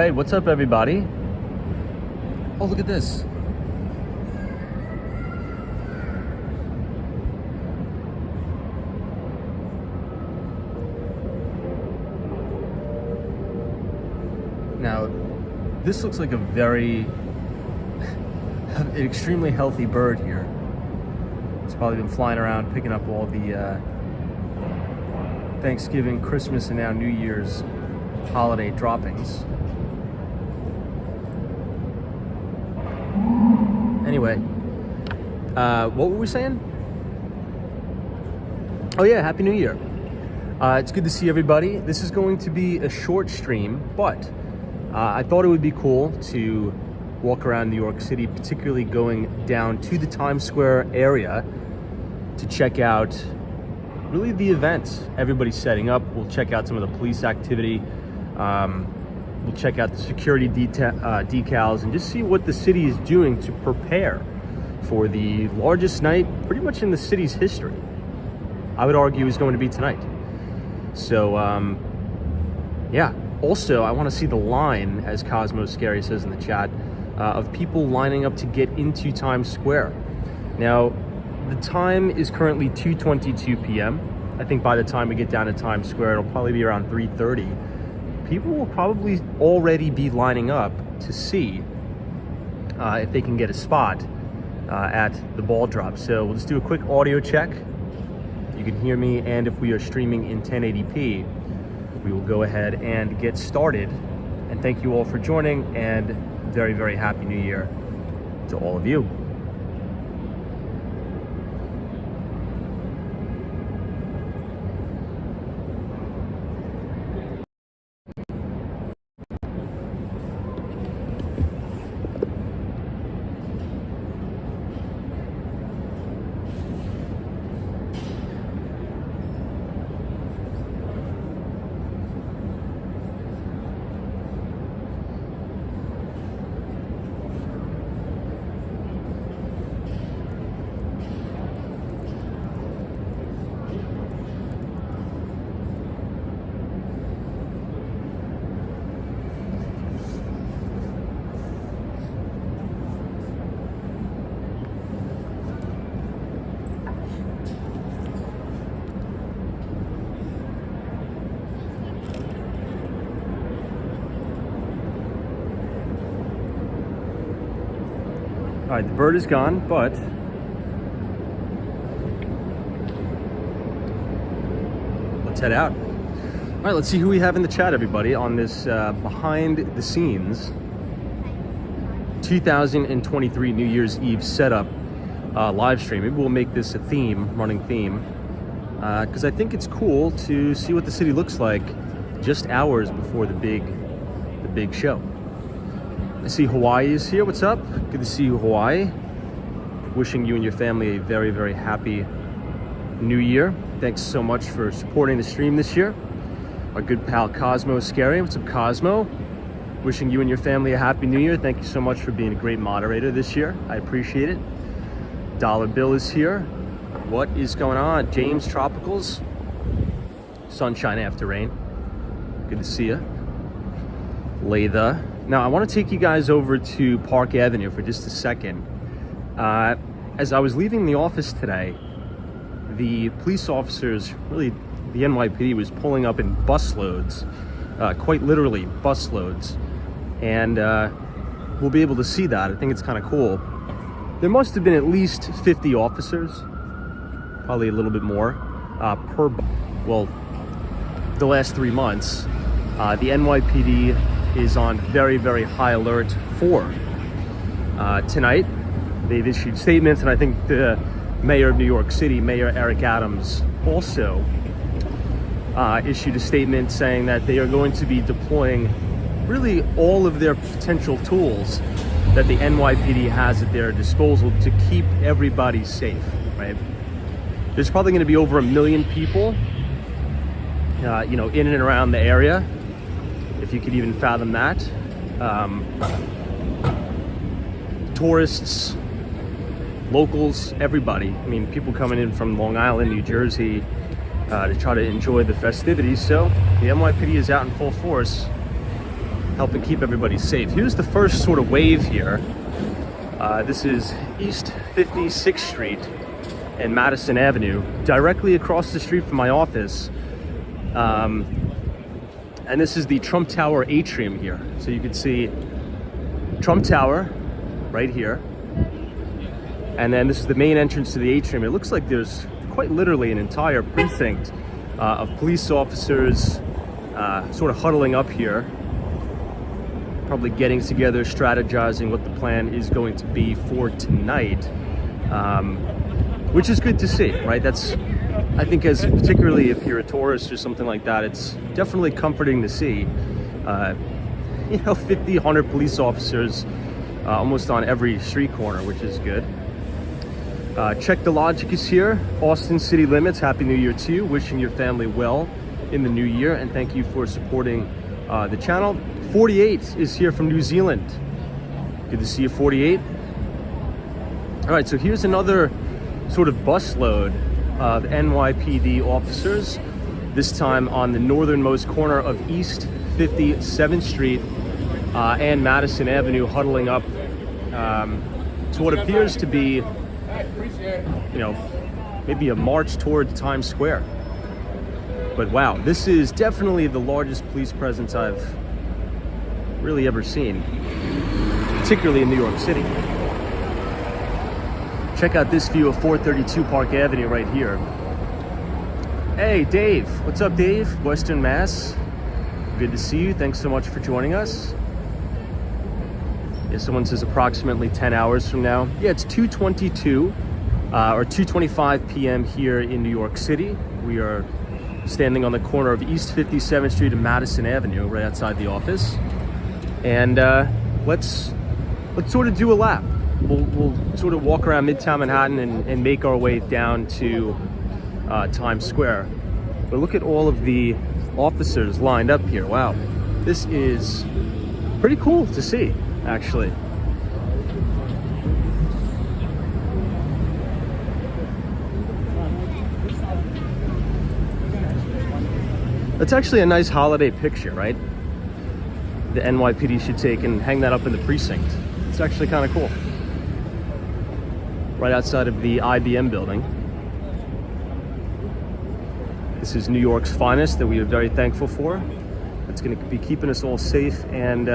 right, what's up everybody? Oh, look at this. Now, this looks like a very, an extremely healthy bird here. It's probably been flying around picking up all the Thanksgiving, Christmas, and now New Year's holiday droppings. Anyway, what were we saying? Oh yeah, Happy New Year. It's good to see everybody. This is going to be a short stream, but I thought it would be cool to walk around New York City, particularly going down to the Times Square area to check out really the events everybody's setting up. We'll check out some of the police activity. We'll check out the security decals and just see what the city is doing to prepare for the largest night pretty much in the city's history. I would argue is going to be tonight. So yeah, also I want to see the line, as Cosmo Scary says in the chat, of people lining up to get into Times Square. Now the time is currently 2:22 p.m. I think by the time we get down to Times Square it'll probably be around 3:30. People will probably already be lining up to see if they can get a spot at the ball drop. So we'll just do a quick audio check. You can hear me, and if we are streaming in 1080p, we will go ahead and get started. And thank you all for joining, and very, very Happy New Year to all of you. All right, the bird is gone, but let's head out. All right, let's see who we have in the chat, everybody, on this behind the scenes 2023 New Year's Eve setup live stream. Maybe we'll make this a running theme, because I think it's cool to see what the city looks like just hours before the big show. I see Hawaii is here. What's up? Good to see you, Hawaii. Wishing you and your family a very, very happy New Year. Thanks so much for supporting the stream this year. Our good pal Cosmo Scary. What's up, Cosmo? Wishing you and your family a happy New Year. Thank you so much for being a great moderator this year. I appreciate it. Dollar Bill is here. What is going on? James Tropicals. Sunshine after rain. Good to see you. Latha. Now, I want to take you guys over to Park Avenue for just a second. As I was leaving the office today, the police officers, really the NYPD, was pulling up in busloads, quite literally busloads. And we'll be able to see that. I think it's kind of cool. There must have been at least 50 officers, probably a little bit more, well, the last 3 months. The NYPD is on very, very high alert for tonight. They've issued statements, and I think the mayor of New York City, Mayor Eric Adams, also issued a statement saying that they are going to be deploying really all of their potential tools that the NYPD has at their disposal to keep everybody safe, right? There's probably going to be over 1 million people, you know, in and around the area, if you could even fathom that. Tourists, locals, everybody. I mean, people coming in from Long Island, New Jersey, to try to enjoy the festivities. So the NYPD is out in full force. helping keep everybody safe. Here's the first sort of wave here. This is East 56th Street and Madison Avenue, directly across the street from my office. And this is the Trump Tower atrium here. So you can see Trump Tower right here. And then this is the main entrance to the atrium. It looks like there's quite literally an entire precinct of police officers sort of huddling up here, probably getting together, strategizing what the plan is going to be for tonight, which is good to see, right? That's, I think, as particularly if you're a tourist or something like that, it's definitely comforting to see. 50, 100 police officers almost on every street corner, which is good. Check the Logic is here. Austin City Limits, Happy New Year to you. Wishing your family well in the new year, and thank you for supporting the channel. 48 is here from New Zealand. Good to see you, 48. All right, so here's another sort of busload of NYPD officers, this time on the northernmost corner of East 57th Street and Madison Avenue, huddling up to what appears to be, maybe a march toward Times Square. But wow, this is definitely the largest police presence I've really ever seen, particularly in New York City. Check out this view of 432 Park Avenue right here. Hey, Dave. What's up, Dave? Western Mass. Good to see you. Thanks so much for joining us. Yeah, someone says approximately 10 hours from now. Yeah, it's 2:22 or 2:25 p.m. here in New York City. We are standing on the corner of East 57th Street and Madison Avenue, right outside the office. And let's sort of do a lap. We'll sort of walk around Midtown Manhattan and make our way down to Times Square. But look at all of the officers lined up here. Wow, this is pretty cool to see, actually. That's actually a nice holiday picture, right? The NYPD should take and hang that up in the precinct. It's actually kind of cool. Right outside of the IBM building. This is New York's finest that we are very thankful for. It's going to be keeping us all safe and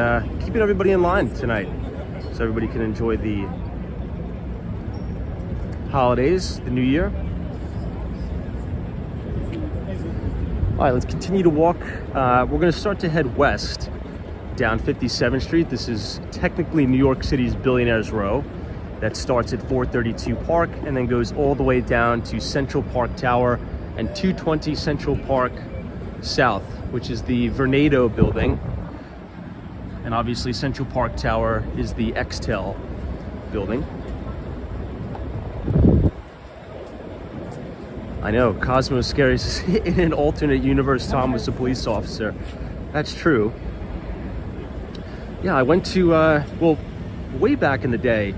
keeping everybody in line tonight, so everybody can enjoy the holidays, the new year. All right, let's continue to walk. We're going to start to head west down 57th Street. This is technically New York City's Billionaires Row. That starts at 432 Park and then goes all the way down to Central Park Tower and 220 Central Park South, which is the Vornado building. And obviously Central Park Tower is the Extel building. I know, Cosmo's scary. In an alternate universe, Tom was a police officer. That's true. Yeah, I went to, way back in the day,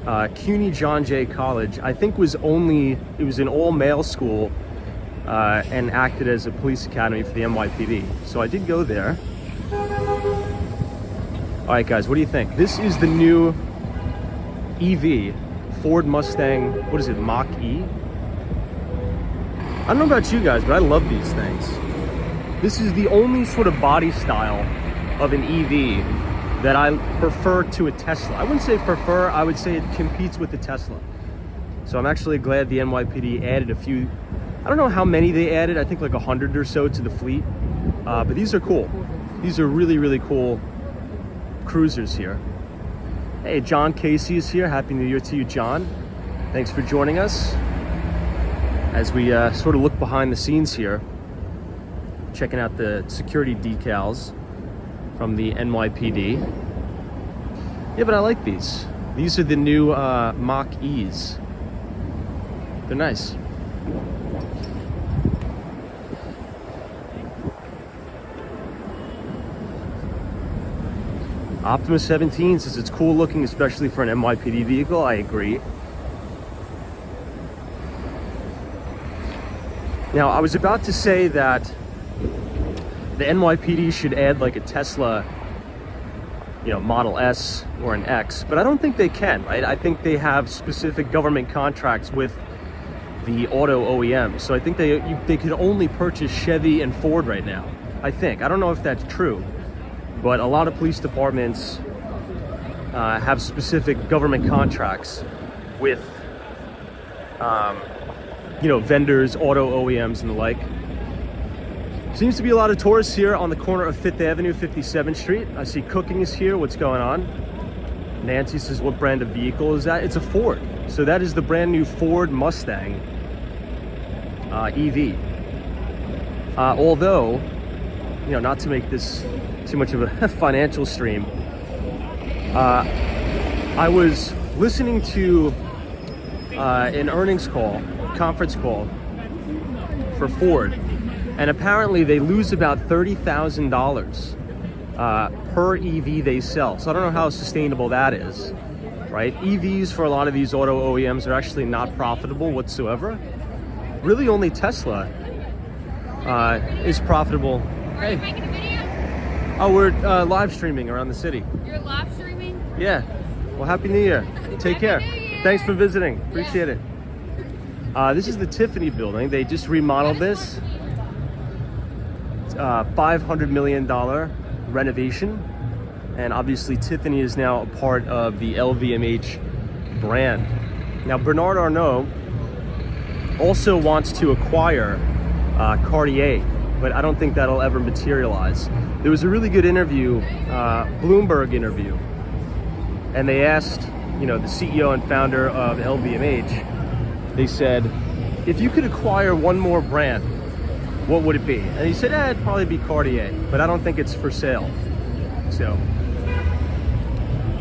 CUNY John Jay College, I think it was an all-male school and acted as a police academy for the NYPD. So I did go there. All right, guys, what do you think? This is the new EV, Ford Mustang, what is it, Mach-E? I don't know about you guys, but I love these things. This is the only sort of body style of an EV that I prefer to a Tesla. I wouldn't say prefer, I would say it competes with the Tesla. So I'm actually glad the NYPD added a few, I don't know how many they added, I think like 100 or so to the fleet. But these are cool. These are really, really cool cruisers here. Hey, John Casey is here. Happy New Year to you, John. Thanks for joining us as we sort of look behind the scenes here, checking out the security decals from the NYPD. Yeah, but I like these. These are the new Mach-E's. They're nice. Optimus 17 says it's cool looking, especially for an NYPD vehicle. I agree. Now, I was about to say that the NYPD should add like a Tesla Model S or an X, but I don't think they can, right? I think they have specific government contracts with the auto OEMs. So I think they could only purchase Chevy and Ford right now. I don't know if that's true, but a lot of police departments have specific government contracts with vendors, auto OEMs and the like. Seems to be a lot of tourists here on the corner of 5th Avenue, 57th Street. I see cooking is here. What's going on? Nancy says, what brand of vehicle is that? It's a Ford. So that is the brand new Ford Mustang EV. Although, not to make this too much of a financial stream, I was listening to an earnings call, conference call for Ford, and apparently they lose about $30,000 per EV they sell. So I don't know how sustainable that is, right? EVs for a lot of these auto OEMs are actually not profitable whatsoever. Really only Tesla is profitable. Are you making a video? Oh, we're live streaming around the city. You're live streaming? Yeah. Well, Happy New Year. Take care. Thanks for visiting. Appreciate it. This is the Tiffany building. They just remodeled this. It's $500 million renovation. And obviously Tiffany is now a part of the LVMH brand. Now, Bernard Arnault also wants to acquire Cartier, but I don't think that'll ever materialize. There was a really good interview, Bloomberg interview, and they asked, the CEO and founder of LVMH, they said, if you could acquire one more brand, what would it be? And he said, it'd probably be Cartier, but I don't think it's for sale. So,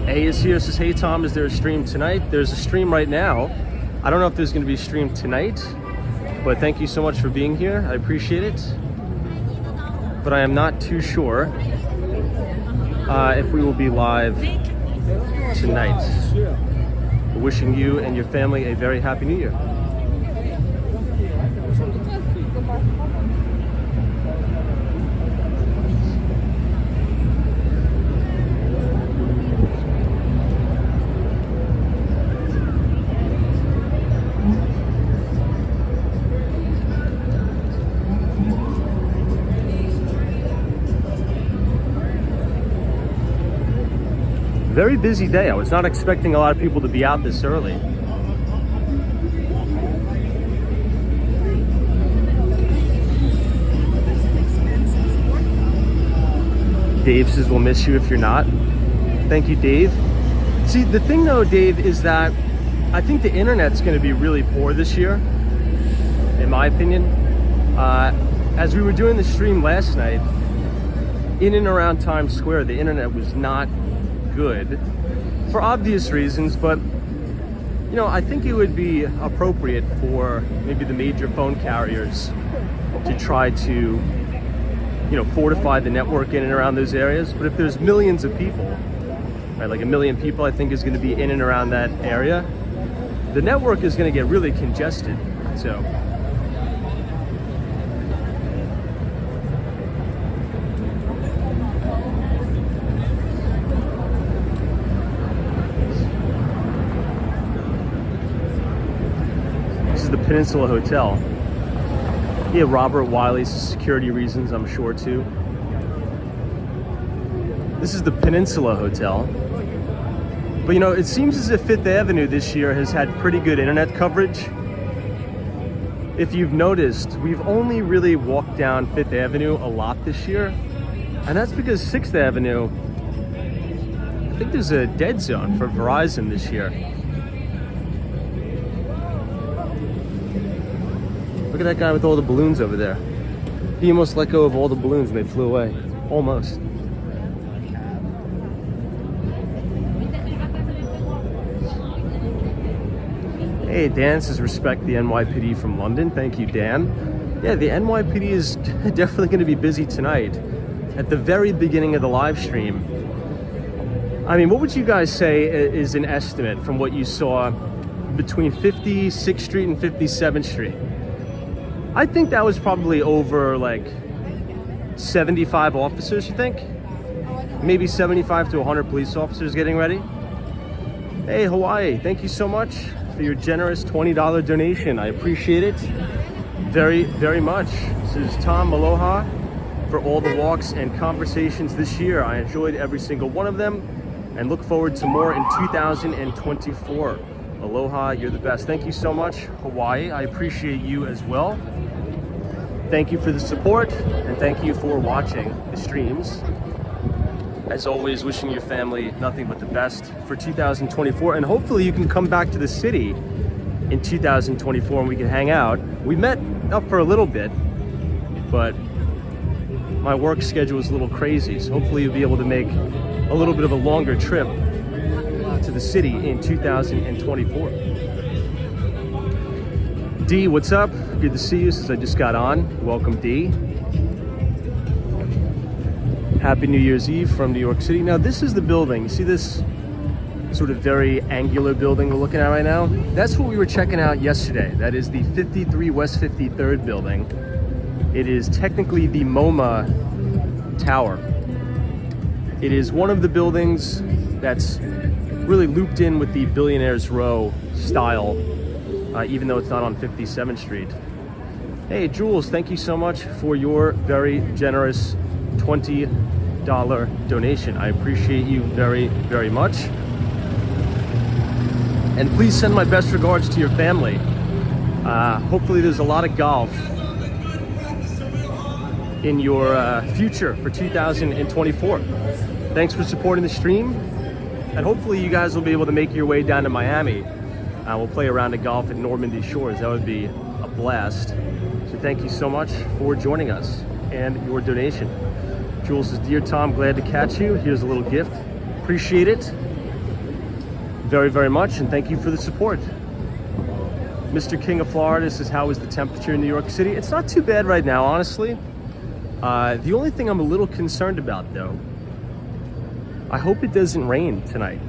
A is here, says, hey Tom, is there a stream tonight? There's a stream right now. I don't know if there's gonna be a stream tonight, but thank you so much for being here. I appreciate it. But I am not too sure if we will be live tonight. Wishing you and your family a very happy New Year. Very busy day. I was not expecting a lot of people to be out this early. Dave says we'll miss you if you're not. Thank you, Dave. See, the thing though, Dave, is that I think the internet's going to be really poor this year, in my opinion. As we were doing the stream last night, in and around Times Square, the internet was not good for obvious reasons, but I think it would be appropriate for maybe the major phone carriers to try to fortify the network in and around those areas. But if there's millions of people, right, like 1 million people I think is going to be in and around that area, the network is going to get really congested. So the Peninsula Hotel. Yeah, Robert Wiley's security reasons, I'm sure too. This is the Peninsula Hotel. But it seems as if 5th Avenue this year has had pretty good internet coverage. If you've noticed, we've only really walked down 5th Avenue a lot this year. And that's because 6th Avenue, I think there's a dead zone for Verizon this year. Look at that guy with all the balloons over there. He almost let go of all the balloons and they flew away. Almost. Hey, Dan says respect the NYPD from London. Thank you, Dan. Yeah, the NYPD is definitely going to be busy tonight. At the very beginning of the live stream, I mean, what would you guys say is an estimate from what you saw between 56th Street and 57th Street? I think that was probably over like 75 officers, you think? maybe 75 to 100 police officers getting ready. Hey, Hawaii, thank you so much for your generous $20 donation. I appreciate it very, very much. This is Tom Aloha for all the walks and conversations this year. I enjoyed every single one of them and look forward to more in 2024. Aloha, you're the best. Thank you so much, Hawaii. I appreciate you as well. Thank you for the support and thank you for watching the streams. As always, wishing your family nothing but the best for 2024, and hopefully you can come back to the city in 2024 and we can hang out. We met up for a little bit, but my work schedule is a little crazy, so hopefully you'll be able to make a little bit of a longer trip to the city in 2024. D, what's up? Good to see you since I just got on. Welcome, D. Happy New Year's Eve from New York City. Now this is the building. You see this sort of very angular building we're looking at right now? That's what we were checking out yesterday. That is the 53 West 53rd building. It is technically the MoMA Tower. It is one of the buildings that's really looped in with the Billionaires Row style, even though it's not on 57th Street. Hey, Jules, thank you so much for your very generous $20 donation. I appreciate you very, very much. And please send my best regards to your family. Hopefully there's a lot of golf in your future for 2024. Thanks for supporting the stream. And hopefully you guys will be able to make your way down to Miami. We'll play a round of golf at Normandy Shores. That would be a blast. So thank you so much for joining us and your donation. Jules says, dear Tom, glad to catch you. Here's a little gift. Appreciate it very, very much, and thank you for the support. Mr. King of Florida says, how is the temperature in New York City? It's not too bad right now, honestly. The only thing I'm a little concerned about, though, I hope it doesn't rain tonight.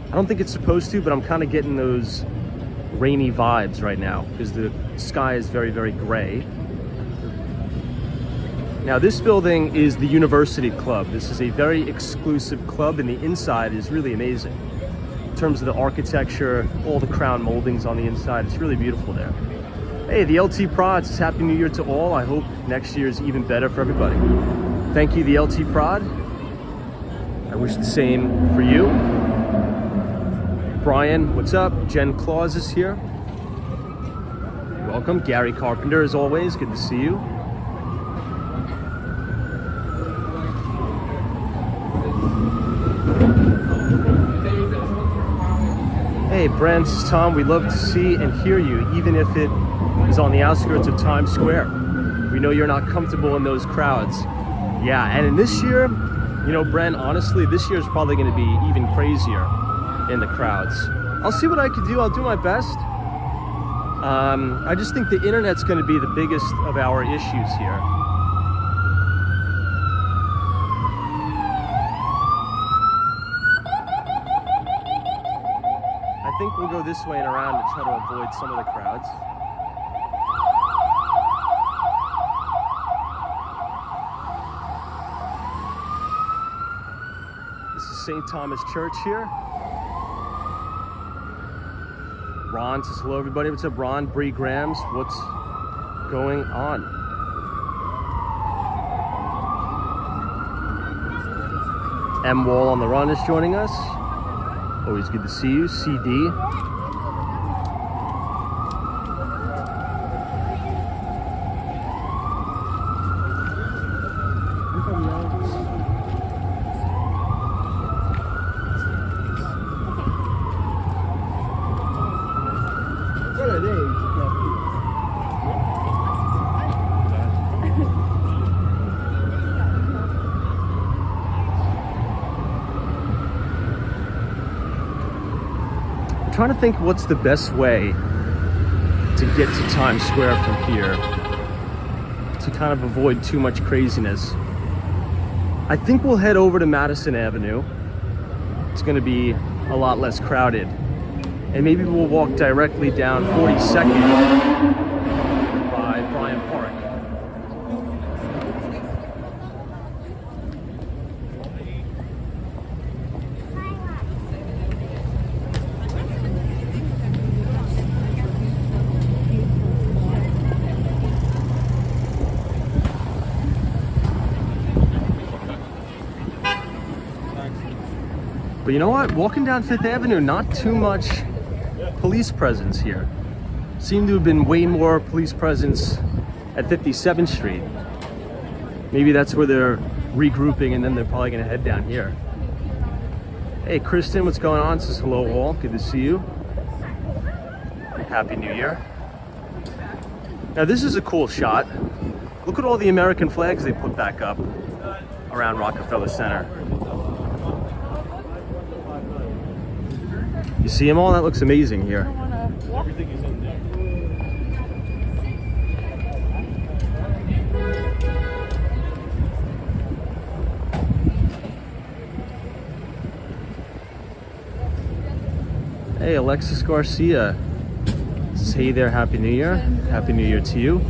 I don't think it's supposed to, but I'm kind of getting those rainy vibes right now because the sky is very, very gray. Now this building is the University Club. This is a very exclusive club and the inside is really amazing. In terms of the architecture, all the crown moldings on the inside, it's really beautiful there. Hey, the LT Prod says Happy New Year to all. I hope next year is even better for everybody. Thank you, the LT Prod. I wish the same for you. Brian, what's up? Jen Claus is here. Welcome. Gary Carpenter, as always, good to see you. Hey, Brent, this is Tom. We love to see and hear you, even if it is on the outskirts of Times Square. We know you're not comfortable in those crowds. Yeah, and in this year, you know, Brent, honestly, this year is probably going to be even crazier in the crowds. I'll see what I can do. I'll do my best. I just think the internet's going to be the biggest of our issues here. I think we'll go this way and around to try to avoid some of the crowds. This is St. Thomas Church here. Ron says hello everybody. What's up, Ron? Bree Grams, what's going on? M Wall on the Run is joining us. Always good to see you. CD. Trying to think what's the best way to get to Times Square from here to kind of avoid too much craziness. I think we'll head over to Madison Avenue. It's going to be a lot less crowded. And maybe we'll walk directly down 42nd by Bryant Park. But you know what? Walking down Fifth Avenue, not too much police presence here. Seemed to have been way more police presence at 57th Street. Maybe that's where they're regrouping and then they're probably gonna head down here. Hey Kristen, what's going on? Says hello all, good to see you. Happy New Year. Now this is a cool shot. Look at all the American flags they put back up around Rockefeller Center. You see them all? That looks amazing here. Everything is in there. Hey, Alexis Garcia. Says, hey there, Happy New Year. Happy New Year to you.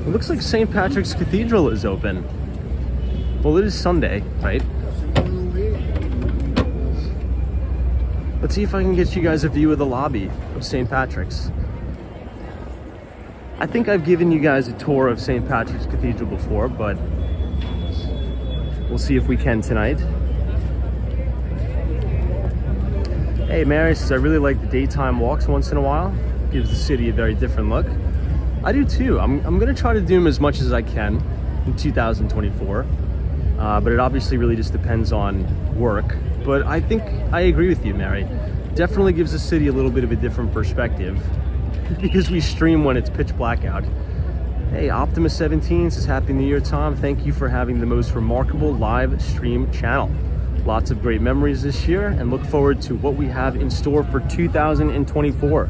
It looks like St. Patrick's Cathedral is open. Well, it is Sunday, right? Let's see if I can get you guys a view of the lobby of St. Patrick's. I think I've given you guys a tour of St. Patrick's Cathedral before, but we'll see if we can tonight. Hey, Mary says, I really like the daytime walks once in a while. Gives the city a very different look. I do too. I'm gonna try to do them as much as I can in 2024. But it obviously really just depends on work. But I think I agree with you, Mary. Definitely gives the city a little bit of a different perspective because we stream when it's pitch black out. Hey, Optimus17 says, Happy New Year, Tom. Thank you for having the most remarkable live stream channel. Lots of great memories this year and look forward to what we have in store for 2024.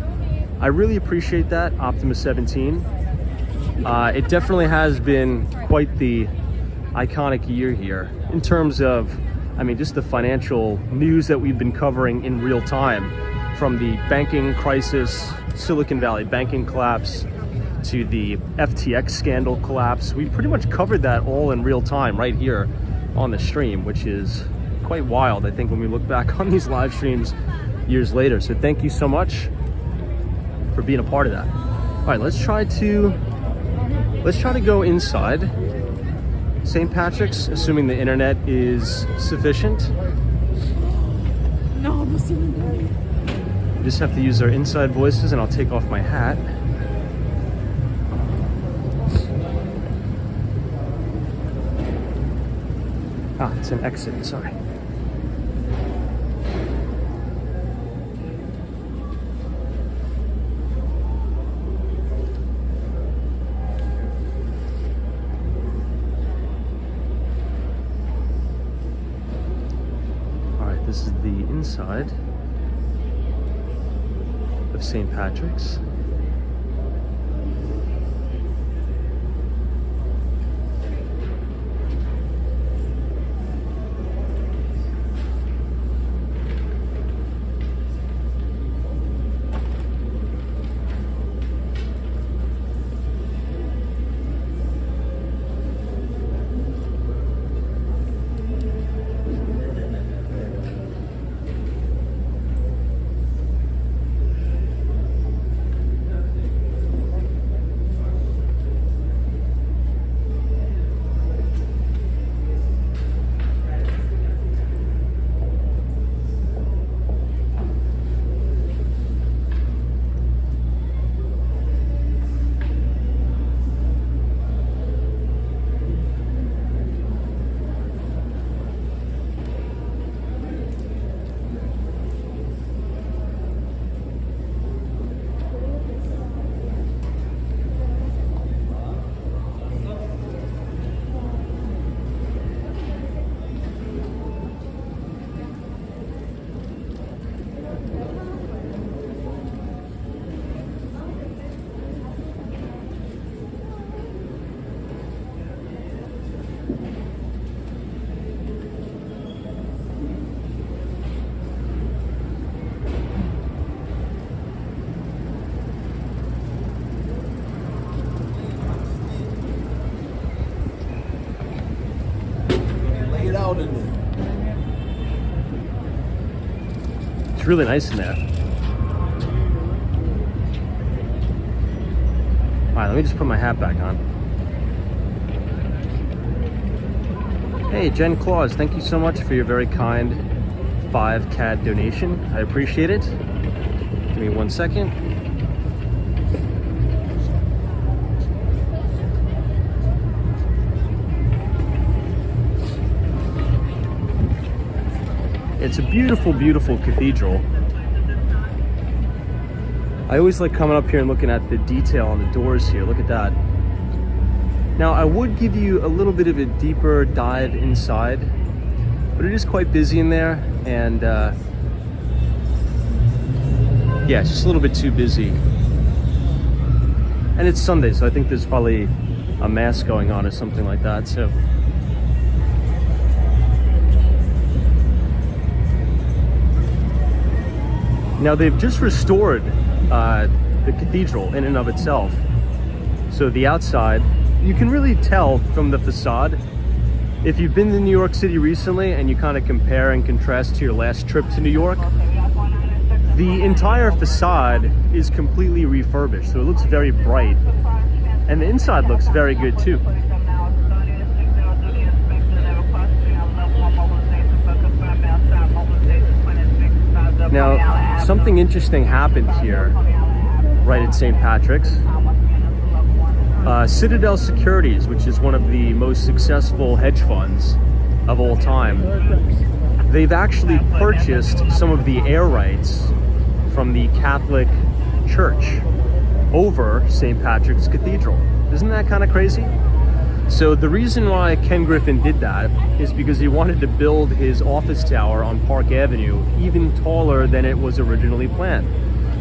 I really appreciate that, Optimus17. It definitely has been quite the iconic year here in terms of, I mean, just the financial news that we've been covering in real time, from the banking crisis, Silicon Valley banking collapse, to the FTX scandal collapse. We pretty much covered that all in real time right here on the stream, which is quite wild, I think, when we look back on these live streams years later. So thank you so much for being a part of that. All right, let's try to go inside St. Patrick's, assuming the internet is sufficient. No, I'm assuming. We just have to use our inside voices, and I'll take off my hat. Ah, it's an exit, sorry. This is the inside of St. Patrick's. It's really nice in there. All right, let me just put my hat back on. Hey, Jen Claus, thank you so much for your very kind 5 CAD donation. I appreciate it. Give me 1 second. It's a beautiful, beautiful cathedral. I always like coming up here and looking at the detail on the doors here. Look at that. Now, I would give you a little bit of a deeper dive inside, but it is quite busy in there, and yeah, it's just a little bit too busy. And it's Sunday, so I think there's probably a mass going on or something like that, so. Now, they've just restored the cathedral in and of itself. So the outside, you can really tell from the facade. If you've been to New York City recently and you kind of compare and contrast to your last trip to New York, the entire facade is completely refurbished, so it looks very bright. And the inside looks very good too. Now, something interesting happened here, right at St. Patrick's. Citadel Securities, which is one of the most successful hedge funds of all time, they've actually purchased some of the air rights from the Catholic Church over St. Patrick's Cathedral. Isn't that kind of crazy? So the reason why Ken Griffin did that is because he wanted to build his office tower on Park Avenue even taller than it was originally planned.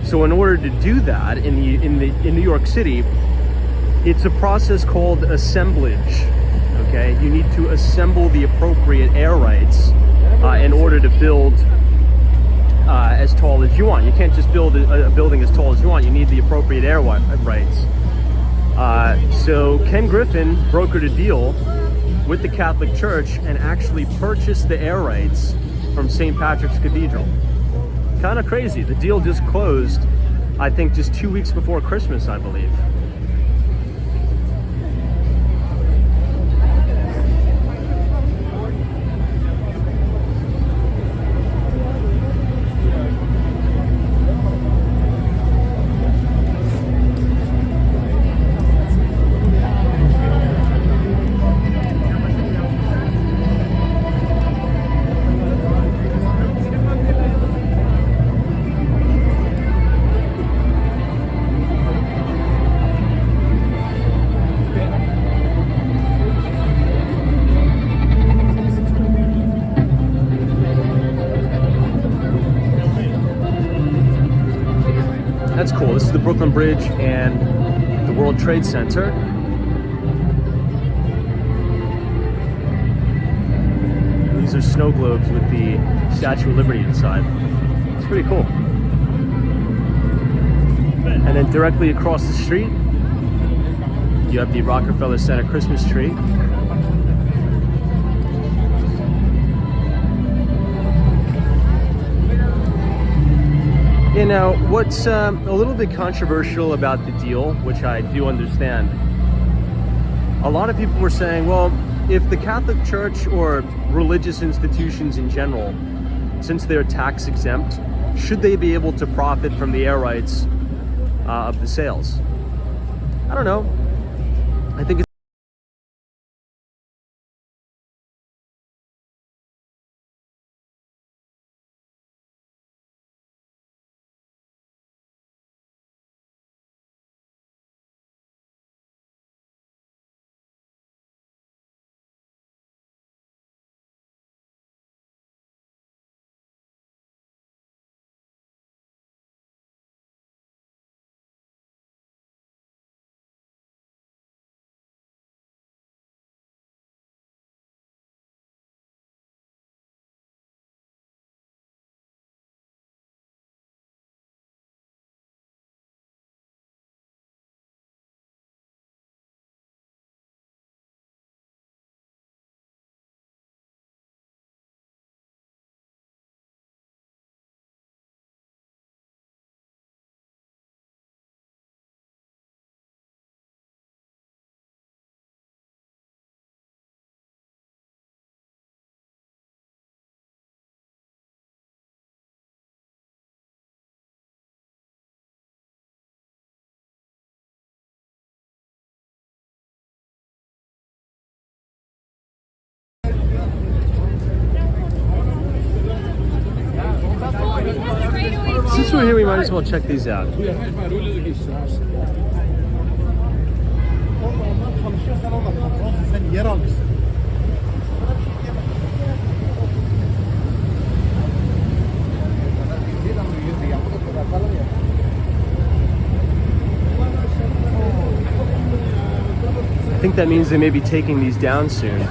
So in order to do that in New York City, it's a process called assemblage. Okay, you need to assemble the appropriate air rights in order to build as tall as you want. You can't just build a building as tall as you want. You need the appropriate air rights. So Ken Griffin brokered a deal with the Catholic Church and actually purchased the air rights from St. Patrick's Cathedral. Kind of crazy. The deal just closed, I think, just 2 weeks before Christmas, I believe. That's cool. This is the Brooklyn Bridge and the World Trade Center. These are snow globes with the Statue of Liberty inside. It's pretty cool. And then directly across the street, you have the Rockefeller Center Christmas tree. You know, what's a little bit controversial about the deal, which I do understand, a lot of people were saying, well, if the Catholic Church or religious institutions in general, since they're tax exempt, should they be able to profit from the air rights of the sales? I don't know. I think it's here, we might as well check these out. I think that means they may be taking these down soon.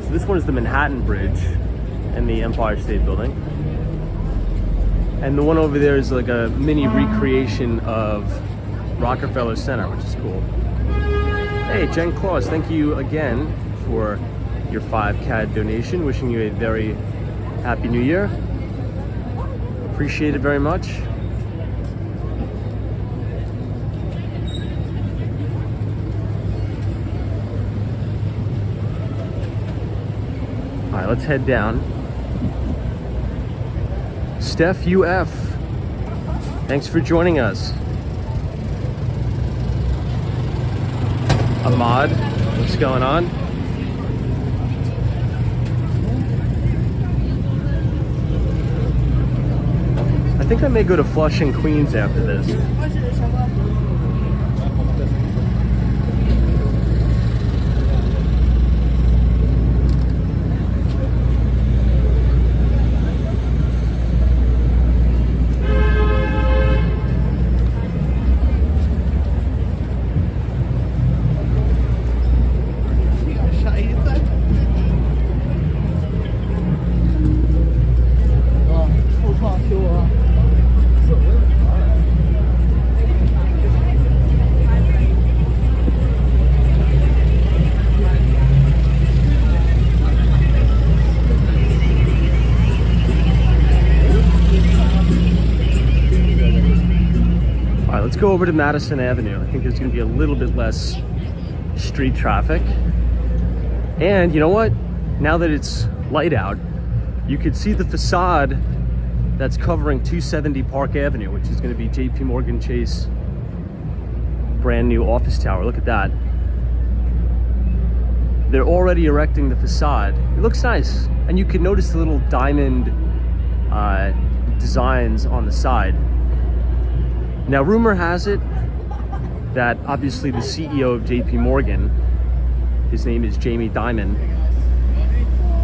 So this one is the Manhattan Bridge and the Empire State Building. And the one over there is like a mini recreation of Rockefeller Center, which is cool. Hey, Jen Claus, thank you again for your 5 CAD donation. Wishing you a very happy new year. Appreciate it very much. All right, let's head down. Steph UF, thanks for joining us. Ahmad, what's going on? I think I may go to Flushing, Queens after this. Let's go over to Madison Avenue. I think there's going to be a little bit less street traffic. And you know what? Now that it's light out, you could see the facade that's covering 270 Park Avenue, which is going to be JP Morgan Chase brand new office tower. Look at that. They're already erecting the facade. It looks nice. And you can notice the little diamond designs on the side. Now, rumor has it that obviously the CEO of JP Morgan, his name is Jamie Dimon,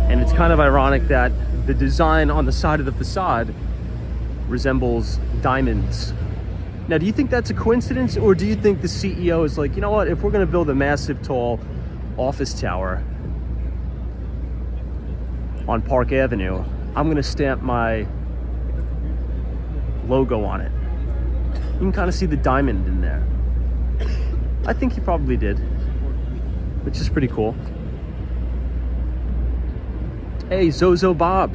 and it's kind of ironic that the design on the side of the facade resembles diamonds. Now, do you think that's a coincidence, or do you think the CEO is like, you know what, if we're going to build a massive, tall office tower on Park Avenue, I'm going to stamp my logo on it? You can kind of see the diamond in there. I think he probably did, which is pretty cool. Hey, Zozo Bob.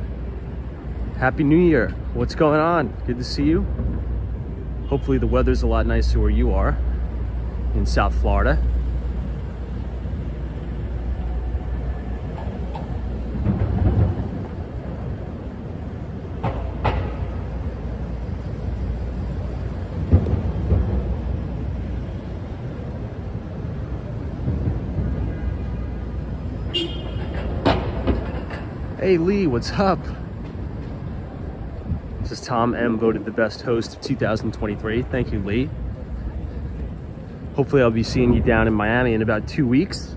Happy New Year. What's going on? Good to see you. Hopefully the weather's a lot nicer where you are in South Florida. Hey Lee, what's up? This is Tom M, voted the best host of 2023. Thank you, Lee. Hopefully I'll be seeing you down in Miami in about 2 weeks.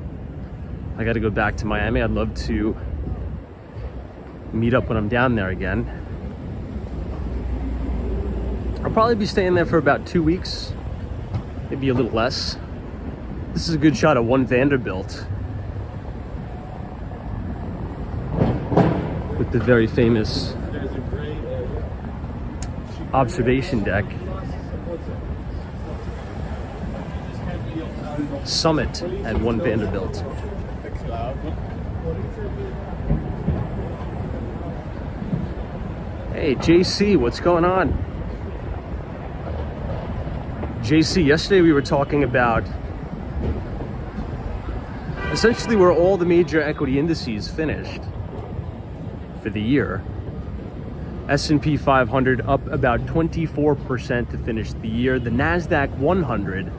I got to go back to Miami. I'd love to meet up when I'm down there again. I'll probably be staying there for about 2 weeks, maybe a little less. This is a good shot of One Vanderbilt with the very famous observation deck. Summit at One Vanderbilt. Hey JC, what's going on? JC, yesterday we were talking about essentially where all the major equity indices finished for the year. S&P 500 up about 24% to finish the year. The NASDAQ 100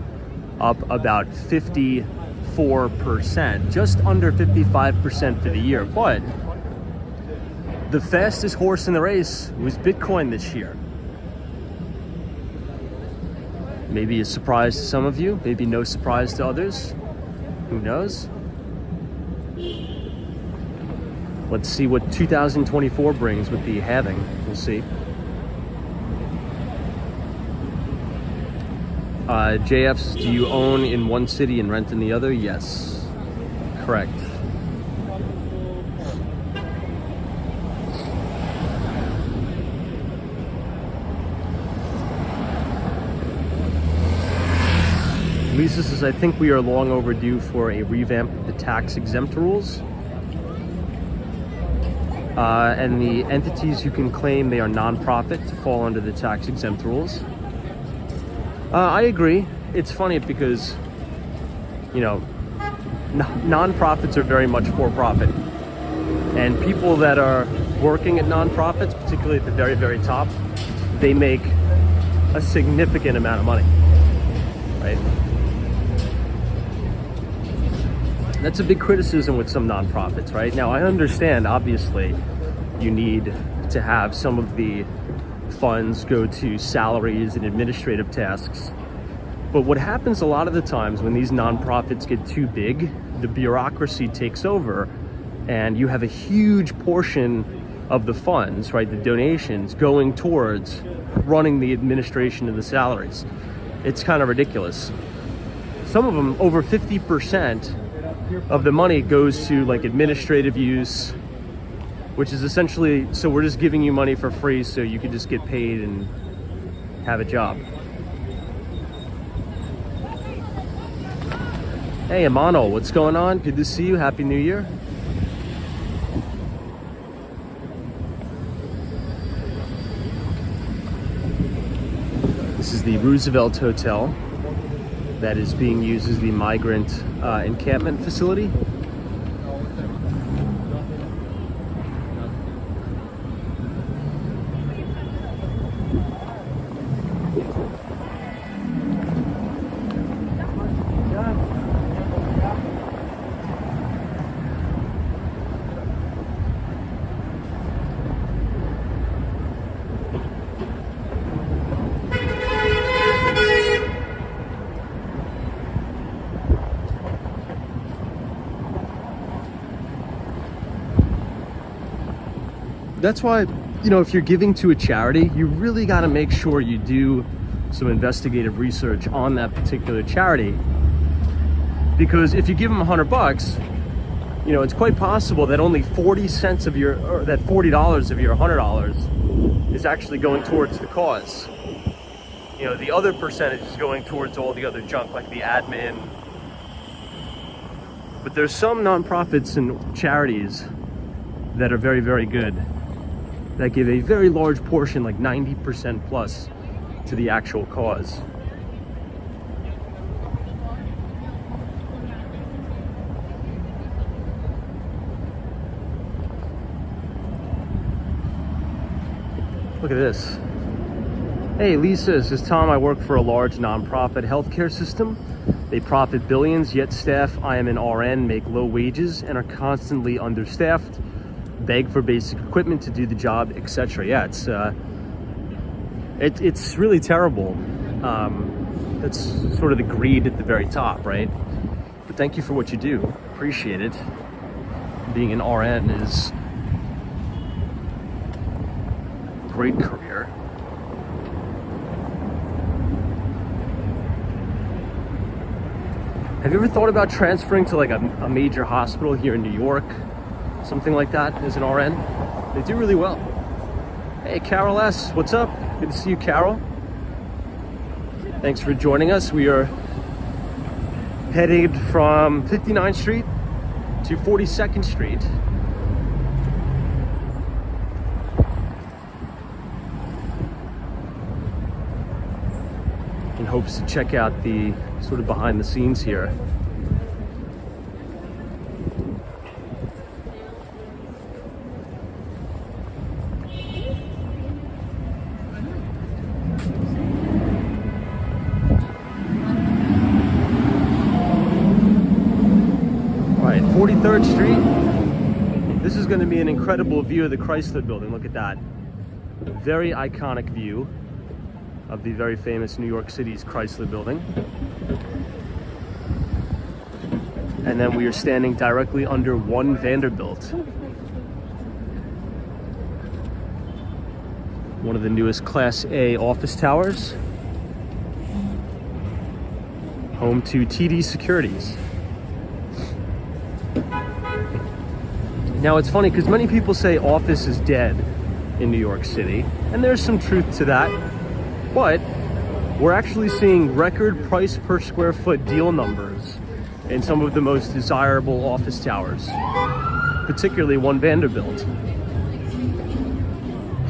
up about 54%, just under 55% for the year. But the fastest horse in the race was Bitcoin this year. Maybe a surprise to some of you, maybe no surprise to others. Who knows? Let's see what 2024 brings with the halving. We'll see. JFs, do you own in one city and rent in the other? Yes, correct. Lisa says, I think we are long overdue for a revamp of the tax exempt rules. And the entities you can claim they are non-profit to fall under the tax exempt rules. I agree. It's funny because, you know, non-profits are very much for profit. And people that are working at non-profits, particularly at the very, very top, they make a significant amount of money, right? That's a big criticism with some nonprofits, right? Now, I understand, obviously, you need to have some of the funds go to salaries and administrative tasks. But what happens a lot of the times when these nonprofits get too big, the bureaucracy takes over and you have a huge portion of the funds, right, the donations, going towards running the administration and the salaries. It's kind of ridiculous. Some of them, over 50% of the money goes to like administrative use, which is essentially, so we're just giving you money for free so you can just get paid and have a job. Hey, Amano, what's going on? Good to see you. Happy New Year. This is the Roosevelt Hotel that is being used as the migrant encampment facility. That's why, you know, if you're giving to a charity, you really got to make sure you do some investigative research on that particular charity. Because if you give them $100, you know, it's quite possible that only 40 cents of your, or that $40 of your $100 is actually going towards the cause. You know, the other percentage is going towards all the other junk, like the admin. But there's some nonprofits and charities that are very, very good, that give a very large portion, like 90% plus, to the actual cause. Look at this. Hey, Lisa, this is Tom. I work for a large nonprofit healthcare system. They profit billions, yet staff, I am an RN, make low wages and are constantly understaffed, beg for basic equipment to do the job, etc. Yeah, it's really terrible. That's sort of the greed at the very top, right? But thank you for what you do. Appreciate it. Being an RN is a great career. Have you ever thought about transferring to like a major hospital here in New York? Something like that as an RN? They do really well. Hey, Carol S., what's up? Good to see you, Carol. Thanks for joining us. We are headed from 59th Street to 42nd Street. In hopes to check out the sort of behind the scenes here. 43rd Street. This is going to be an incredible view of the Chrysler Building. Look at that. Very iconic view of the very famous New York City's Chrysler Building. And then we are standing directly under One Vanderbilt, one of the newest Class A office towers, home to TD Securities. Now it's funny because many people say office is dead in New York City, and there's some truth to that, but we're actually seeing record price per square foot deal numbers in some of the most desirable office towers, particularly One Vanderbilt.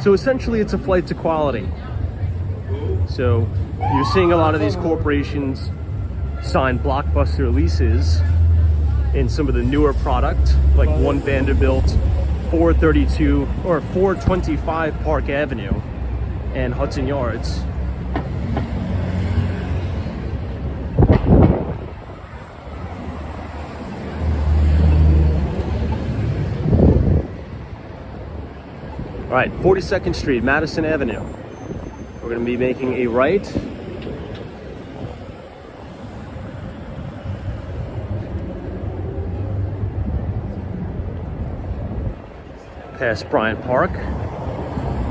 So essentially it's a flight to quality. So you're seeing a lot of these corporations sign blockbuster leases in some of the newer product, like One Vanderbilt, 432 or 425 Park Avenue and Hudson Yards. All right, 42nd Street, Madison Avenue. We're going to be making a right. Past Bryant Park,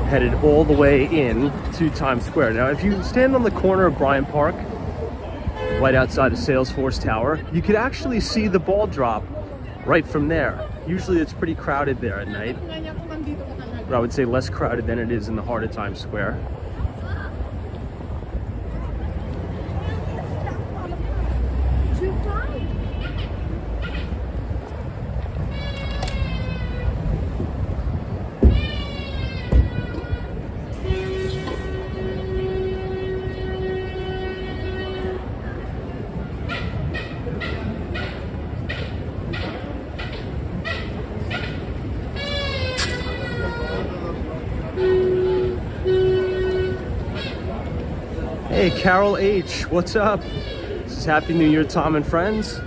headed all the way in to Times Square. Now, if you stand on the corner of Bryant Park, right outside of Salesforce Tower, you could actually see the ball drop right from there. Usually it's pretty crowded there at night, but I would say less crowded than it is in the heart of Times Square. Hey, Carol H, what's up? This is Happy New Year, Tom and friends.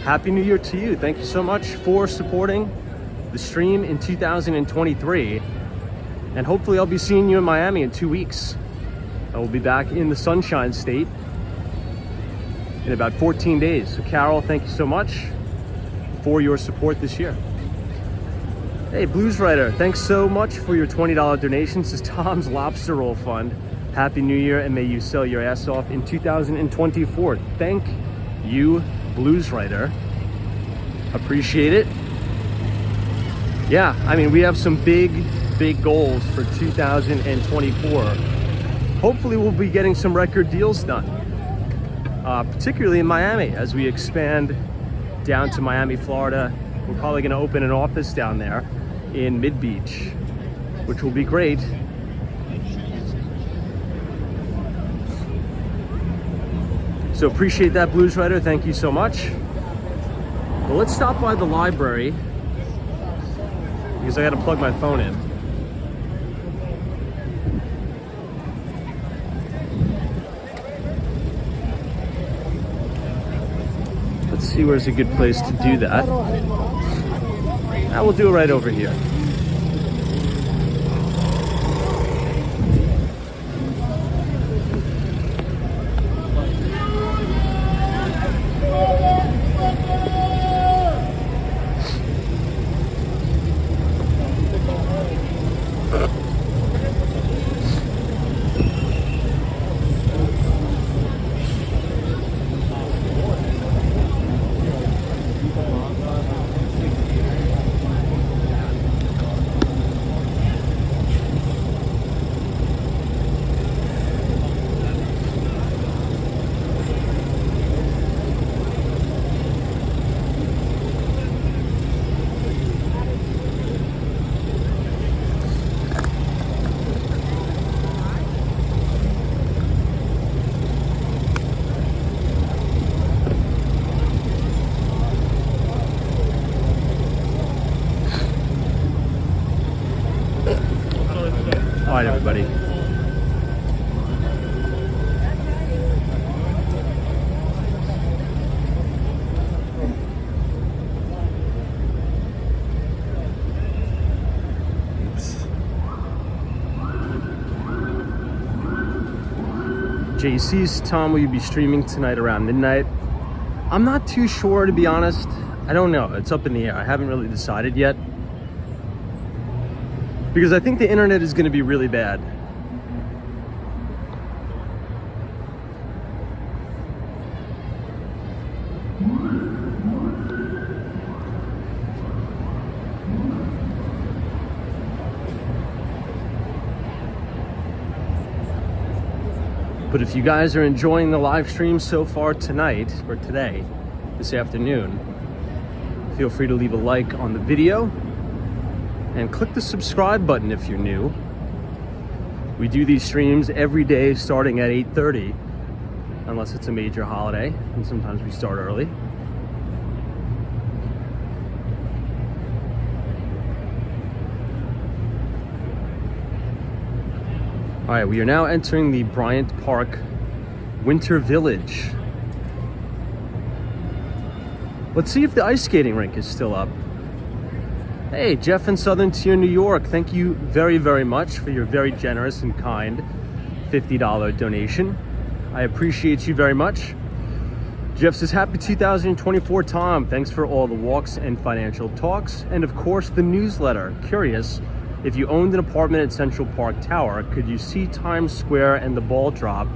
Happy New Year to you. Thank you so much for supporting the stream in 2023. And hopefully I'll be seeing you in Miami in 2 weeks. I will be back in the Sunshine State in about 14 days. So Carol, thank you so much for your support this year. Hey, Blues Writer, thanks so much for your $20 donation. This is Tom's Lobster Roll Fund. Happy New Year, and may you sell your ass off in 2024. Thank you, Blues Writer. Appreciate it. Yeah, I mean, we have some big goals for 2024. Hopefully we'll be getting some record deals done, particularly in Miami as we expand down to Miami, Florida. We're probably going to open an office down there in Mid Beach, which will be great. So appreciate that, Blues Writer. Thank you so much. Well, let's stop by the library because I got to plug my phone in. Let's see where's a good place to do that. I will do it right over here. All right, everybody. JC's Tom, will you be streaming tonight around midnight? I'm not too sure, to be honest. I don't know. It's up in the air. I haven't really decided yet. Because I think the internet is going to be really bad. But if you guys are enjoying the live stream so far tonight, or today, this afternoon, feel free to leave a like on the video and click the subscribe button if you're new. We do these streams every day starting at 8:30, unless it's a major holiday, and sometimes we start early. All right, we are now entering the Bryant Park Winter Village. Let's see if the ice skating rink is still up. Hey, Jeff in Southern Tier, New York. Thank you very, very much for your very generous and kind $50 donation. I appreciate you very much. Jeff says, happy 2024, Tom. Thanks for all the walks and financial talks. And of course, the newsletter. Curious, if you owned an apartment at Central Park Tower, could you see Times Square and the ball drop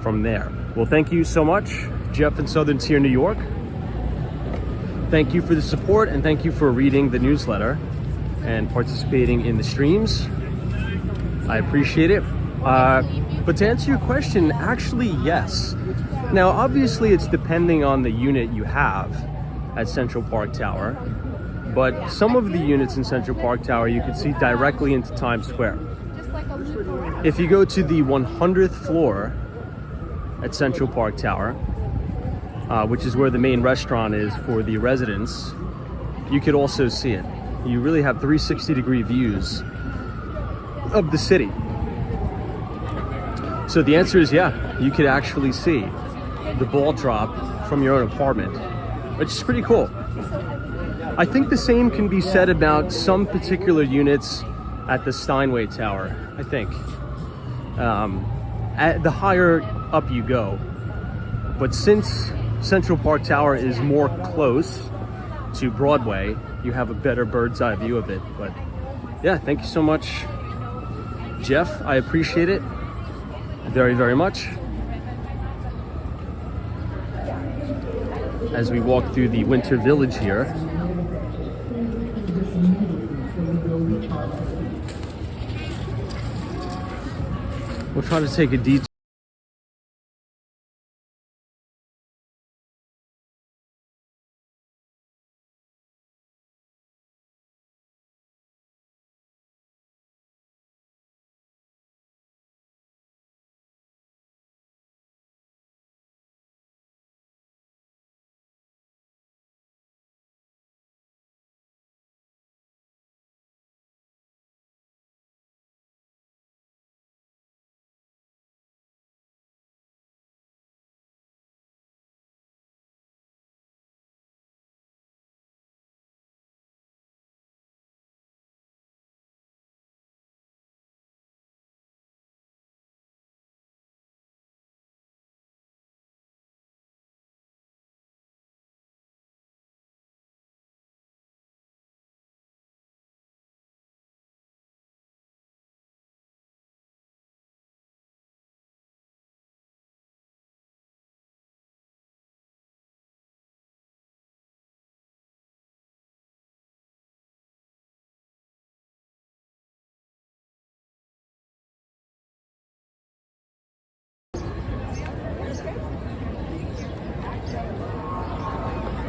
from there? Well, thank you so much, Jeff in Southern Tier, New York. Thank you for the support, and thank you for reading the newsletter and participating in the streams. I appreciate it. But to answer your question, actually, yes. Now, obviously, it's depending on the unit you have at Central Park Tower. But some of the units in Central Park Tower, you can see directly into Times Square. If you go to the 100th floor at Central Park Tower, which is where the main restaurant is for the residents, you could also see it. You really have 360-degree views of the city. So the answer is yeah, you could actually see the ball drop from your own apartment, which is pretty cool. I think the same can be said about some particular units at the Steinway Tower, I think. At the higher up you go. But since Central Park Tower is more close to Broadway, you have a better bird's eye view of it. But yeah, thank you so much, Jeff. I appreciate it very, very much. As we walk through the Winter Village here, we'll try to take a detour.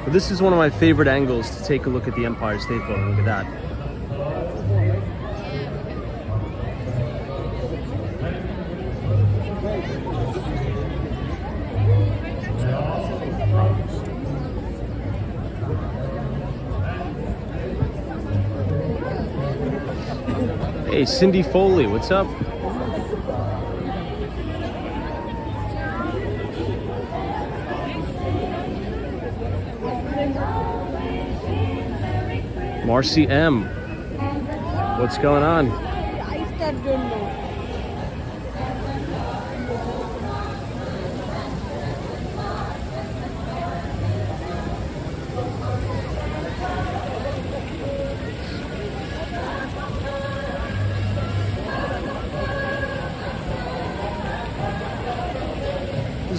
But this is one of my favorite angles to take a look at the Empire State Building. Look at that. Hey, Cindy Foley, what's up? Marcy M, what's going on?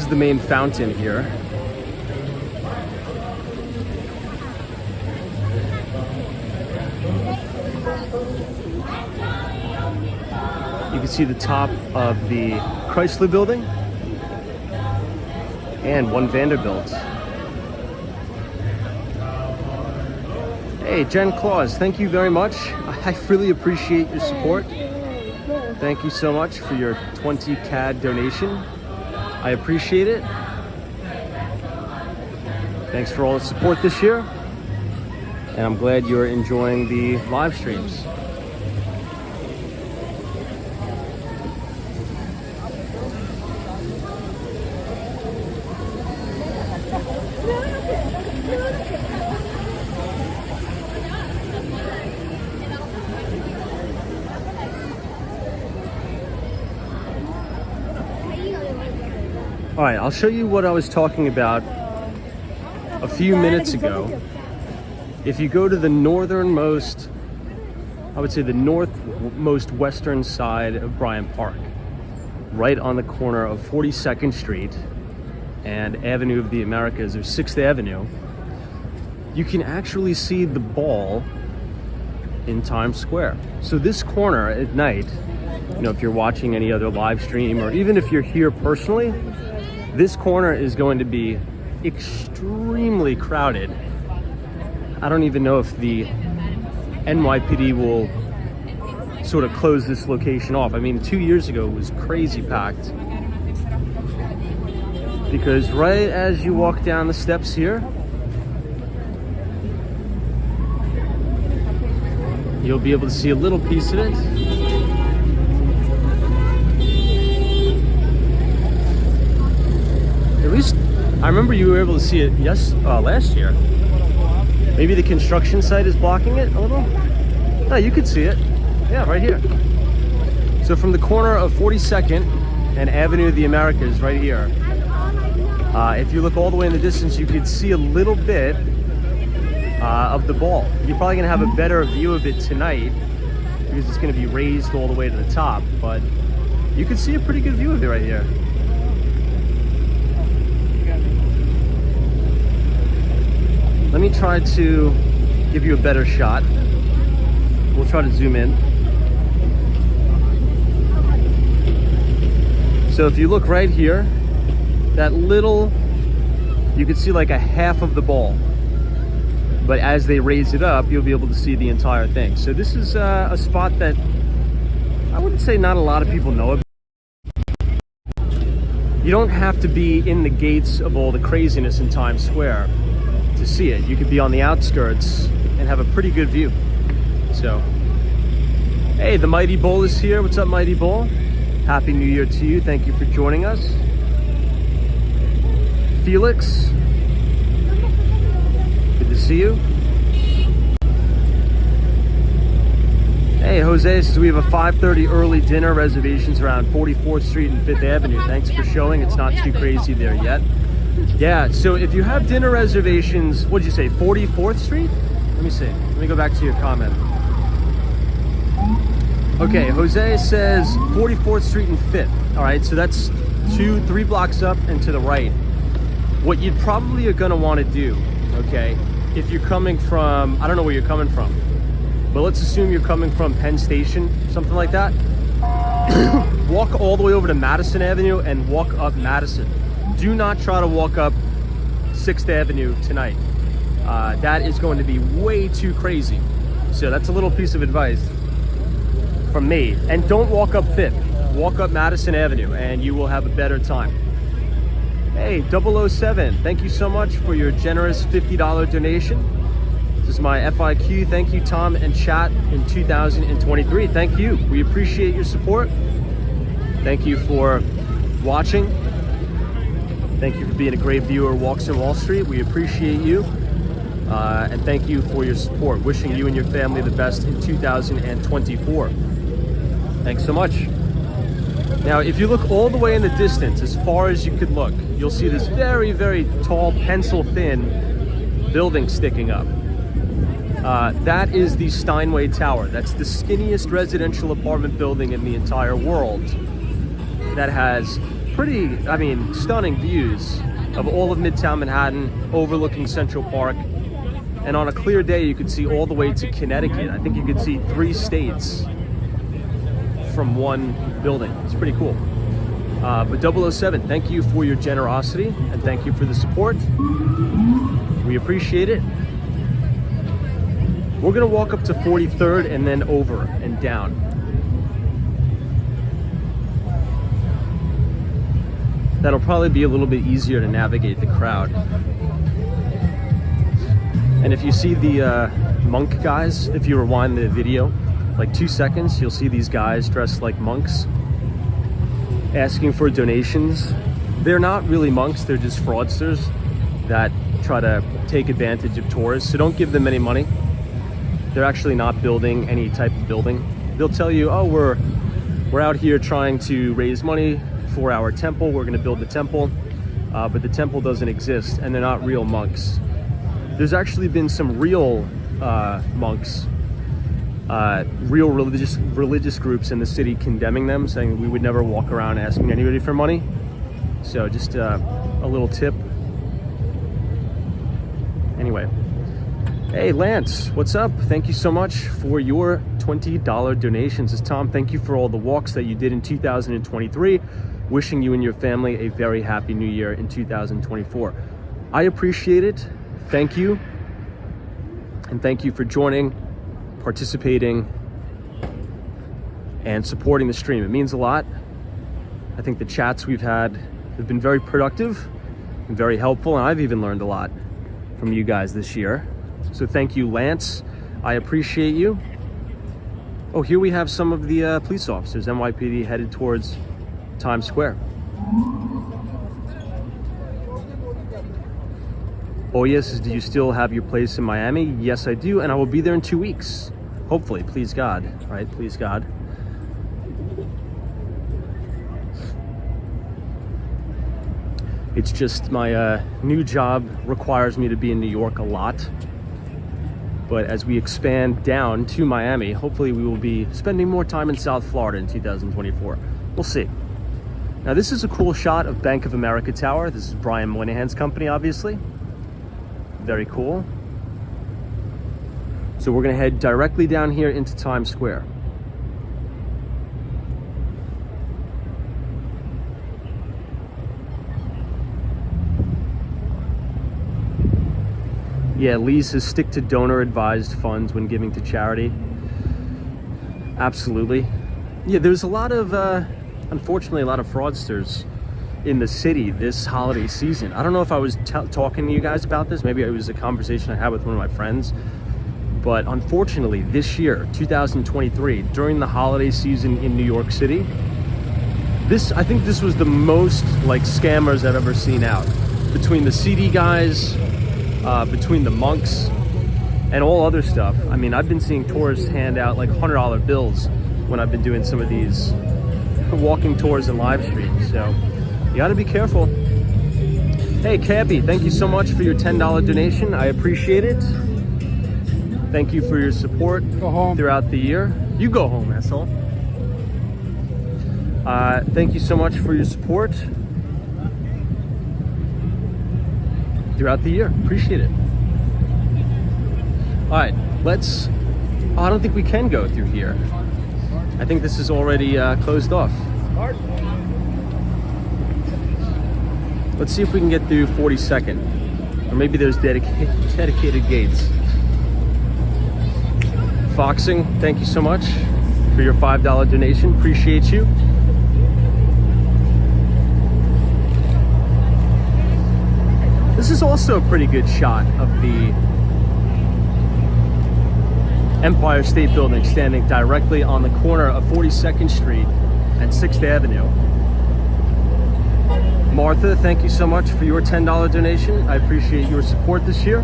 is the main fountain here. You can see the top of the Chrysler building and one Vanderbilt. Hey, Jen Claus, thank you very much. I really appreciate your support. Thank you so much for your 20 CAD donation. I appreciate it. Thanks for all the support this year. And I'm glad you're enjoying the live streams. All right, I'll show you what I was talking about a few minutes ago. If you go to the northernmost, I would say the northmost western side of Bryant Park, right on the corner of 42nd Street and Avenue of the Americas, or 6th Avenue, you can actually see the ball in Times Square. So this corner at night, you know, if you're watching any other live stream, or even if you're here personally, this corner is going to be extremely crowded. I don't even know if the NYPD will sort of close this location off. I mean, 2 years ago it was crazy packed. Because right as you walk down the steps here, you'll be able to see a little piece of it. At least I remember you were able to see it last year. Maybe the construction site is blocking it a little. No, you could see it. Yeah, right here. So from the corner of 42nd and Avenue of the Americas, right here, if you look all the way in the distance, you could see a little bit of the ball. You're probably gonna have a better view of it tonight because it's gonna be raised all the way to the top, but you can see a pretty good view of it right here. Let me try to give you a better shot. We'll try to zoom in. So if you look right here, that little, you can see like a half of the ball. But as they raise it up, you'll be able to see the entire thing. So this is a spot that I wouldn't say not a lot of people know about. You don't have to be in the gates of all the craziness in Times Square to see it. You could be on the outskirts and have a pretty good view. So, hey, the Mighty Bull is here. What's up, Mighty Bull? Happy New Year to you. Thank you for joining us. Felix, good to see you. Hey, Jose says we have a 5:30 early dinner, reservations around 44th Street and 5th Avenue. Thanks for showing. It's not too crazy there yet. Yeah, so if you have dinner reservations, what'd you say, 44th Street? Let me see. Let me go back to your comment. Okay, Jose says 44th Street and 5th. All right, so that's 3 blocks up and to the right. What you probably are gonna wanna do, okay, if you're coming from, I don't know where you're coming from, but let's assume you're coming from Penn Station, something like that. Walk all the way over to Madison Avenue and walk up Madison. Do not try to walk up 6th Avenue tonight. That is going to be way too crazy. So that's a little piece of advice from me. And don't walk up 5th. Walk up Madison Avenue and you will have a better time. Hey, 007, thank you so much for your generous $50 donation. This is my FIQ. Thank you, Tom and chat in 2023. Thank you. We appreciate your support. Thank you for watching. Thank you for being a great viewer of Walks in Wall Street. We appreciate you. And thank you for your support. Wishing you and your family the best in 2024. Thanks so much. Now, if you look all the way in the distance, as far as you could look, you'll see this very, very tall, pencil-thin building sticking up. That is the Steinway Tower. That's the skinniest residential apartment building in the entire world. That has pretty, I mean, stunning views of all of Midtown Manhattan, overlooking Central Park. And on a clear day, you could see all the way to Connecticut. I think you could see 3 states from one building. It's pretty cool. But 007, thank you for your generosity and thank you for the support. We appreciate it. We're gonna walk up to 43rd and then over and down. That'll probably be a little bit easier to navigate the crowd. And if you see the monk guys, if you rewind the video like 2 seconds, you'll see these guys dressed like monks asking for donations. They're not really monks, they're just fraudsters that try to take advantage of tourists. So don't give them any money. They're actually not building any type of building. They'll tell you, oh, we're out here trying to raise money for our temple. We're gonna build the temple, but the temple doesn't exist and they're not real monks. There's actually been some real monks, real religious groups in the city condemning them, saying we would never walk around asking anybody for money. So just a little tip. Anyway, hey Lance, what's up? Thank you so much for your $20 donations. As Tom, thank you for all the walks that you did in 2023. Wishing you and your family a very happy new year in 2024. I appreciate it. Thank you. And thank you for joining, participating, and supporting the stream. It means a lot. I think the chats we've had have been very productive and very helpful, and I've even learned a lot from you guys this year. So thank you, Lance. I appreciate you. Oh, here we have some of the police officers, NYPD, headed towards Times Square. Oh yes, do you still have your place in Miami? Yes, I do, and I will be there in 2 weeks. Hopefully, please God, right? Please God. It's just my new job requires me to be in New York a lot. But as we expand down to Miami, hopefully we will be spending more time in South Florida in 2024. We'll see. Now this is a cool shot of Bank of America Tower. This is Brian Moynihan's company, obviously. Very cool. So we're gonna head directly down here into Times Square. Yeah, Lee says stick to donor advised funds when giving to charity. Absolutely. Yeah, there's a lot of, unfortunately, a lot of fraudsters in the city this holiday season. I don't know if I was talking to you guys about this. Maybe it was a conversation I had with one of my friends. But unfortunately, this year, 2023, during the holiday season in New York City, I think this was the most like scammers I've ever seen out. Between the CD guys, between the monks, and all other stuff. I mean, I've been seeing tourists hand out like $100 bills when I've been doing some of these walking tours and live streams. So you gotta be careful. Hey, Cabby, thank you so much for your $10 donation. I appreciate it. Thank you for your support throughout the year. You go home, asshole. Thank you so much for your support throughout the year. Appreciate it. All right, let's... Oh, I don't think we can go through here. I think this is already closed off. Let's see if we can get through 42nd. Or maybe there's dedicated gates. Foxing, thank you so much for your $5 donation. Appreciate you. This is also a pretty good shot of the Empire State Building standing directly on the corner of 42nd Street and 6th Avenue. Martha, thank you so much for your $10 donation. I appreciate your support this year.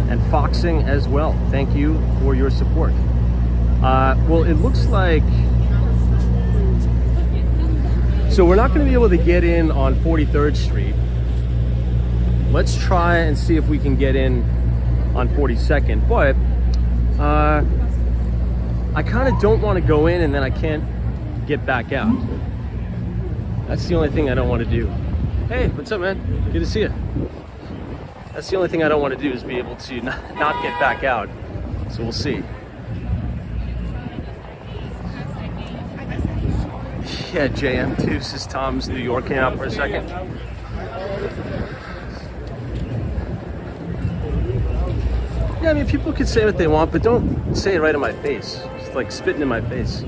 And Foxing as well. Thank you for your support. Well, it looks like... So we're not going to be able to get in on 43rd Street. Let's try and see if we can get in on 42nd, but I kind of don't want to go in and then I can't get back out. That's the only thing I don't want to do. Hey, what's up, man? Good to see you. That's the only thing I don't want to do is be able to not get back out. So we'll see. Yeah, JM2 says Tom's New Yorking out for a second. Yeah, I mean, people could say what they want, but don't say it right in my face. It's like spitting in my face.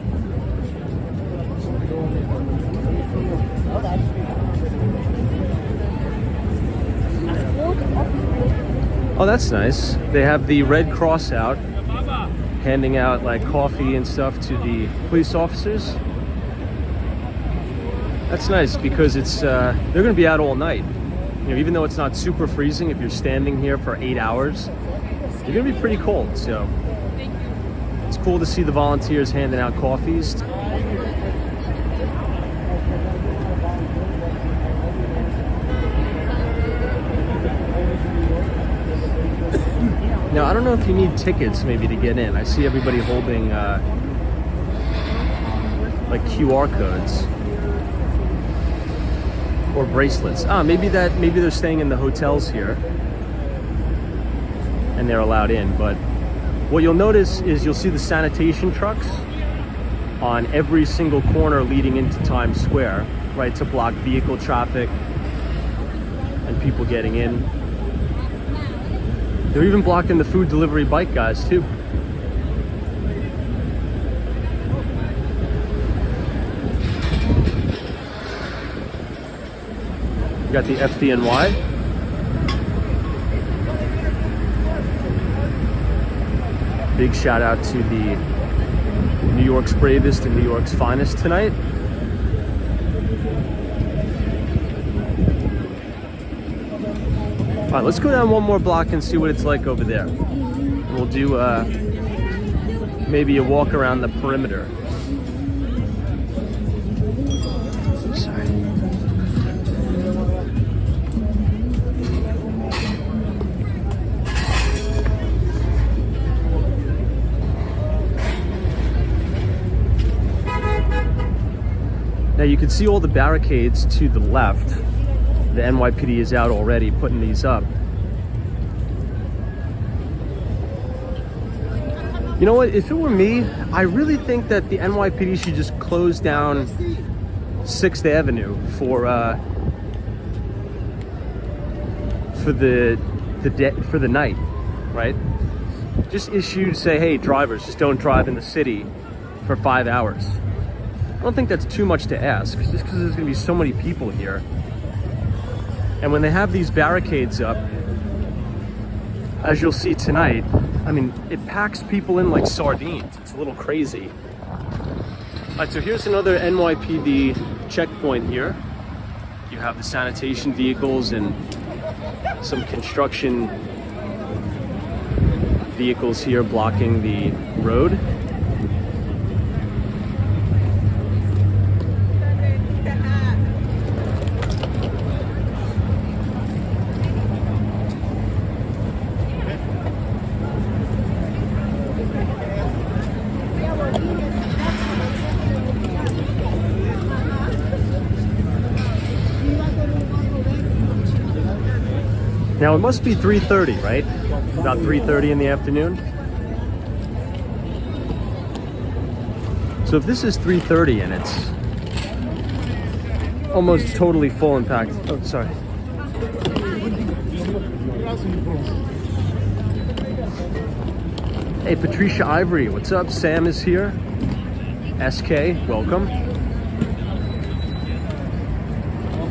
Oh, that's nice. They have the Red Cross out, handing out like coffee and stuff to the police officers. That's nice because it's they're going to be out all night. You know, even though it's not super freezing, if you're standing here for 8 hours, you're going to be pretty cold. So it's cool to see the volunteers handing out coffees. Now, I don't know if you need tickets maybe to get in. I see everybody holding like QR codes or bracelets. Maybe they're staying in the hotels here and they're allowed in. But what you'll notice is you'll see the sanitation trucks on every single corner leading into Times Square, right, to block vehicle traffic and people getting in. They're even blocking the food delivery bike guys too. You got the FDNY. Big shout out to the New York's bravest and New York's finest tonight. All right, let's go down one more block and see what it's like over there. We'll do maybe a walk around the perimeter. Sorry. Now you can see all the barricades to the left. The NYPD is out already putting these up. You know what, if it were me, I really think that the NYPD should just close down 6th Avenue for the night, right? Just say, hey, drivers, just don't drive in the city for 5 hours. I don't think that's too much to ask, just because there's gonna be so many people here. And when they have these barricades up, as you'll see tonight, I mean, it packs people in like sardines. It's a little crazy. All right, so here's another NYPD checkpoint here. You have the sanitation vehicles and some construction vehicles here blocking the road. Now it must be 3:30, right? About 3:30 in the afternoon. So if this is 3:30 and it's almost totally full and packed. Oh, sorry. Hey, Patricia Ivory, what's up? Sam is here. SK, welcome.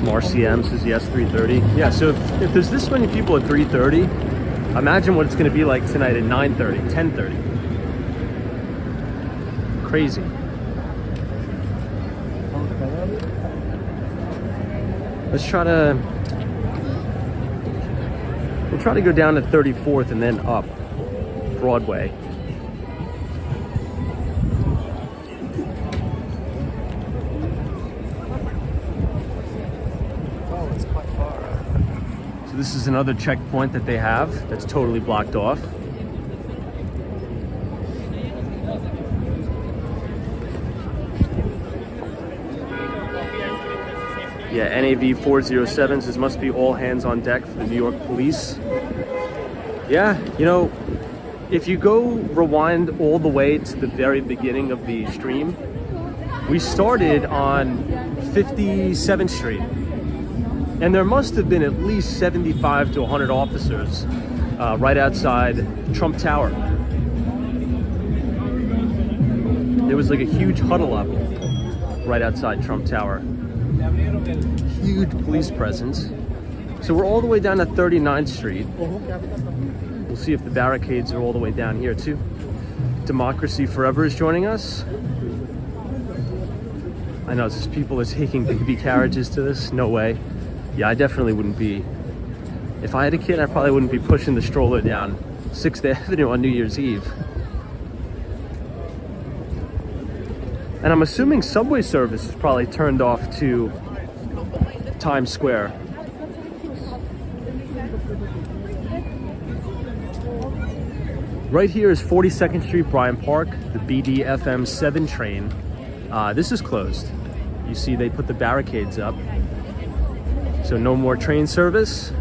Marcy M says yes, 3:30. Yeah, so if there's this many people at 3:30, imagine what it's going to be like tonight at 9:30, 10:30. Crazy. We'll try to go down to 34th and then up Broadway. So this is another checkpoint that they have that's totally blocked off. Yeah, NAV 407 says must be all hands on deck for the New York police. Yeah, you know, if you go rewind all the way to the very beginning of the stream, we started on 57th Street. And there must have been at least 75 to 100 officers right outside Trump Tower. There was like a huge huddle up right outside Trump Tower. Huge police presence. So we're all the way down to 39th Street. We'll see if the barricades are all the way down here too. Democracy Forever is joining us. I know just people are taking baby carriages to this. No way. Yeah, I definitely wouldn't be. If I had a kid, I probably wouldn't be pushing the stroller down 6th Avenue on New Year's Eve. And I'm assuming subway service is probably turned off to Times Square. Right here is 42nd Street, Bryant Park, the BDFM 7 train. This is closed. You see they put the barricades up. So no more train service.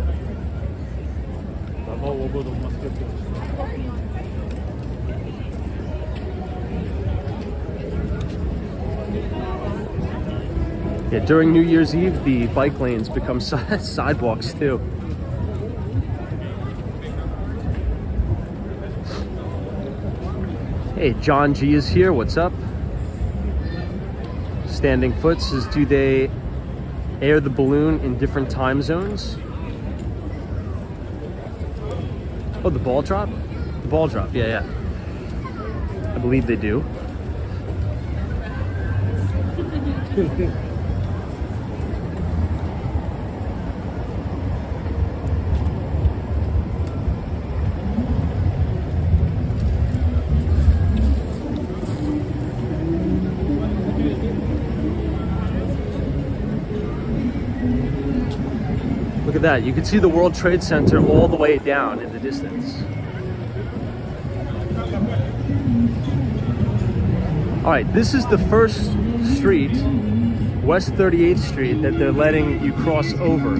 Yeah, during New Year's Eve, the bike lanes become sidewalks too. Hey, John G is here. What's up? Standing Foot says, do they air the balloon in different time zones? Oh, the ball drop? The ball drop, yeah. I believe they do. Look at that. You can see the World Trade Center all the way down in the distance. All right, this is the first street, West 38th Street, that they're letting you cross over.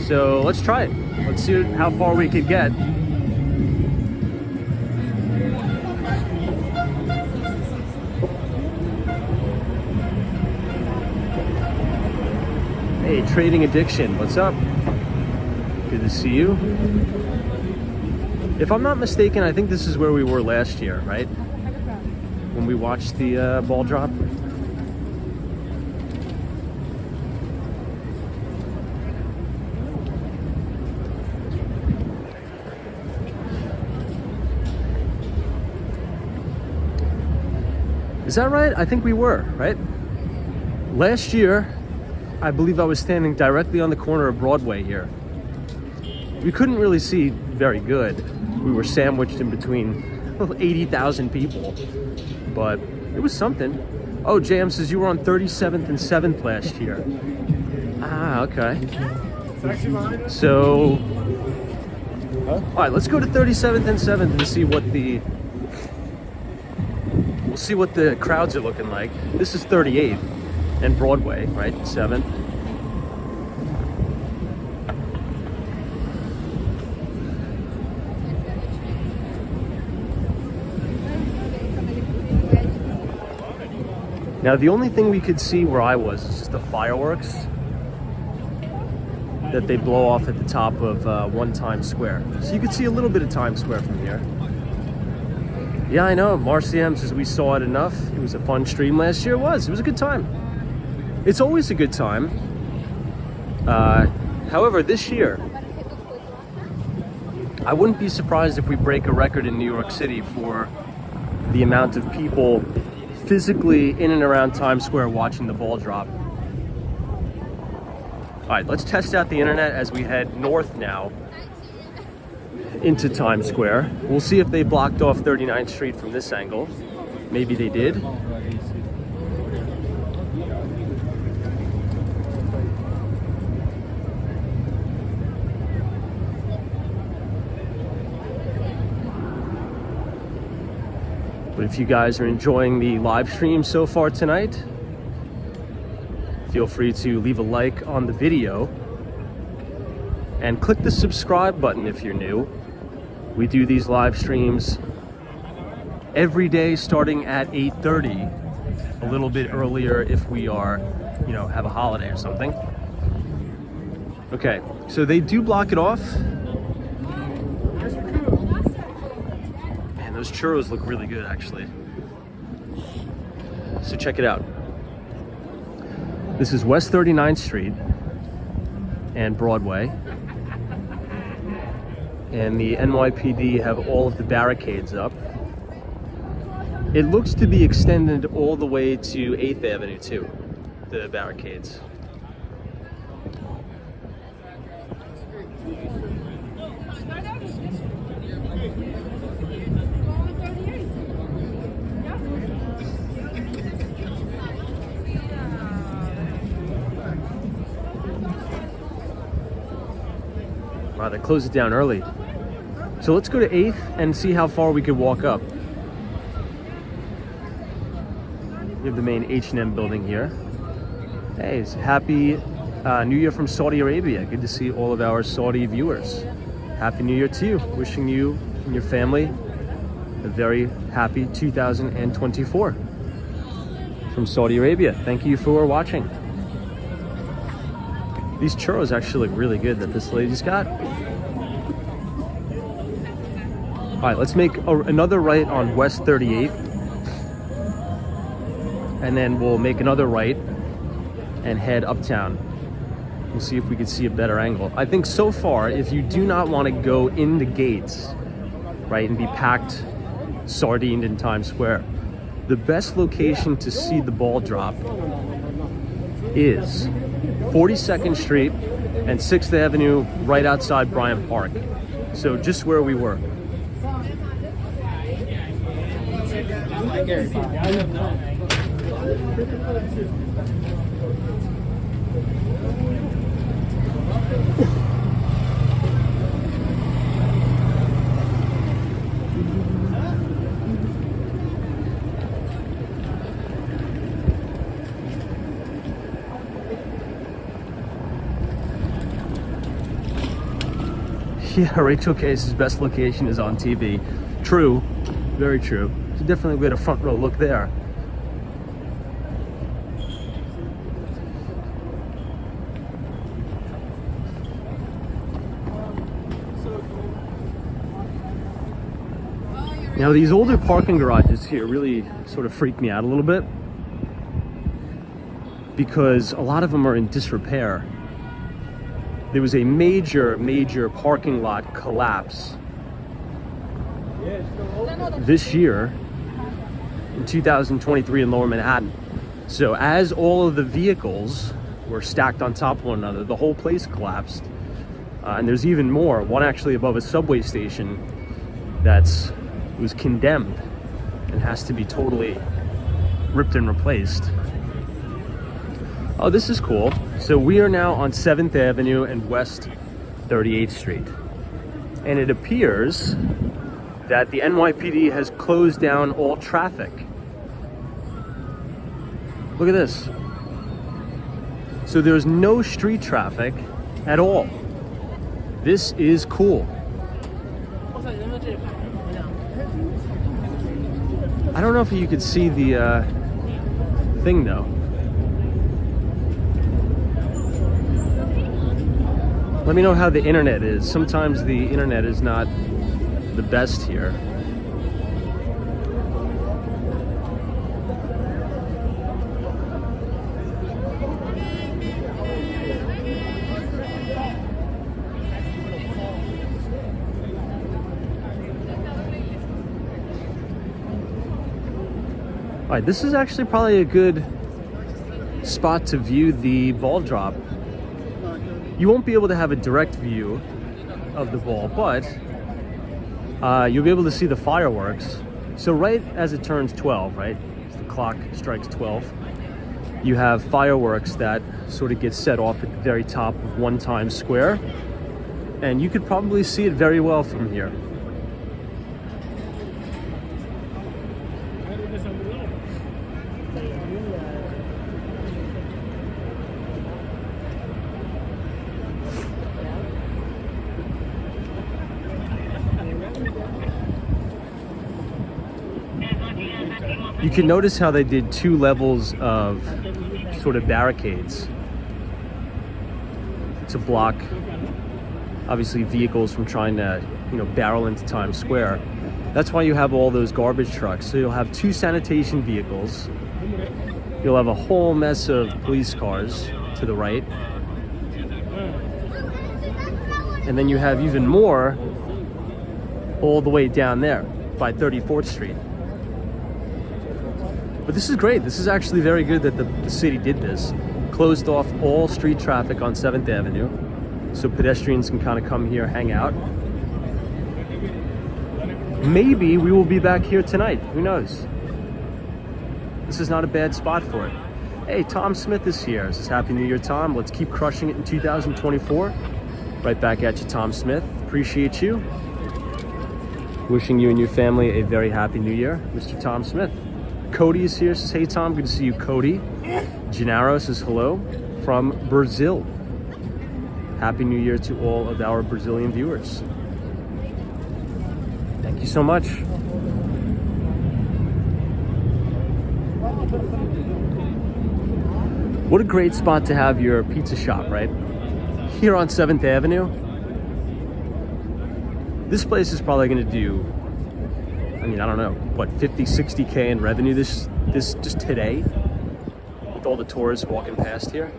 So let's try it. Let's see how far we could get. Hey, Trading Addiction, what's up? Good to see you. If I'm not mistaken, I think this is where we were last year, right? When we watched the ball drop. Is that right? I think we were, right? Last year, I believe I was standing directly on the corner of Broadway here. We couldn't really see very good. We were sandwiched in between 80,000 people, but it was something. Oh, JM says you were on 37th and 7th last year. Ah, okay. So, all right, let's go to 37th and 7th and see what we'll see what the crowds are looking like. This is 38th. And Broadway, right? 7th. Now, the only thing we could see where I was is just the fireworks that they blow off at the top of one Times Square. So you could see a little bit of Times Square from here. Yeah, I know. Marciam says we saw it enough. It was a fun stream last year. It was a good time. It's always a good time. However, this year, I wouldn't be surprised if we break a record in New York City for the amount of people physically in and around Times Square watching the ball drop. All right, let's test out the internet as we head north now into Times Square. We'll see if they blocked off 39th Street from this angle. Maybe they did. But if you guys are enjoying the live stream so far tonight, feel free to leave a like on the video and click the subscribe button if you're new. We do these live streams every day starting at 8:30, a little bit earlier if we are, you know, have a holiday or something. Okay, so they do block it off. Man, those churros look really good actually. So check it out. This is West 39th Street and Broadway. And the NYPD have all of the barricades up. It looks to be extended all the way to 8th Avenue too, the barricades. Wow, they closed it down early. So let's go to 8th and see how far we could walk up. We have the main H&M building here. Hey, it's happy New Year from Saudi Arabia. Good to see all of our Saudi viewers. Happy New Year to you. Wishing you and your family a very happy 2024 from Saudi Arabia. Thank you for watching. These churros actually look really good that this lady's got. All right, let's make another right on West 38th. And then we'll make another right and head uptown. We'll see if we can see a better angle. I think so far, if you do not want to go in the gates, right, and be packed, sardined in Times Square, the best location to see the ball drop is 42nd Street and 6th Avenue, right outside Bryant Park. So just where we were. Yeah, Rachel Case's best location is on TV. True, very true. So definitely get a front row look there. Now these older parking garages here really sort of freak me out a little bit because a lot of them are in disrepair. There was a major parking lot collapse this year in 2023 in Lower Manhattan. So as all of the vehicles were stacked on top of one another, the whole place collapsed. And there's even more, one actually above a subway station was condemned and has to be totally ripped and replaced. Oh, this is cool. So we are now on 7th Avenue and West 38th Street. And it appears that the NYPD has closed down all traffic. Look at this. So there's no street traffic at all. This is cool. I don't know if you could see the thing though. Let me know how the internet is. Sometimes the internet is not the best here. All right, this is actually probably a good spot to view the ball drop. You won't be able to have a direct view of the ball, but you'll be able to see the fireworks. So right as it turns 12, right, as the clock strikes 12, you have fireworks that sort of get set off at the very top of One Times Square, and you could probably see it very well from here. You can notice how they did 2 levels of sort of barricades to block, obviously, vehicles from trying to, barrel into Times Square. That's why you have all those garbage trucks. So you'll have 2 sanitation vehicles. You'll have a whole mess of police cars to the right. And then you have even more all the way down there by 34th Street. But this is great. This is actually very good that the city did this. Closed off all street traffic on 7th Avenue so pedestrians can kind of come here, hang out. Maybe we will be back here tonight. Who knows? This is not a bad spot for it. Hey, Tom Smith is here. This is Happy New Year, Tom. Let's keep crushing it in 2024. Right back at you, Tom Smith. Appreciate you. Wishing you and your family a very happy New Year, Mr. Tom Smith. Cody is here, says, hey Tom, good to see you, Cody. Gennaro says hello from Brazil. Happy New Year to all of our Brazilian viewers. Thank you so much. What a great spot to have your pizza shop, right? Here on 7th Avenue. This place is probably gonna do, I don't know, what, 50, 60K in revenue this just today, with all the tourists walking past here.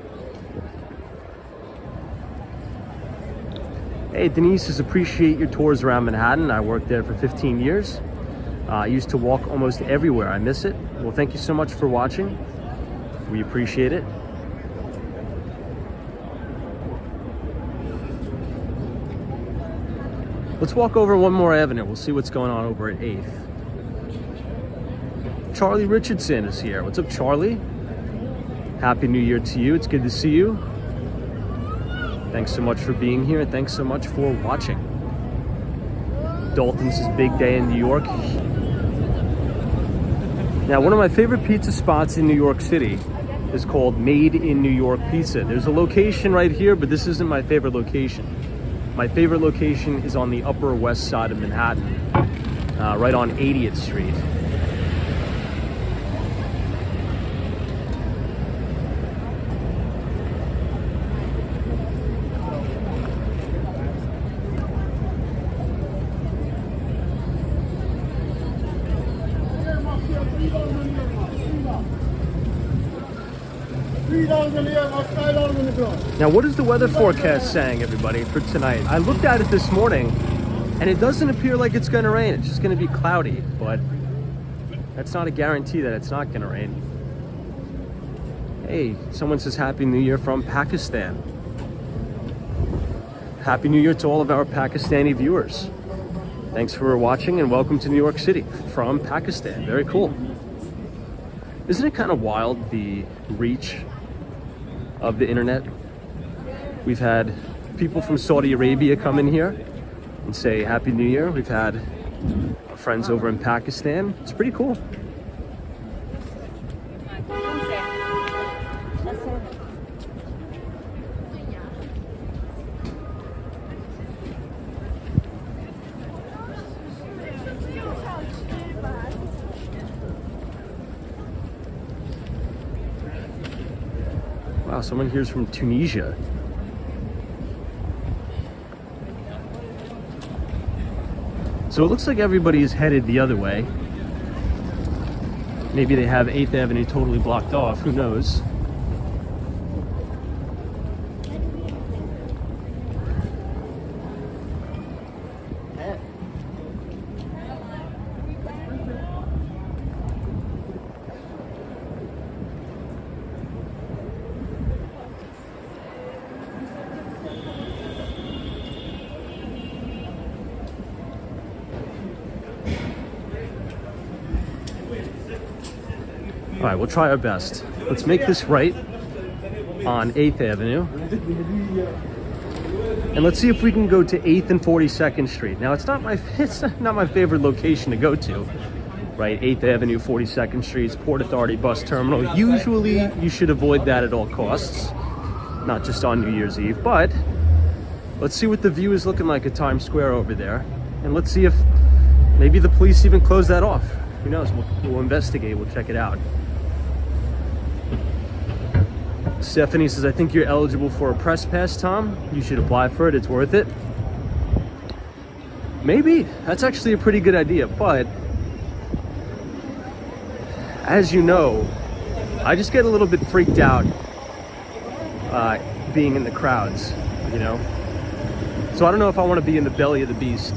Hey, Denise says, appreciate your tours around Manhattan. I worked there for 15 years. I used to walk almost everywhere. I miss it. Well, thank you so much for watching. We appreciate it. Let's walk over one more avenue. We'll see what's going on over at 8th. Charlie Richardson is here. What's up, Charlie? Happy New Year to you. It's good to see you. Thanks so much for being here, and thanks so much for watching. Dalton's big day in New York. Now, one of my favorite pizza spots in New York City is called Made in New York Pizza. There's a location right here, but this isn't my favorite location. My favorite location is on the Upper West Side of Manhattan, right on 80th Street. Now, what is the weather forecast saying, everybody, for tonight? I looked at it this morning, and it doesn't appear like it's going to rain. It's just going to be cloudy, but that's not a guarantee that it's not going to rain. Hey, someone says Happy New Year from Pakistan. Happy New Year to all of our Pakistani viewers. Thanks for watching, and welcome to New York City from Pakistan. Very cool. Isn't it kind of wild, the reach of the internet? We've had people from Saudi Arabia come in here and say Happy New Year. We've had our friends over in Pakistan. It's pretty cool. Wow, someone here's from Tunisia. So it looks like everybody is headed the other way. Maybe they have 8th Avenue totally blocked off, who knows? All right, we'll try our best. Let's make this right on 8th Avenue. And let's see if we can go to 8th and 42nd Street. Now, it's not my favorite location to go to, right? 8th Avenue, 42nd Street, Port Authority bus terminal. Usually, you should avoid that at all costs, not just on New Year's Eve. But let's see what the view is looking like at Times Square over there. And let's see if maybe the police even close that off. Who knows? We'll investigate. We'll check it out. Stephanie says, I think you're eligible for a press pass, Tom. You should apply for it. It's worth it. Maybe. That's actually a pretty good idea. But as you know, I just get a little bit freaked out being in the crowds, you know? So I don't know if I want to be in the belly of the beast.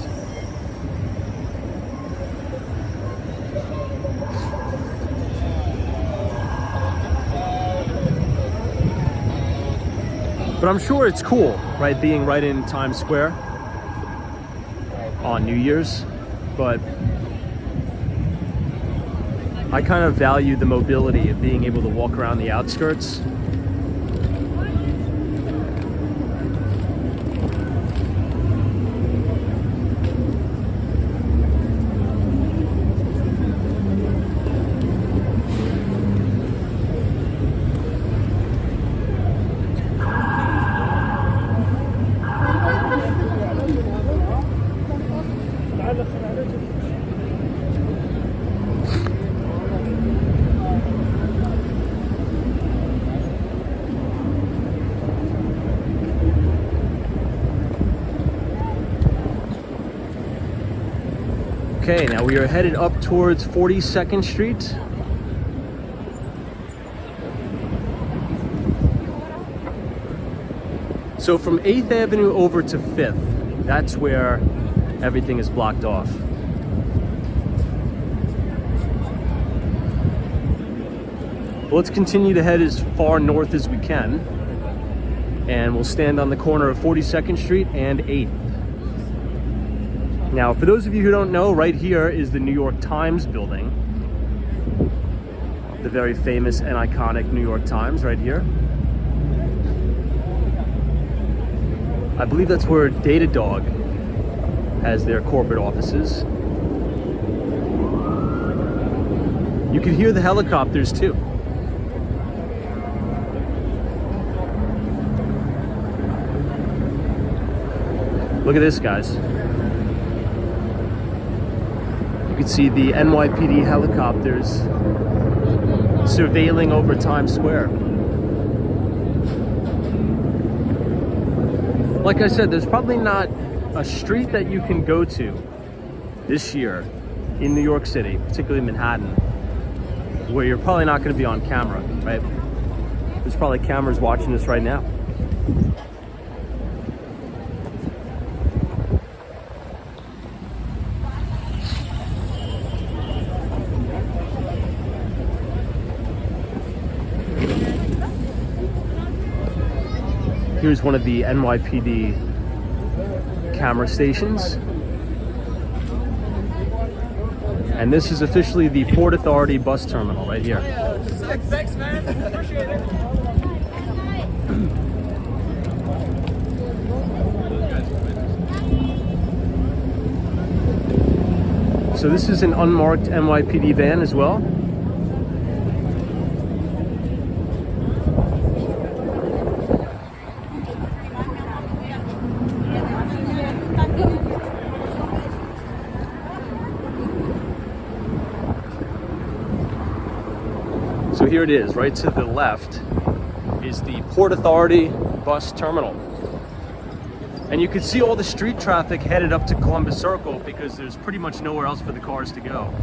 But I'm sure it's cool, right? Being right in Times Square on New Year's. But I kind of value the mobility of being able to walk around the outskirts. Okay, now we are headed up towards 42nd Street. So from 8th Avenue over to 5th, that's where everything is blocked off. Let's continue to head as far north as we can, and we'll stand on the corner of 42nd Street and 8th. Now, for those of you who don't know, right here is the New York Times building. The very famous and iconic New York Times right here. I believe that's where Datadog has their corporate offices. You can hear the helicopters too. Look at this, guys. You can see the NYPD helicopters surveilling over Times Square. Like I said, there's probably not a street that you can go to this year in New York City, particularly Manhattan, where you're probably not going to be on camera, right? There's probably cameras watching this right now. Here's one of the NYPD camera stations. And this is officially the Port Authority bus terminal right here. Thanks, man. Appreciate it. So this is an unmarked NYPD van as well. So here it is, right to the left is the Port Authority bus terminal. And you can see all the street traffic headed up to Columbus Circle because there's pretty much nowhere else for the cars to go.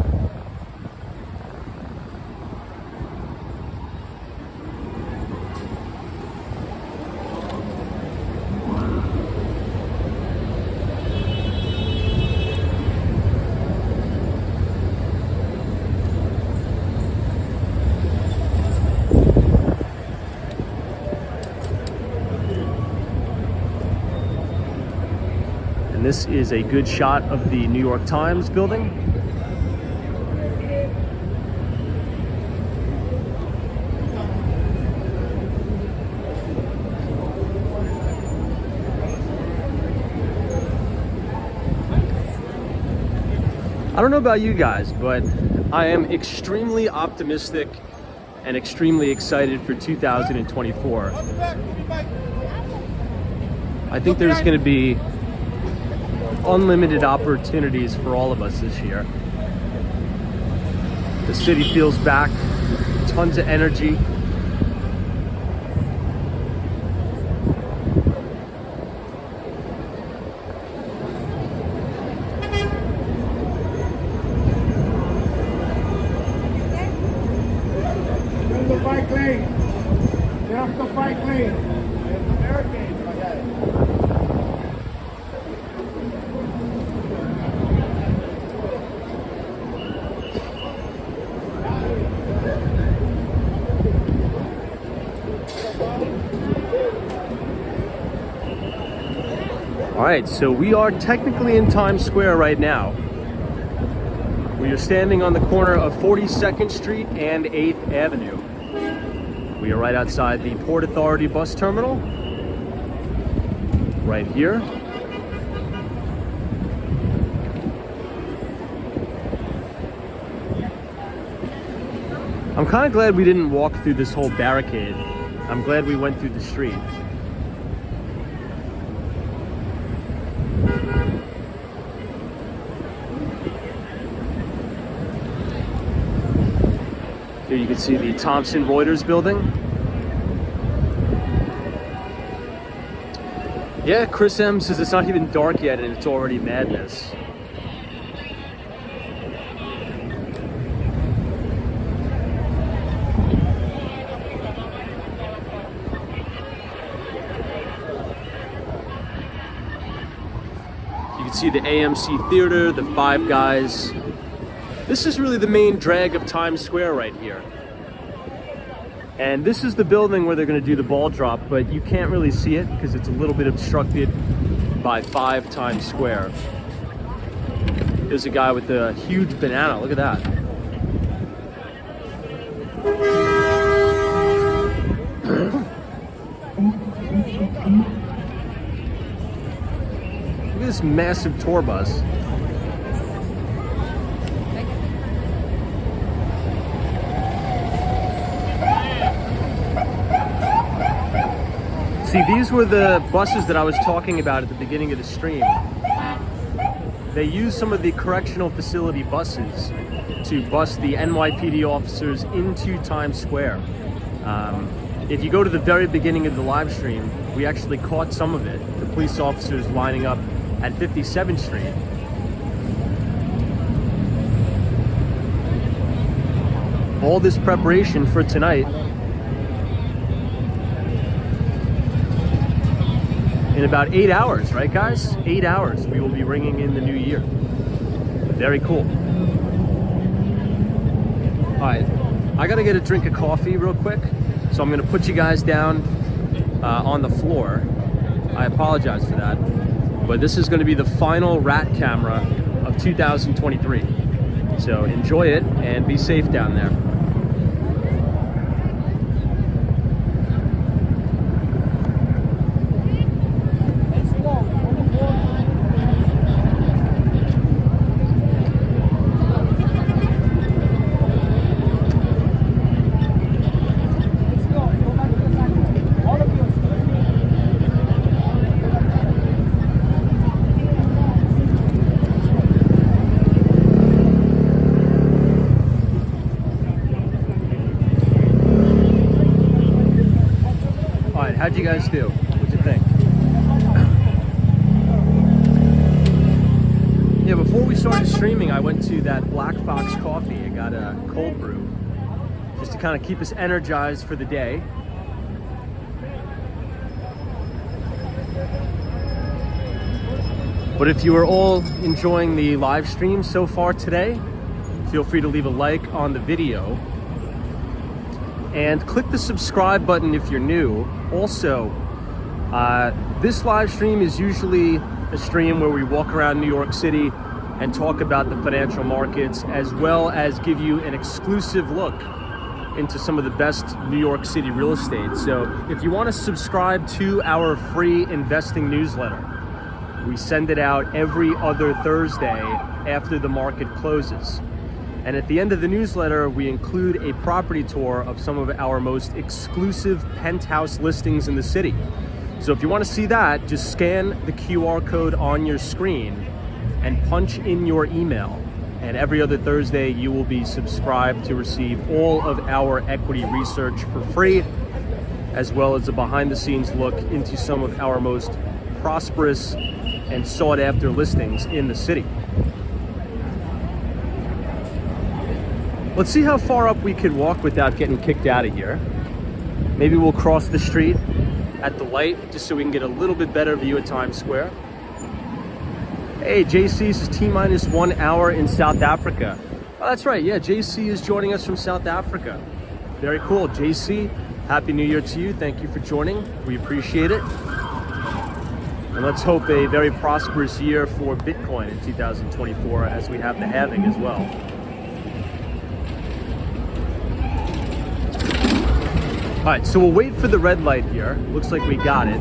And this is a good shot of the New York Times building. I don't know about you guys, but I am extremely optimistic and extremely excited for 2024. I think there's going to be unlimited opportunities for all of us this year. The city feels back, tons of energy. The bike lane. Get off the bike lane. There's the barricades. I got it. All right, so we are technically in Times Square right now. We are standing on the corner of 42nd Street and 8th Avenue. We are right outside the Port Authority bus terminal, right here. I'm kind of glad we didn't walk through this whole barricade. I'm glad we went through the street. Here you can see the Thomson Reuters building. Yeah, Chris M says it's not even dark yet and it's already madness. You can see the AMC Theater, the Five Guys. This is really the main drag of Times Square right here. And this is the building where they're going to do the ball drop, but you can't really see it because it's a little bit obstructed by 5 Times Square. There's a guy with a huge banana. Look at that. Look at this massive tour bus. See, these were the buses that I was talking about at the beginning of the stream. They use some of the correctional facility buses to bus the NYPD officers into Times Square. If you go to the very beginning of the live stream, we actually caught some of it. The police officers lining up at 57th Street. All this preparation for tonight. In about 8 hours, right guys? 8 hours, we will be ringing in the new year. Very cool. All right, I gotta get a drink of coffee real quick, so I'm gonna put you guys down on the floor. I apologize for that, but this is gonna be the final rat camera of 2023. So enjoy it and be safe down there. How'd you guys do? What'd you think? Yeah, before we started streaming, I went to that Black Fox Coffee. I got a cold brew just to kind of keep us energized for the day. But if you are all enjoying the live stream so far today, feel free to leave a like on the video. And click the subscribe button if you're new. Also, this live stream is usually a stream where we walk around New York City and talk about the financial markets, as well as give you an exclusive look into some of the best New York City real estate. So if you want to subscribe to our free investing newsletter, we send it out every other Thursday after the market closes. And at the end of the newsletter, we include a property tour of some of our most exclusive penthouse listings in the city. So if you want to see that, just scan the QR code on your screen and punch in your email, And every other Thursday, you will be subscribed to receive all of our equity research for free, as well as a behind-the-scenes look into some of our most prosperous and sought-after listings in the city. Let's see how far up we can walk without getting kicked out of here. Maybe we'll cross the street at the light just so we can get a little bit better view of Times Square. Hey, JC's is T-minus 1 hour in South Africa. Oh, that's right. Yeah, JC is joining us from South Africa. Very cool. JC, Happy New Year to you. Thank you for joining. We appreciate it. And let's hope a very prosperous year for Bitcoin in 2024 as we have the halving as well. All right, so we'll wait for the red light here. Looks like we got it.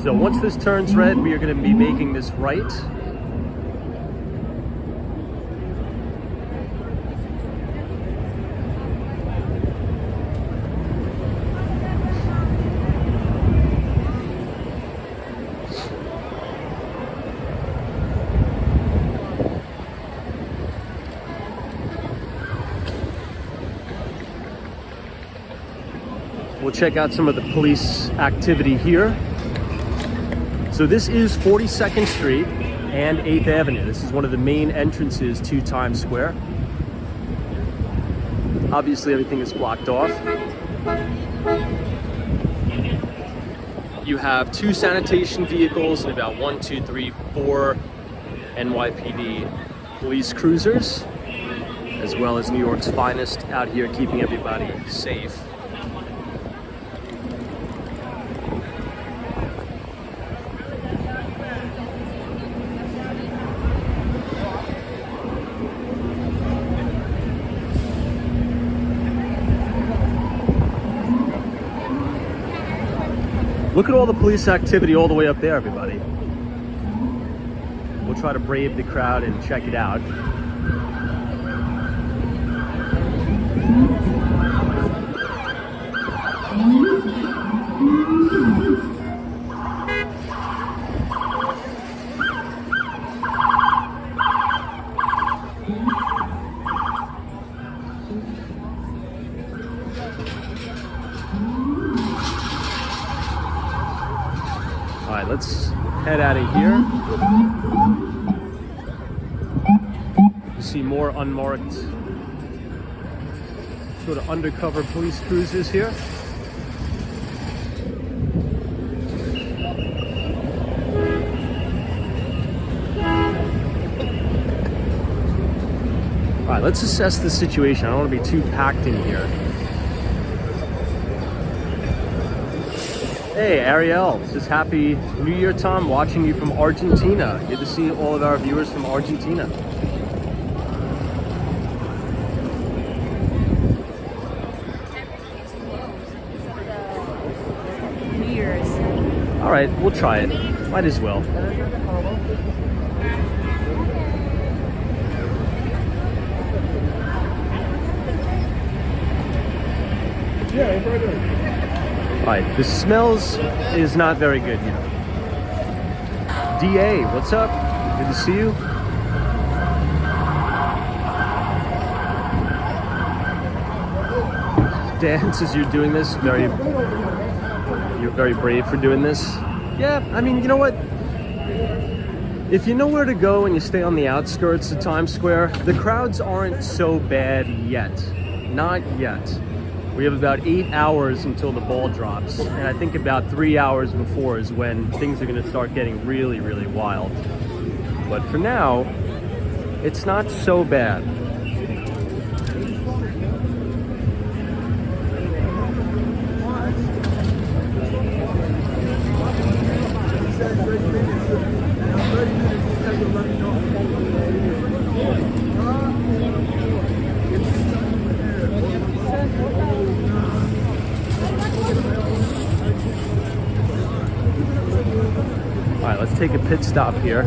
So once this turns red, we are going to be making this right. We'll check out some of the police activity here. So this is 42nd Street and 8th Avenue. This is one of the main entrances to Times Square. Obviously everything is blocked off. You have 2 sanitation vehicles and about 4 NYPD police cruisers, as well as New York's finest out here keeping everybody safe. Look at all the police activity all the way up there, everybody. We'll try to brave the crowd and check it out. All right, let's head out of here. You see more unmarked, sort of undercover police cruisers here. All right, let's assess the situation. I don't want to be too packed in here. Hey, Ariel, just happy New Year, Tom, watching you from Argentina. Good to see all of our viewers from Argentina. New Year's. All right, we'll try it. Might as well. Yeah, it's right there. All right, the smells is not very good, you know. DA, what's up? Good to see you. Dan says you're doing this, you're very brave for doing this. Yeah, I mean, you know what? If you know where to go and you stay on the outskirts of Times Square, the crowds aren't so bad yet. Not yet. We have about 8 hours until the ball drops, and I think about 3 hours before is when things are going to start getting really, really wild. But for now, it's not so bad. All right, let's take a pit stop here.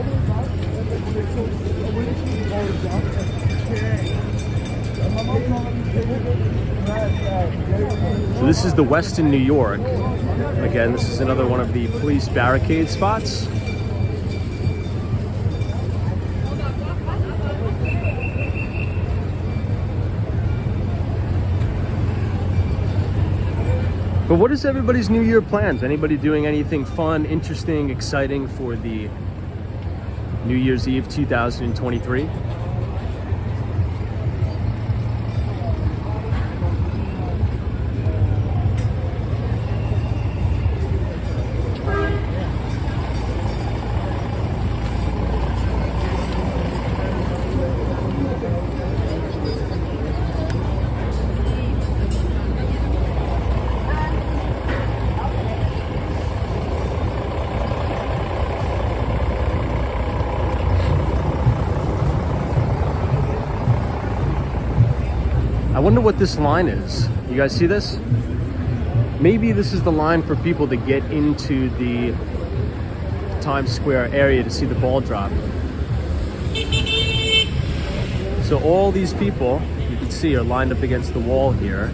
So this is the Westin New York. Again, this is another one of the police barricade spots. But what is everybody's New Year plans? Anybody doing anything fun, interesting, exciting for the New Year's Eve 2023? I wonder what this line is. You guys see this? Maybe this is the line for people to get into the Times Square area to see the ball drop. So all these people, you can see, are lined up against the wall here.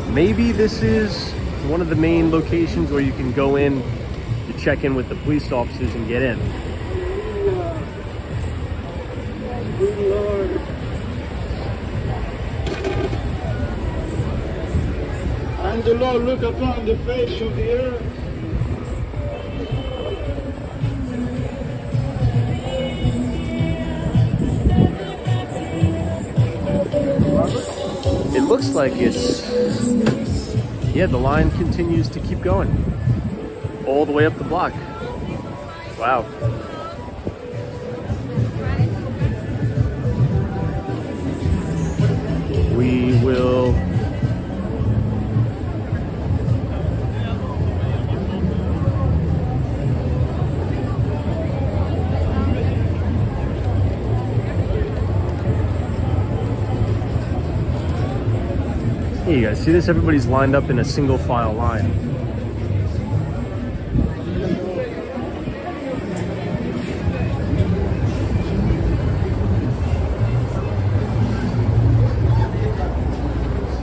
Maybe this is one of the main locations where you can go in to check in with the police officers and get in. Good Lord. And the Lord look upon the face of the earth. It looks like it's, yeah, the line continues to keep going all the way up the block. Wow. We will Hey, you guys see this? Everybody's lined up in a single file line.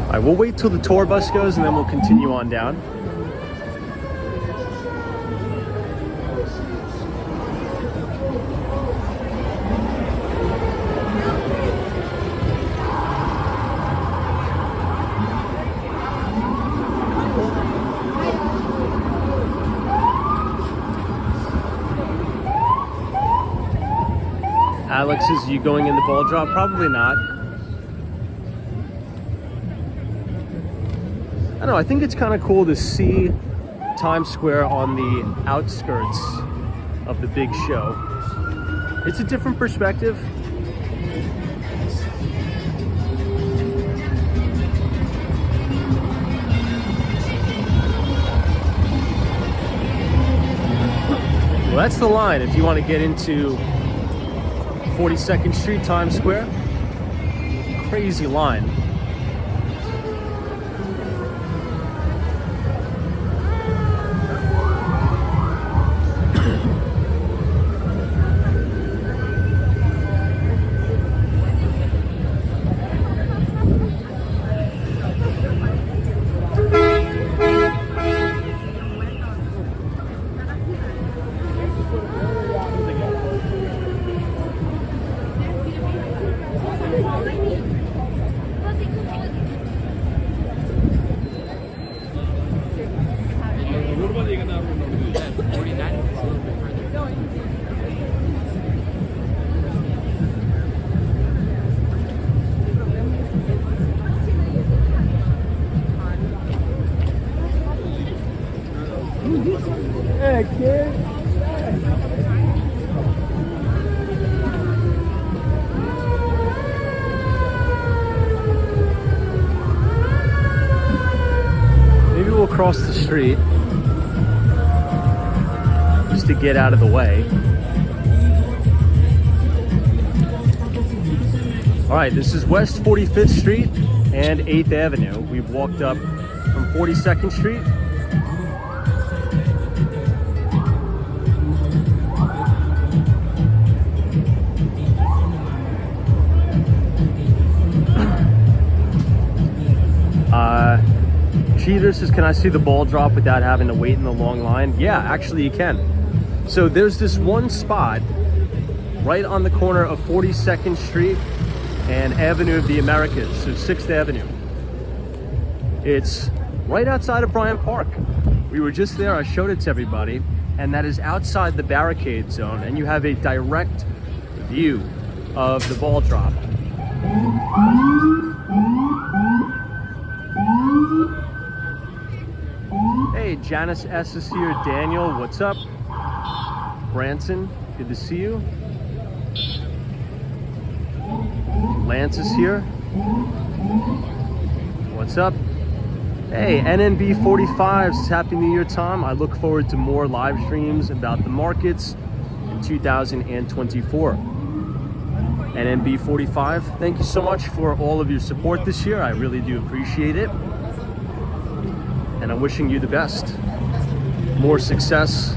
All right, we'll wait till the tour bus goes and then we'll continue on down. Alex, is you going in the ball drop? Probably not. I don't know, I think it's kind of cool to see Times Square on the outskirts of the big show. It's a different perspective. Well, that's the line if you want to get into 42nd Street, Times Square. Crazy line. Hey, kid. Maybe we'll cross the street just to get out of the way. All right, this is West 45th Street and 8th Avenue. We've walked up from 42nd Street. Cheater says, can I see the ball drop without having to wait in the long line? Yeah, actually you can. So there's this one spot right on the corner of 42nd Street and Avenue of the Americas, so 6th Avenue. It's right outside of Bryant Park. We were just there, I showed it to everybody, and that is outside the barricade zone, and you have a direct view of the ball drop. Hey, Janice S is here. Daniel, what's up? Branson, good to see you. Lance is here. What's up? Hey, NNB 45s, Happy New Year, Tom. I look forward to more live streams about the markets in 2024. NNB 45, thank you so much for all of your support this year. I really do appreciate it. And I'm wishing you the best. More success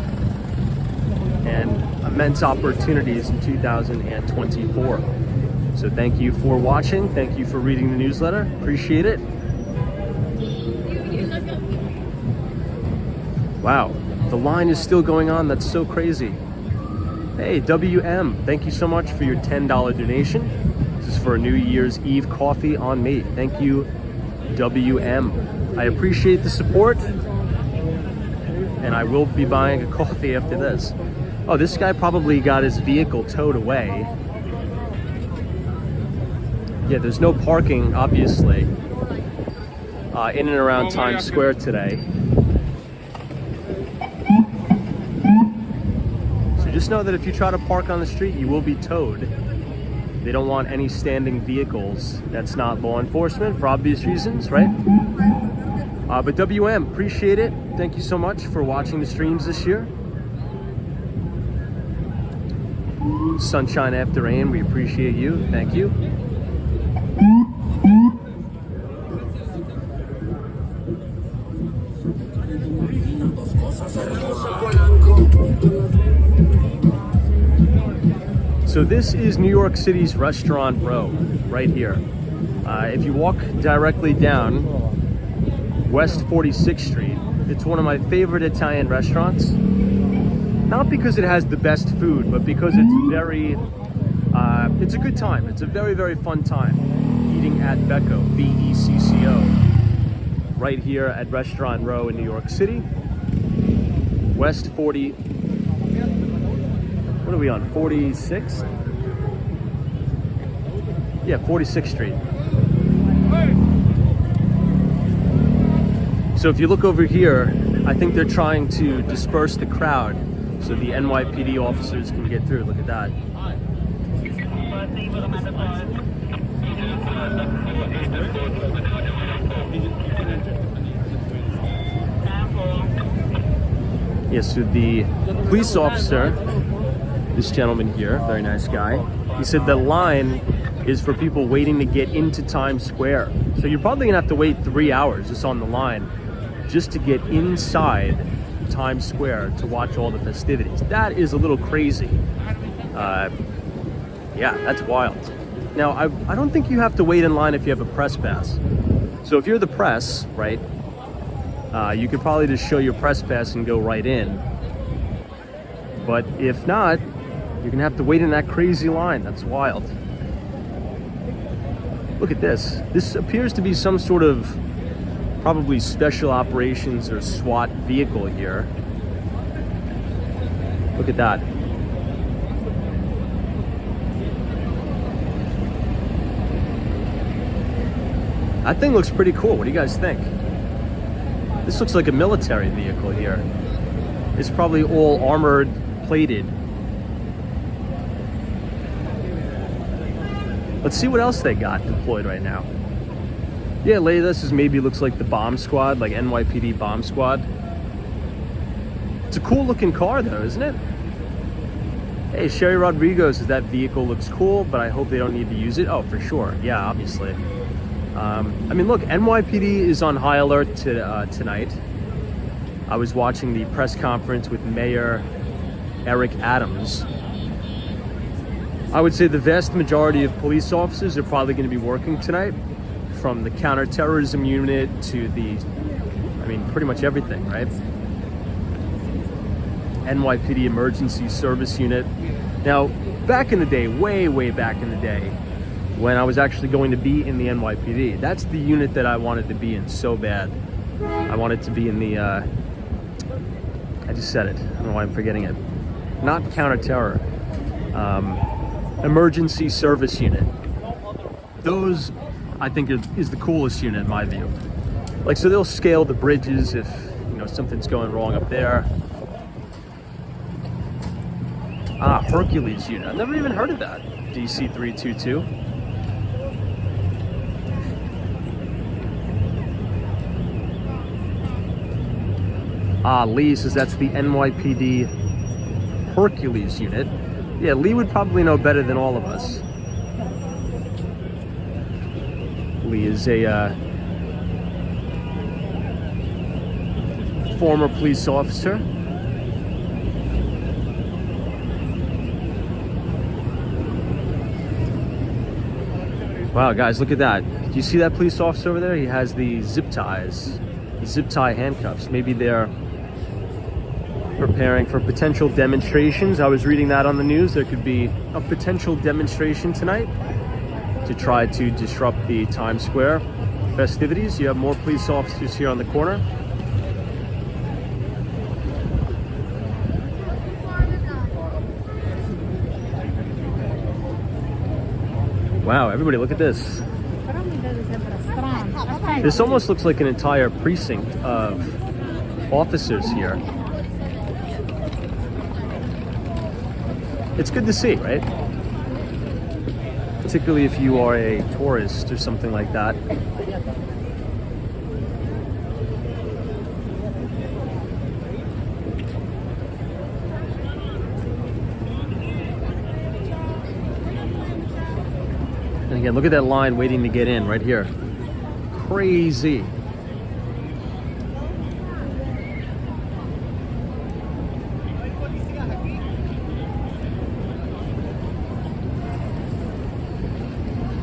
and immense opportunities in 2024. So thank you for watching. Thank you for reading the newsletter. Appreciate it. Wow, the line is still going on. That's so crazy. Hey, WM, thank you so much for your $10 donation. This is for a New Year's Eve coffee on me. Thank you, WM. I appreciate the support, and I will be buying a coffee after this. Oh, this guy probably got his vehicle towed away. Yeah, there's no parking, obviously, in and around Times Square today. So just know that if you try to park on the street, you will be towed. They don't want any standing vehicles. That's not law enforcement for obvious reasons, right? But WM, appreciate it. Thank you so much for watching the streams this year. Sunshine after rain, we appreciate you. Thank you. So this is New York City's Restaurant Row, right here. If you walk directly down West 46th Street, it's one of my favorite Italian restaurants. Not because it has the best food, but because it's very, it's a good time. It's a very, very fun time eating at Becco, B-E-C-C-O, right here at Restaurant Row in New York City. West 40, what are we on, 46th? Yeah, 46th Street. So if you look over here, I think they're trying to disperse the crowd so the NYPD officers can get through. Look at that. Yes, so the police officer, this gentleman here, very nice guy, he said the line is for people waiting to get into Times Square. So you're probably gonna have to wait 3 hours just on the line just to get inside Times Square to watch all the festivities. That is a little crazy. Yeah, that's wild. Now, I don't think you have to wait in line if you have a press pass. So if you're the press, right, you could probably just show your press pass and go right in. But if not, you're gonna have to wait in that crazy line. That's wild. Look at this. This appears to be some sort of probably special operations or SWAT vehicle here. Look at that. That thing looks pretty cool. What do you guys think? This looks like a military vehicle here. It's probably all armored, plated. Let's see what else they got deployed right now. Yeah, Leia, this is maybe looks like the bomb squad, like NYPD bomb squad. It's a cool looking car though, isn't it? Hey, Sherry Rodriguez says that vehicle looks cool, but I hope they don't need to use it. Oh, for sure. Yeah, obviously. I mean, look, NYPD is on high alert tonight. I was watching the press conference with Mayor Eric Adams. I would say the vast majority of police officers are probably going to be working tonight, from the counterterrorism unit to the, I mean, pretty much everything, right? NYPD Emergency Service Unit. Now, back in the day, way back in the day, when I was actually going to be in the NYPD, that's the unit that I wanted to be in so bad. I want it to be in the, I just said it. I don't know why I'm forgetting it. Not counter-terror. Emergency service unit. Those, I think, is the coolest unit in my view. Like, so they'll scale the bridges if, you know, something's going wrong up there. Ah, Hercules unit. I've never even heard of that. DC 322. Ah, Lee says that's the NYPD Hercules unit. Yeah, Lee would probably know better than all of us. Lee is a former police officer. Wow, guys, look at that. Do you see that police officer over there? He has the zip ties, the zip tie handcuffs. Maybe they're preparing for potential demonstrations. I was reading that on the news. There could be a potential demonstration tonight to try to disrupt the Times Square festivities. You have more police officers here on the corner. Wow, everybody look at this. This almost looks like an entire precinct of officers here. It's good to see, right? Particularly if you are a tourist or something like that. And again, look at that line waiting to get in right here. Crazy.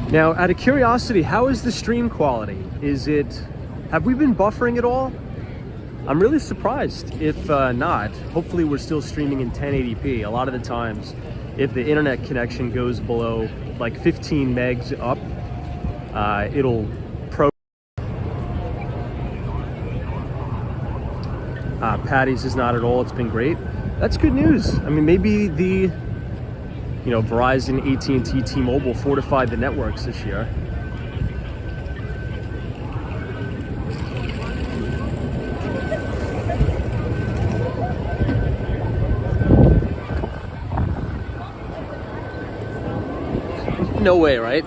Now, out of curiosity, how is the stream quality? Have we been buffering at all? I'm really surprised if not. Hopefully we're still streaming in 1080p. A lot of the times, if the internet connection goes below like 15 megs up, it'll Patty's is not at all. It's been great. That's good news. I mean, maybe the Verizon, AT&T, T-Mobile fortified the networks this year. No way, right?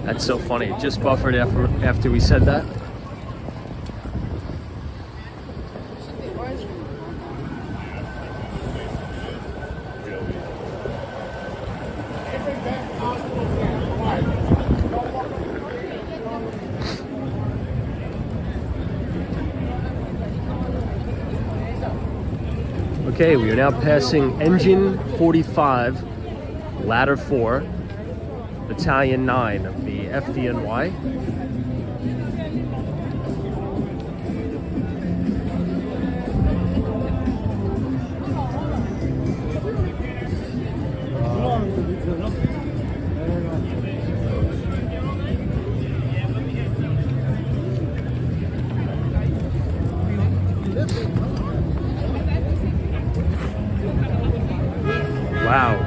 That's so funny. Just buffered after we said that. Okay, we are now passing Engine 45, Ladder 4, Battalion 9 of the FDNY. Wow.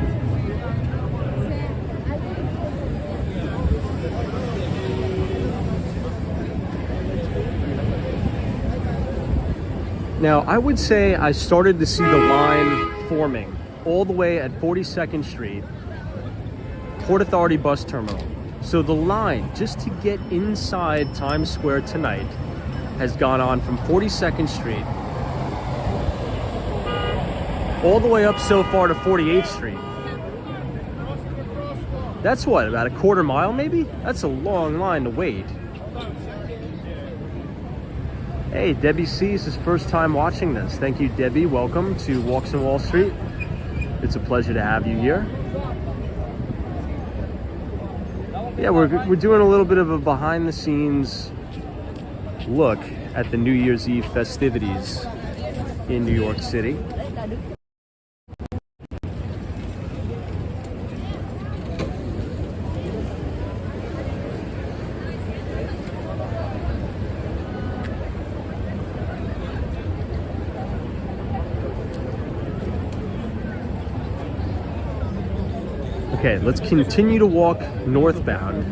Now, I would say I started to see the line forming all the way at 42nd Street, Port Authority bus terminal. So the line just to get inside Times Square tonight has gone on from 42nd Street all the way up so far to 48th Street. That's what, about a quarter mile maybe? That's a long line to wait. Hey, Debbie C, this is first time watching this. Thank you, Debbie. Welcome to Walks on Wall Street. It's a pleasure to have you here. Yeah, we're doing a little bit of a behind the scenes look at the New Year's Eve festivities in New York City. Okay, let's continue to walk northbound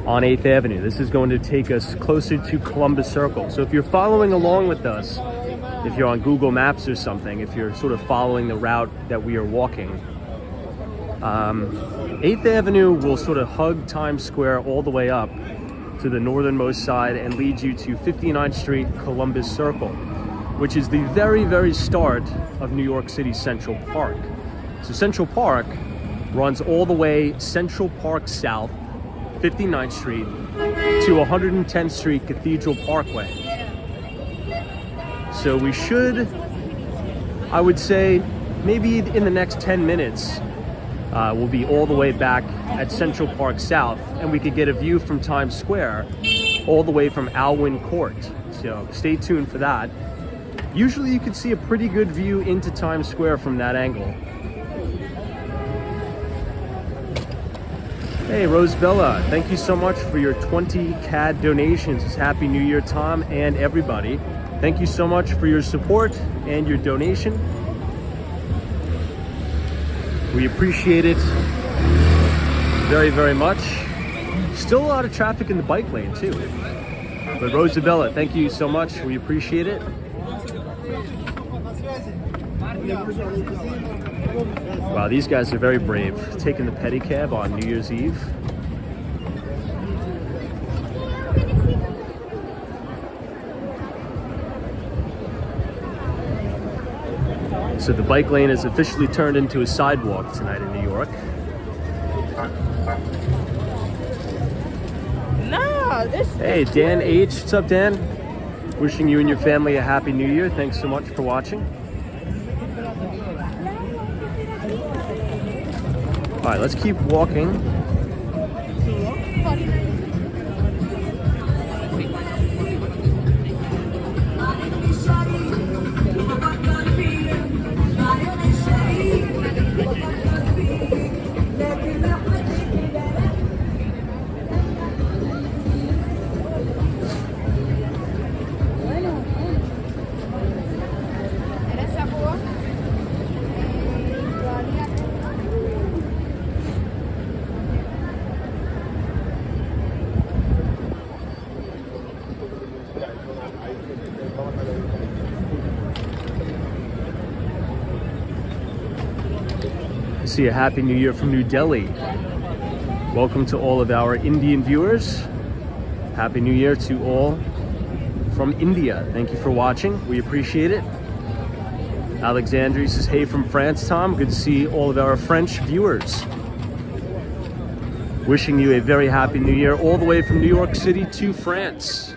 on 8th Avenue. This is going to take us closer to Columbus Circle. So if you're following along with us, if you're on Google Maps or something, if you're sort of following the route that we are walking, 8th Avenue will sort of hug Times Square all the way up to the northernmost side and lead you to 59th Street, Columbus Circle, which is the very, very start of New York City Central Park. So Central Park runs all the way Central Park South, 59th Street, to 110th Street Cathedral Parkway. So we should, I would say, maybe in the next 10 minutes, we'll be all the way back at Central Park South, and we could get a view from Times Square all the way from Alwyn Court. So stay tuned for that. Usually you can see a pretty good view into Times Square from that angle. Hey, Rosebella, thank you so much for your 20 CAD donations. It's Happy New Year, Tom, and everybody. Thank you so much for your support and your donation. We appreciate it very, very much. Still a lot of traffic in the bike lane too. But Rosabella, thank you so much. We appreciate it. Wow, these guys are very brave, taking the pedicab on New Year's Eve. So the bike lane has officially turned into a sidewalk tonight in New York. Hey, Dan H. What's up, Dan? Wishing you and your family a Happy New Year. Thanks so much for watching. All right, let's keep walking. See a Happy New Year from New Delhi. Welcome to all of our Indian viewers. Happy New Year to all from India. Thank you for watching. We appreciate it. Alexandria says, hey from France, Tom. Good to see all of our French viewers. Wishing you a very Happy New Year all the way from New York City to France.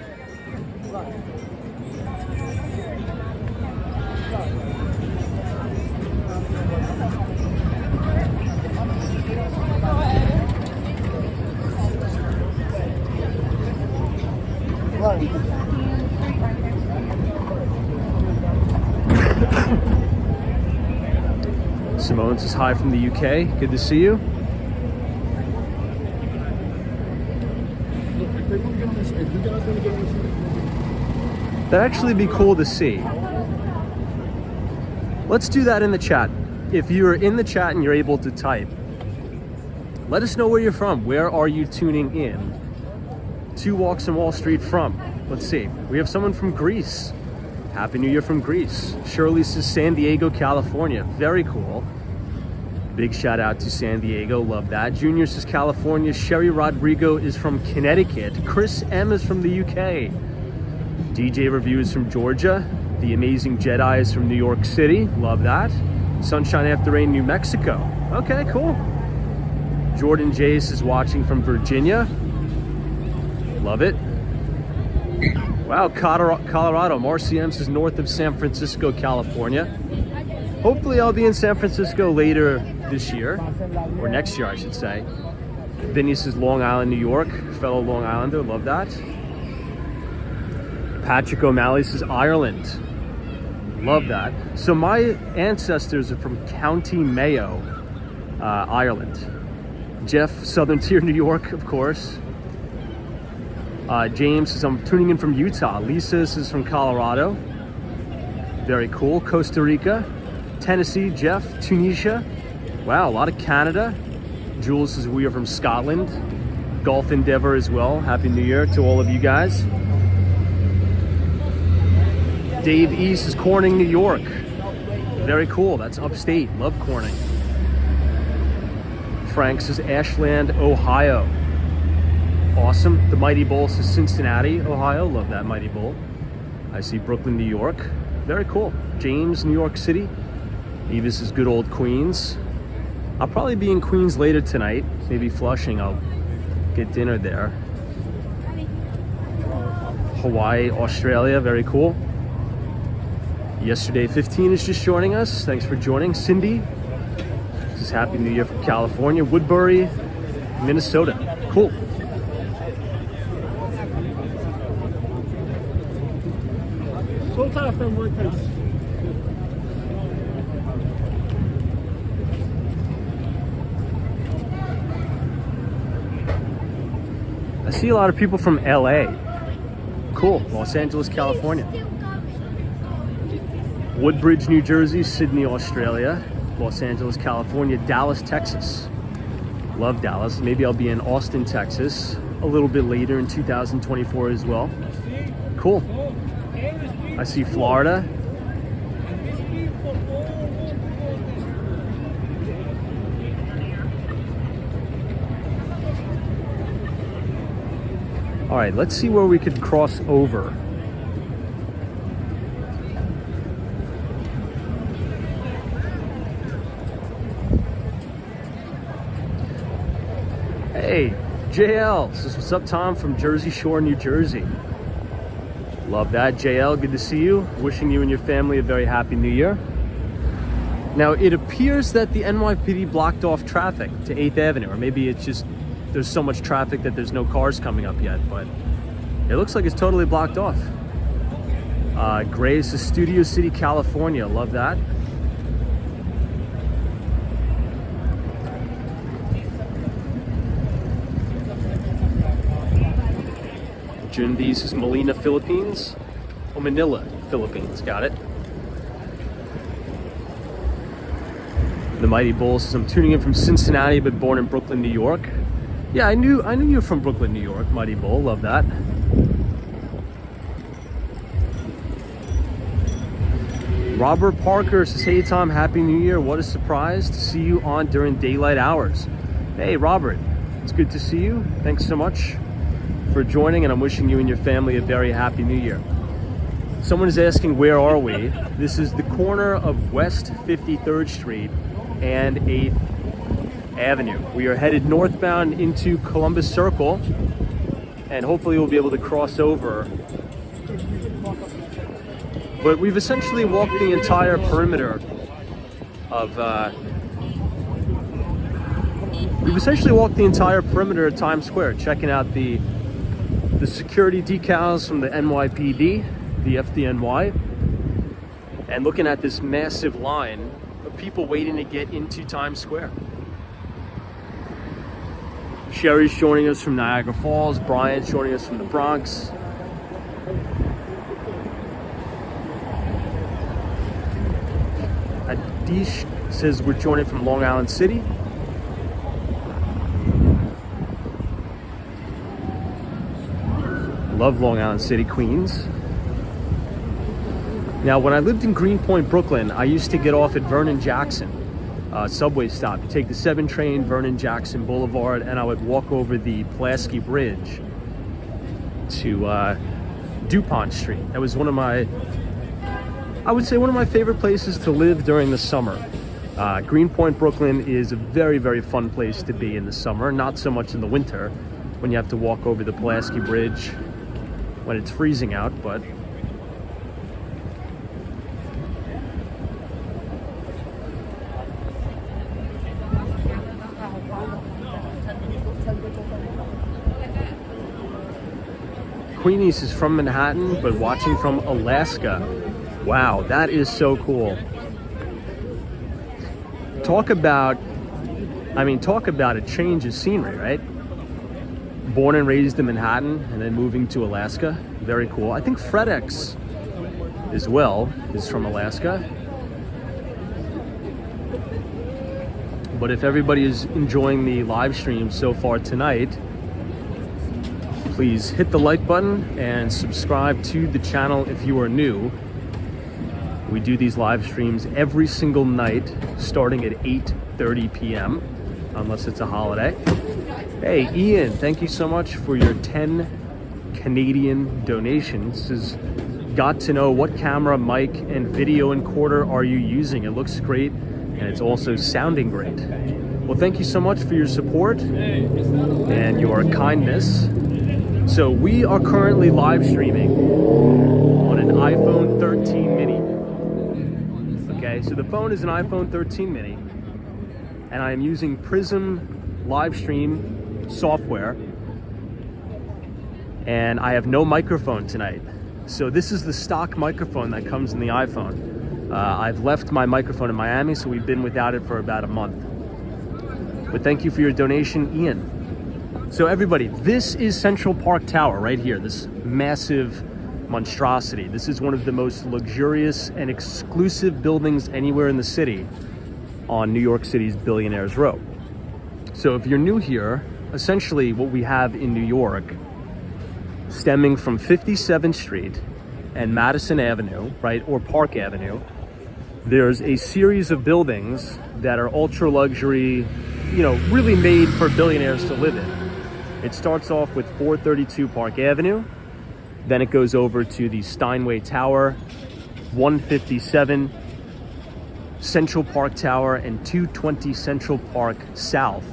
Simone says hi from the UK. Good to see you. That'd actually be cool to see. Let's do that in the chat. If you're in the chat and you're able to type, let us know where you're from. Where are you tuning in to Walks on Wall Street from? Let's see. We have someone from Greece. Happy New Year from Greece. Shirley says San Diego, California. Very cool. Big shout out to San Diego. Love that. Junior says California. Sherry Rodrigo is from Connecticut. Chris M is from the UK. DJ Review is from Georgia. The Amazing Jedi is from New York City. Love that. Sunshine After Rain, New Mexico. Okay, cool. Jordan Jace is watching from Virginia. Love it. Wow, Colorado. Marcy M says north of San Francisco, California. Hopefully I'll be in San Francisco later this year, or next year I should say. Vinny says Long Island, New York. Fellow Long Islander, love that. Patrick O'Malley says Ireland. Love that. So my ancestors are from County Mayo, Ireland. Jeff, Southern Tier, New York, of course. James says I'm tuning in from Utah. Lisa says from Colorado. Very cool. Costa Rica. Tennessee, Jeff, Tunisia. Wow, a lot of Canada. Jules says we are from Scotland. Golf Endeavor as well. Happy New Year to all of you guys. Dave E says Corning, New York. Very cool. That's upstate. Love Corning. Frank says Ashland, Ohio. Awesome. The Mighty Bowl says Cincinnati, Ohio. Love that Mighty Bowl. I see Brooklyn, New York. Very cool. James, New York City. Evis is good old Queens. I'll probably be in Queens later tonight. Maybe Flushing. I'll get dinner there. Hawaii, Australia. Very cool. Yesterday 15 is just joining us. Thanks for joining. Cindy. This is Happy New Year from California. Woodbury, Minnesota. Cool. I see a lot of people from LA. Cool. Los Angeles, California. Woodbridge, New Jersey. Sydney, Australia. Los Angeles, California. Dallas, Texas. Love Dallas. Maybe I'll be in Austin, Texas a little bit later in 2024 as well. Cool. I see Florida. All right, let's see where we could cross over. Hey, JL, this is what's up, Tom, from Jersey Shore, New Jersey. Love that, JL, good to see you. Wishing you and your family a very happy New Year. Now, it appears that the NYPD blocked off traffic to 8th Avenue, or maybe it's just there's so much traffic that there's no cars coming up yet, but it looks like it's totally blocked off. Grace is Studio City, California. Love that. Junvis is Manila, Philippines. Oh, Manila, Philippines. Got it. The Mighty Bull says I'm tuning in from Cincinnati, but born in Brooklyn, New York. Yeah, I knew you were from Brooklyn, New York. Mighty Bull, love that. Robert Parker says, hey Tom, Happy New Year. What a surprise to see you on during daylight hours. Hey Robert, it's good to see you. Thanks so much for joining, and I'm wishing you and your family a very happy New Year. Someone is asking, where are we? This is the corner of West 53rd Street and 8th Avenue. We are headed northbound into Columbus Circle, and hopefully we'll be able to cross over. But we've essentially walked the entire perimeter of Times Square, checking out the security decals from the NYPD, the FDNY, and looking at this massive line of people waiting to get into Times Square. Sherry's joining us from Niagara Falls. Bryant joining us from the Bronx. Adish says we're joining from Long Island City. Love Long Island City, Queens. Now, when I lived in Greenpoint, Brooklyn, I used to get off at Vernon Jackson subway stop. You take the 7 train, Vernon Jackson Boulevard, and I would walk over the Pulaski Bridge to DuPont Street. That was one of my favorite places to live during the summer. Greenpoint, Brooklyn is a very, very fun place to be in the summer, not so much in the winter when you have to walk over the Pulaski Bridge when it's freezing out, but Queenies is from Manhattan, but watching from Alaska. Wow, that is so cool. Talk about a change of scenery, right? Born and raised in Manhattan and then moving to Alaska. Very cool. I think FredEx as well is from Alaska. But if everybody is enjoying the live stream so far tonight, please hit the like button and subscribe to the channel if you are new. We do these live streams every single night starting at 8:30 p.m. unless it's a holiday. Hey, Ian, thank you so much for your 10 Canadian donations. This is got to know what camera, mic, and video encoder are you using. It looks great and it's also sounding great. Well, thank you so much for your support and your kindness. So we are currently live streaming on an iPhone 13 mini. Okay, so the phone is an iPhone 13 mini, and I am using Prism live stream software, and I have no microphone tonight. So this is the stock microphone that comes in the iPhone. I've left my microphone in Miami, so we've been without it for about a month. But thank you for your donation, Ian. So everybody, this is Central Park Tower right here, this massive monstrosity. This is one of the most luxurious and exclusive buildings anywhere in the city on New York City's Billionaires Row. So if you're new here, essentially what we have in New York, stemming from 57th Street and Madison Avenue, right, or Park Avenue, there's a series of buildings that are ultra luxury, you know, really made for billionaires to live in. It starts off with 432 Park Avenue, then it goes over to the Steinway Tower, 157 Central Park Tower, and 220 Central Park South.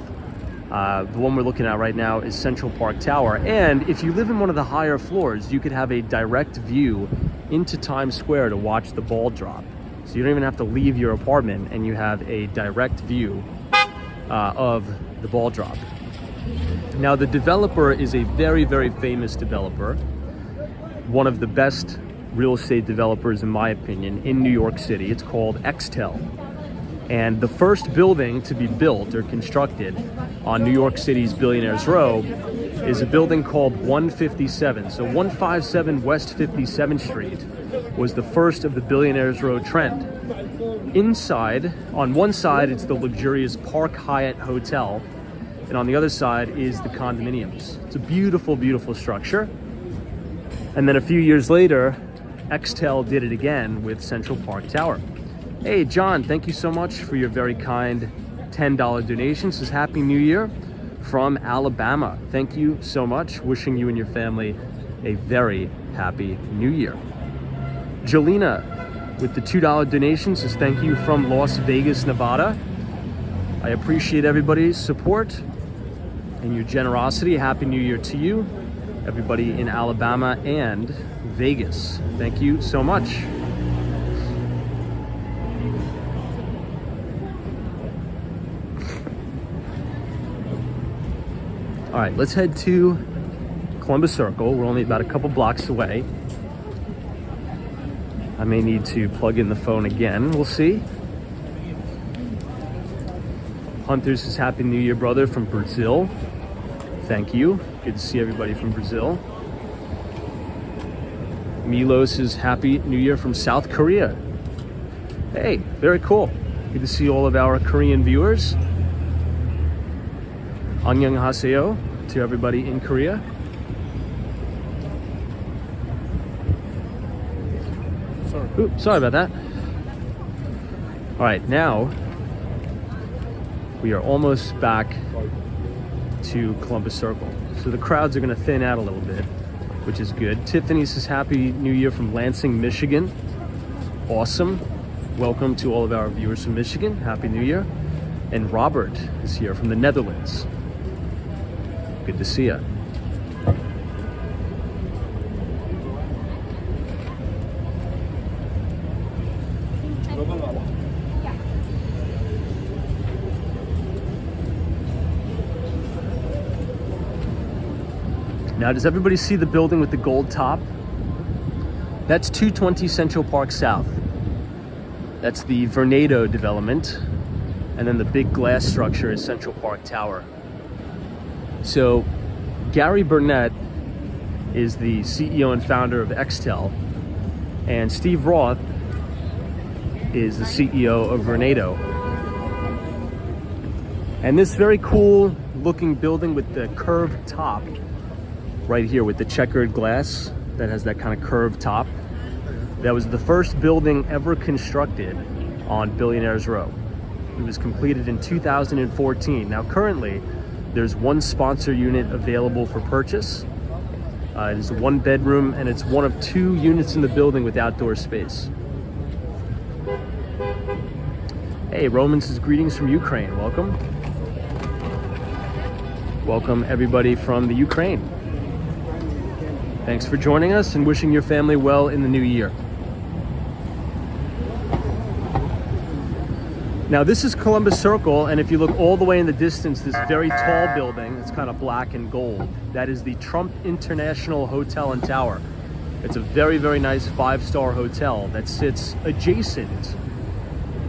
The one we're looking at right now is Central Park Tower. And if you live in one of the higher floors, you could have a direct view into Times Square to watch the ball drop. So you don't even have to leave your apartment, and you have a direct view of the ball drop. Now, the developer is a very, very famous developer. One of the best real estate developers, in my opinion, in New York City. It's called Xtel. And the first building to be built or constructed on New York City's Billionaires Row is a building called 157. So 157 West 57th Street was the first of the Billionaires Row trend. Inside, on one side, it's the luxurious Park Hyatt Hotel, and on the other side is the condominiums. It's a beautiful, beautiful structure. And then a few years later, Xtel did it again with Central Park Tower. Hey, John, thank you so much for your very kind $10 donation. This is Happy New Year from Alabama. Thank you so much. Wishing you and your family a very happy New Year. Jolena with the $2 donation says thank you from Las Vegas, Nevada. I appreciate everybody's support and your generosity. Happy New Year to you, everybody in Alabama and Vegas. Thank you so much. All right, let's head to Columbus Circle. We're only about a couple blocks away. I may need to plug in the phone again. We'll see. Hunters says Happy New Year, brother, from Brazil. Thank you. Good to see everybody from Brazil. Milo says Happy New Year from South Korea. Hey, very cool. Good to see all of our Korean viewers. Annyeonghaseyo to everybody in Korea. Sorry about that. All right, now we are almost back to Columbus Circle. So the crowds are gonna thin out a little bit, which is good. Tiffany says Happy New Year from Lansing, Michigan. Awesome. Welcome to all of our viewers from Michigan. Happy New Year. And Robert is here from the Netherlands. Good to see you. Now, does everybody see the building with the gold top? That's 220 Central Park South. That's the Vornado development. And then the big glass structure is Central Park Tower. So Gary Burnett is the CEO and founder of Xtel, and Steve Roth is the CEO of Vornado. And this very cool looking building with the curved top right here with the checkered glass that has that kind of curved top. That was the first building ever constructed on Billionaires Row. It was completed in 2014. Now currently, there's one sponsor unit available for purchase. It is a 1 bedroom and it's one of 2 units in the building with outdoor space. Hey, Roman says greetings from Ukraine. Welcome. Welcome everybody from the Ukraine. Thanks for joining us and wishing your family well in the new year. Now this is Columbus Circle, and if you look all the way in the distance, this very tall building, it's kind of black and gold, that is the Trump International Hotel and Tower. It's a very, very nice 5-star hotel that sits adjacent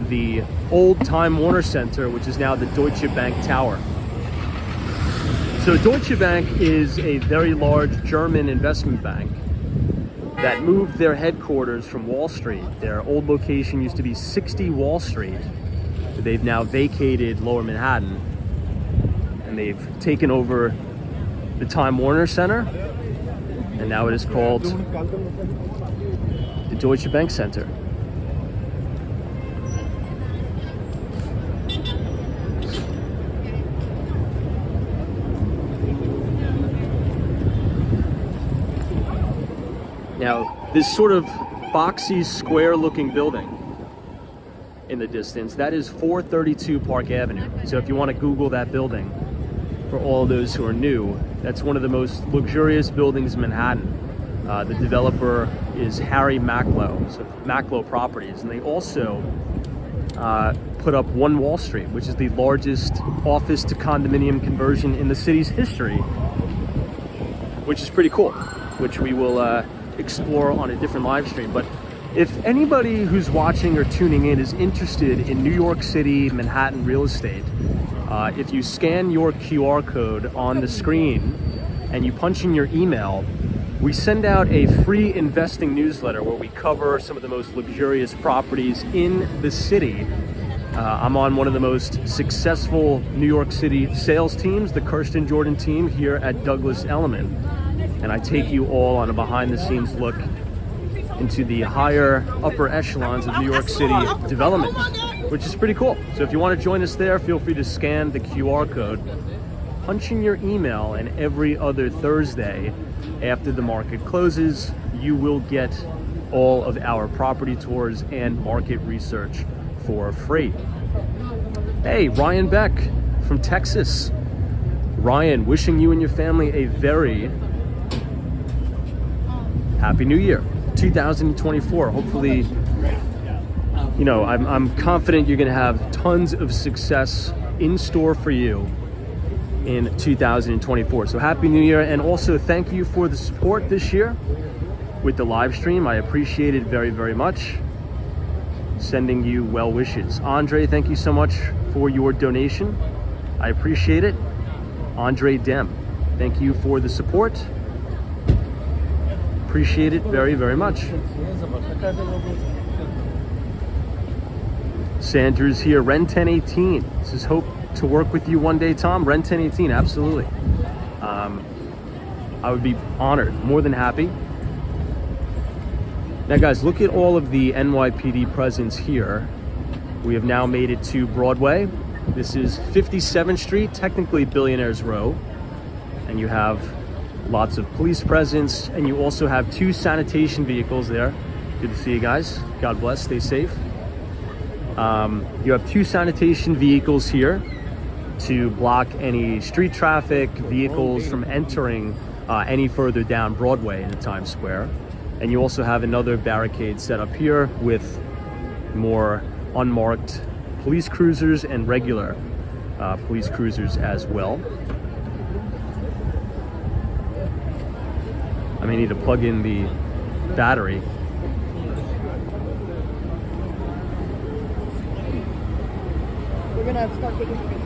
the old Time Warner Center, which is now the Deutsche Bank Tower. So Deutsche Bank is a very large German investment bank that moved their headquarters from Wall Street. Their old location used to be 60 Wall Street. They've now vacated Lower Manhattan and they've taken over the Time Warner Center, and now it is called the Deutsche Bank Center. Now, this sort of boxy, square-looking building in the distance, that is 432 Park Avenue. So if you want to Google that building, for all those who are new, that's one of the most luxurious buildings in Manhattan. The developer is Harry Macklowe, so Macklowe Properties, and they also put up One Wall Street, which is the largest office to condominium conversion in the city's history, which is pretty cool, which we will explore on a different live stream. But if anybody who's watching or tuning in is interested in New York City, Manhattan real estate, if you scan your QR code on the screen and you punch in your email, we send out a free investing newsletter where we cover some of the most luxurious properties in the city. I'm on one of the most successful New York City sales teams, the Kirsten Jordan team here at Douglas Elliman. And I take you all on a behind the scenes look into the higher upper echelons of New York City development, which is pretty cool. So if you want to join us there, feel free to scan the QR code, punch in your email, and every other Thursday after the market closes, you will get all of our property tours and market research for free. Hey, Ryan Beck from Texas. Ryan, wishing you and your family a very Happy New Year, 2024. Hopefully, you know, I'm confident you're gonna have tons of success in store for you in 2024. So Happy New Year, and also thank you for the support this year with the live stream. I appreciate it very, very much. Sending you well wishes. Andre, thank you so much for your donation. I appreciate it. Andre Dem, thank you for the support. Appreciate it very, very much. Sanders here, Ren 1018. This is hope to work with you one day, Tom. Ren 1018, absolutely. I would be honored, more than happy. Now guys, look at all of the NYPD presence here. We have now made it to Broadway. This is 57th Street, technically Billionaires Row. And you have lots of police presence, and you also have 2 sanitation vehicles there. Good to see you guys. God bless, stay safe. You have 2 sanitation vehicles here to block any street traffic, vehicles from entering any further down Broadway into Times Square. And you also have another barricade set up here with more unmarked police cruisers and regular police cruisers as well. I may need to plug in the battery. We're gonna start taking pictures.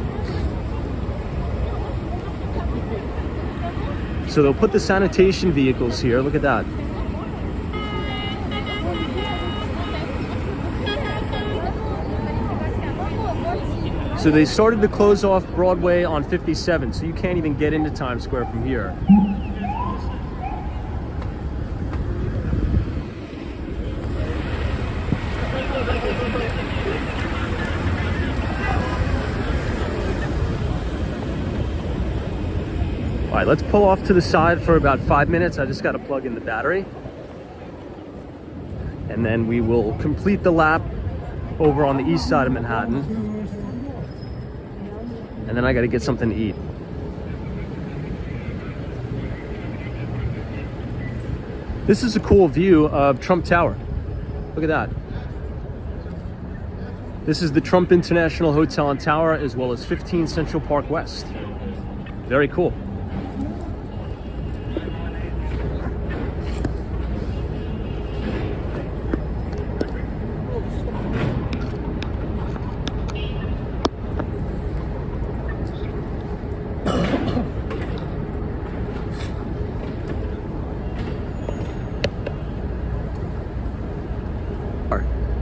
So they'll put the sanitation vehicles here. Look at that. So they started to close off Broadway on 57, so you can't even get into Times Square from here. All right, let's pull off to the side for about 5 minutes. I just got to plug in the battery. And then we will complete the lap over on the east side of Manhattan. And then I got to get something to eat. This is a cool view of Trump Tower. Look at that. This is the Trump International Hotel and Tower, as well as 15 Central Park West. Very cool.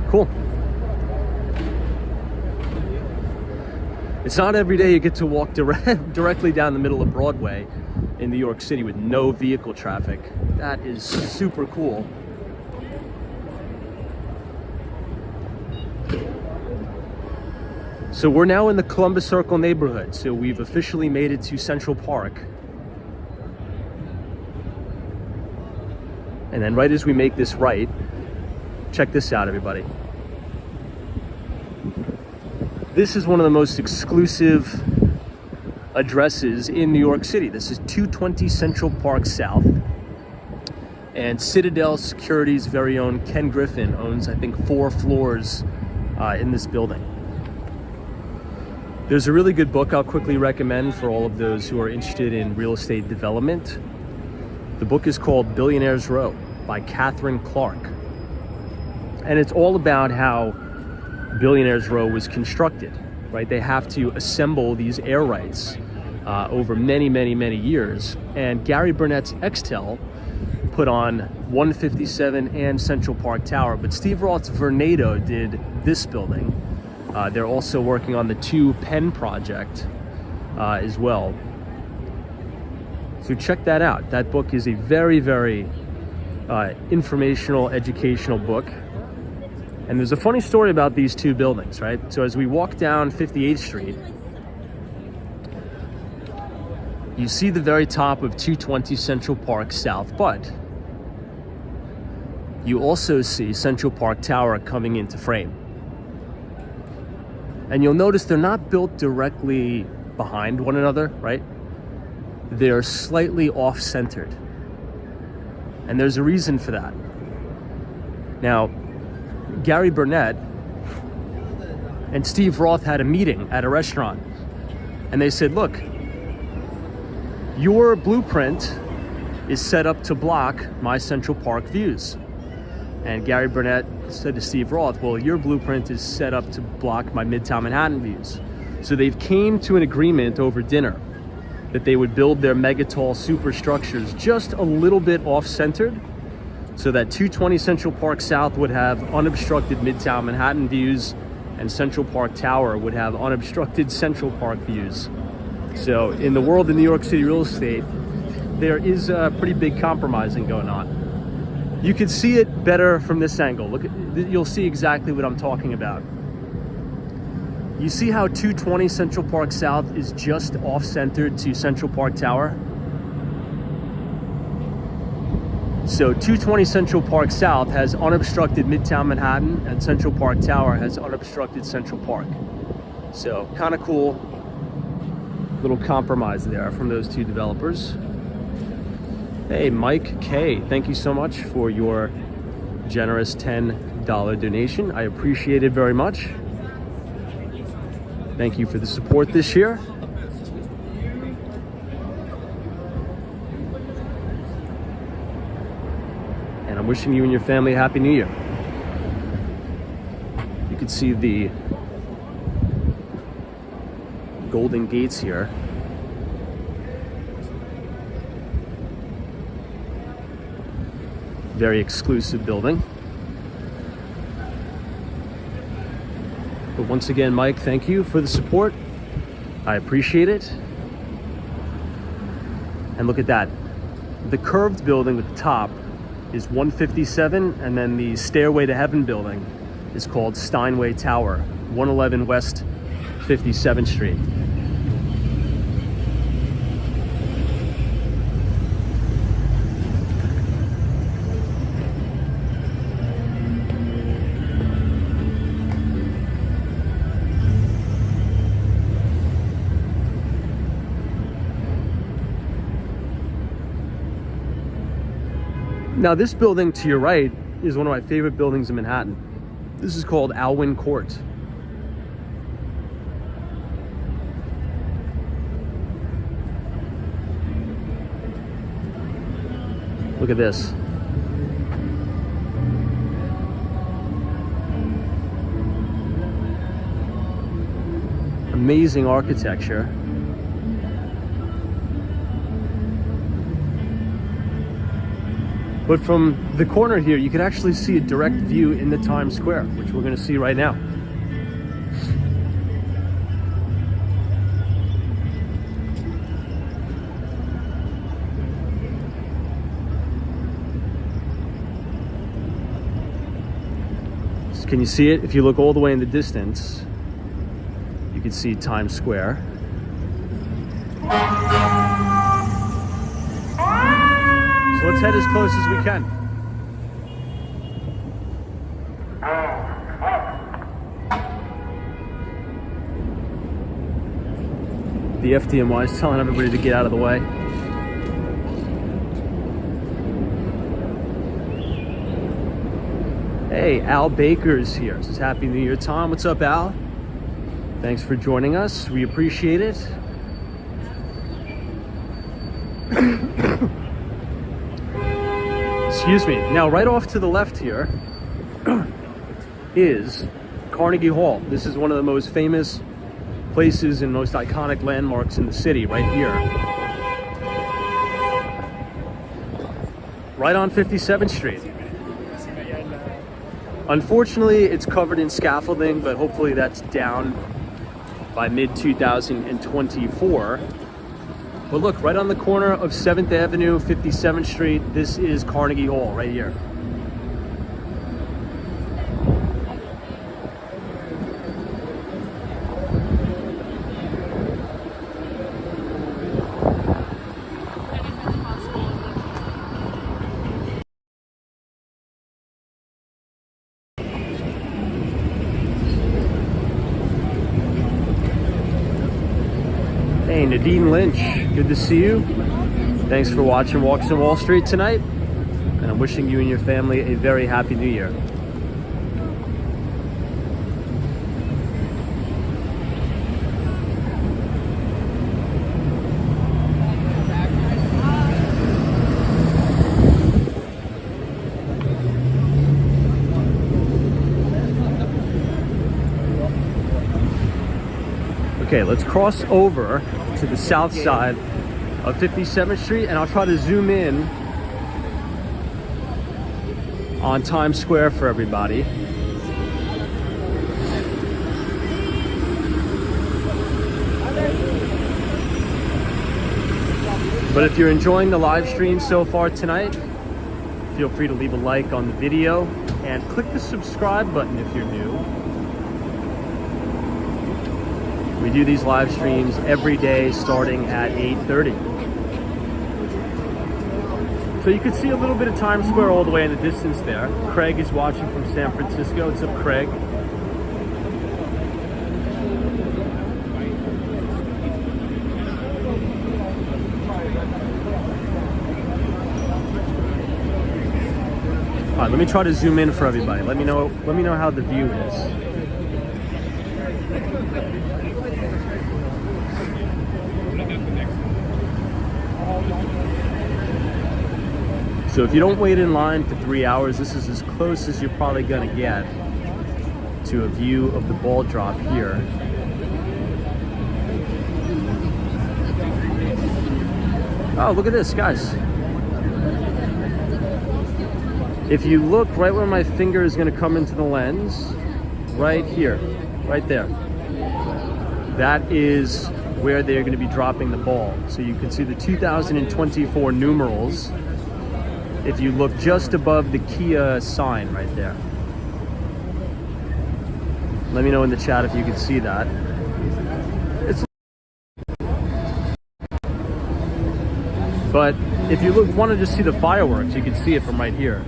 Cool. It's not every day you get to walk directly down the middle of Broadway in New York City with no vehicle traffic. That is super cool. So we're now in the Columbus Circle neighborhood. So we've officially made it to Central Park. And then right as we make this right, check this out, everybody. This is one of the most exclusive addresses in New York City. This is 220 Central Park South. And Citadel Security's very own Ken Griffin owns, I think, 4 floors in this building. There's a really good book I'll quickly recommend for all of those who are interested in real estate development. The book is called Billionaires Row by Catherine Clark. And it's all about how Billionaires Row was constructed, right? They have to assemble these air rights over many, many, many years. And Gary Burnett's Extel put on 157 and Central Park Tower, but Steve Roth's Vornado did this building. They're also working on the 2 Penn project as well. So check that out. That book is a very, very informational, educational book. And there's a funny story about these 2 buildings, right? So as we walk down 58th Street, you see the very top of 220 Central Park South, but you also see Central Park Tower coming into frame. And you'll notice they're not built directly behind one another, right? They're slightly off-centered. And there's a reason for that. Now, Gary Burnett and Steve Roth had a meeting at a restaurant, and they said, look, your blueprint is set up to block my Central Park views. And Gary Burnett said to Steve Roth, well, your blueprint is set up to block my Midtown Manhattan views. So they've came to an agreement over dinner that they would build their mega tall superstructures just a little bit off-centered, so that 220 Central Park South would have unobstructed Midtown Manhattan views, and Central Park Tower would have unobstructed Central Park views. So in the world of New York City real estate, there is a pretty big compromising going on. You can see it better from this angle. Look, you'll see exactly what I'm talking about. You see how 220 Central Park South is just off-centered to Central Park Tower? So 220 Central Park South has unobstructed Midtown Manhattan, and Central Park Tower has unobstructed Central Park. So kind of cool little compromise there from those 2 developers. Hey, Mike K, thank you so much for your generous $10 donation. I appreciate it very much. Thank you for the support this year. And I'm wishing you and your family a Happy New Year. You can see the Golden Gates here. Very exclusive building. But once again, Mike, thank you for the support. I appreciate it. And look at that. The curved building at the top is 157, and then the Stairway to Heaven building is called Steinway Tower, 111 West 57th Street. Now this building to your right is one of my favorite buildings in Manhattan. This is called Alwyn Court. Look at this. Amazing architecture. But from the corner here, you can actually see a direct view into Times Square, which we're going to see right now. So can you see it? If you look all the way in the distance, you can see Times Square. So let's head as close as we can. The FDNY is telling everybody to get out of the way. Hey, Al Baker's here. Says Happy New Year, Tom. What's up, Al? Thanks for joining us. We appreciate it. Excuse me. Now, right off to the left here is Carnegie Hall. This is one of the most famous places and most iconic landmarks in the city, right here. Right on 57th Street. Unfortunately, it's covered in scaffolding, but hopefully that's down by mid-2024. But look, right on the corner of 7th Avenue, 57th Street, this is Carnegie Hall right here. Hey, Nadine Lynch, good to see you. Thanks for watching Walks on Wall Street tonight, and I'm wishing you and your family a very happy new year. Okay, let's cross over to the south side of 57th Street, and I'll try to zoom in on Times Square for everybody. But if you're enjoying the live stream so far tonight, feel free to leave a like on the video and click the subscribe button if you're new. We do these live streams every day starting at 8:30. So you can see a little bit of Times Square all the way in the distance there. Craig is watching from San Francisco. What's up, Craig? All right, let me try to zoom in for everybody. Let me know how the view is. So if you don't wait in line for 3 hours, this is as close as you're probably gonna get to a view of the ball drop here. Oh, look at this, guys. If you look right where my finger is gonna come into the lens, right here, right there. That is where they're going to be dropping the ball. So you can see the 2024 numerals if you look just above the Kia sign right there. Let me know in the chat if you can see that. But if you want to just see the fireworks, you can see it from right here.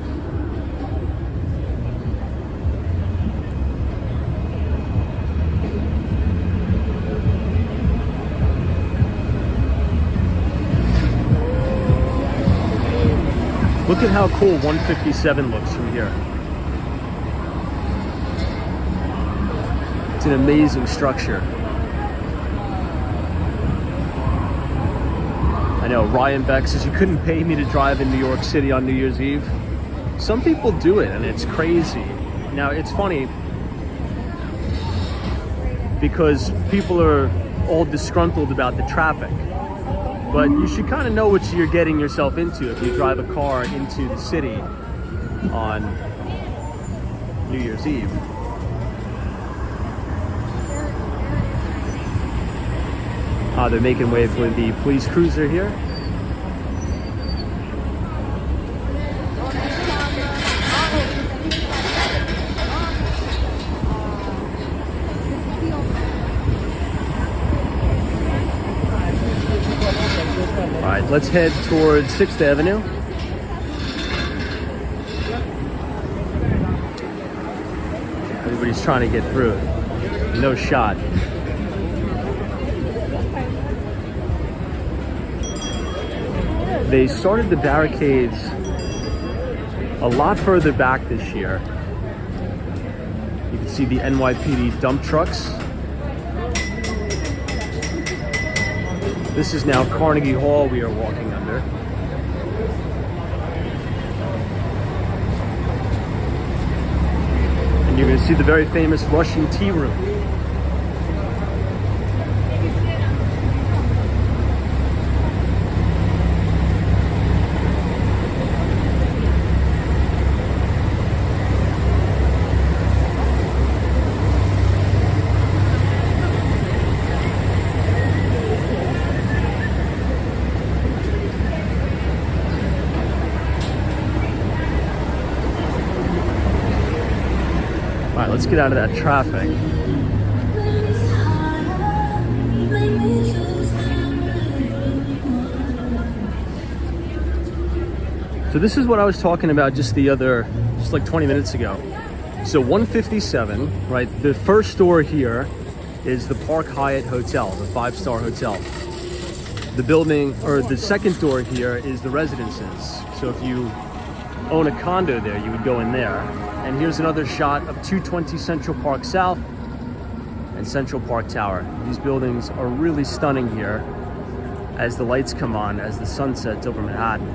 Look at how cool 157 looks from here. It's an amazing structure. I know, Ryan Beck says, you couldn't pay me to drive in New York City on New Year's Eve. Some people do it, and it's crazy. Now, it's funny because people are all disgruntled about the traffic. But you should kind of know what you're getting yourself into if you drive a car into the city on New Year's Eve. They're making way for the police cruiser here. All right, let's head towards 6th Avenue. Everybody's trying to get through. No shot. They started the barricades a lot further back this year. You can see the NYPD dump trucks. This is now Carnegie Hall we are walking under. And you're going to see the very famous Russian tea room. Let's get out of that traffic. So this is what I was talking about just like 20 minutes ago. So 157, right? The first store here is the Park Hyatt Hotel, the 5-star hotel. The building, or the second door here is the residences. So if you own a condo there, you would go in there. And here's another shot of 220 Central Park South and Central Park Tower. These buildings are really stunning here as the lights come on, as the sun sets over Manhattan.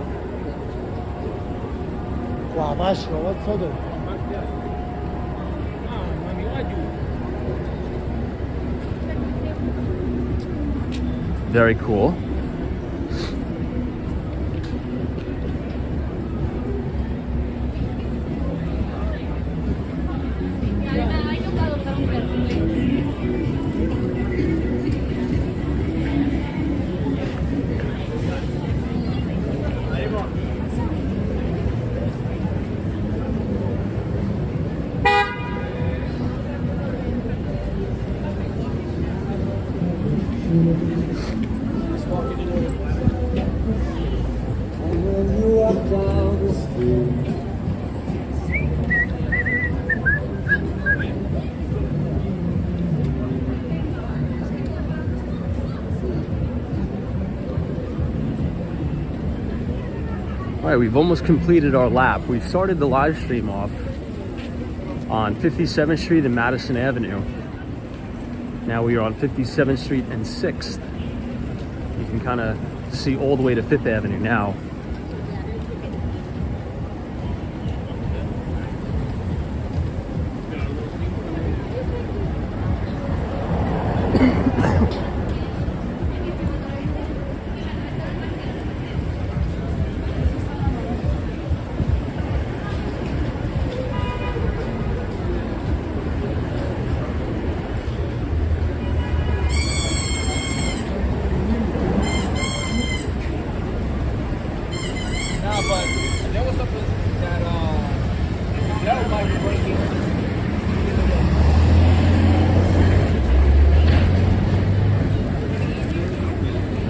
Very cool. All right, we've almost completed our lap. We've started the live stream off on 57th Street and Madison Avenue. Now we are on 57th Street and 6th. You can kind of see all the way to 5th Avenue now.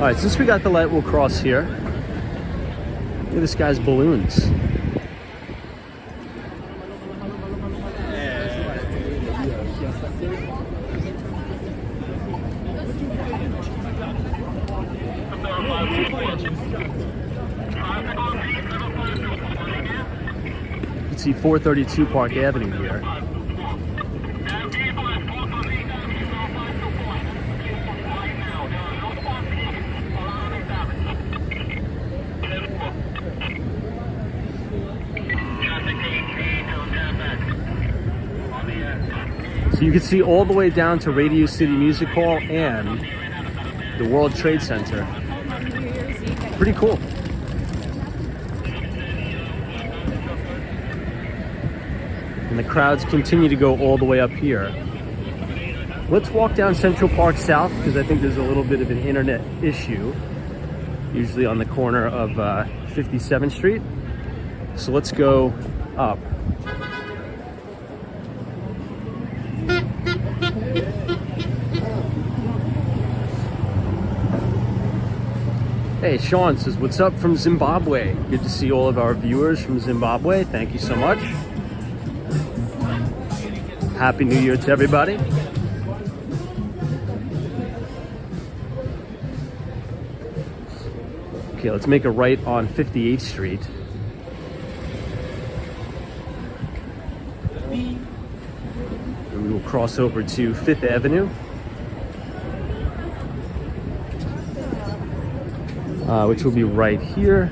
All right, since we got the light, we'll cross here. Look at this guy's balloons. You can see 432 Park Avenue here. So you can see all the way down to Radio City Music Hall and the World Trade Center. Pretty cool. And the crowds continue to go all the way up here. Let's walk down Central Park South because I think there's a little bit of an internet issue, usually on the corner of 57th Street. So let's go up. Hey, Sean says, what's up from Zimbabwe? Good to see all of our viewers from Zimbabwe. Thank you so much. Happy New Year to everybody. Okay, let's make a right on 58th Street. And we will cross over to 5th Avenue. Which will be right here,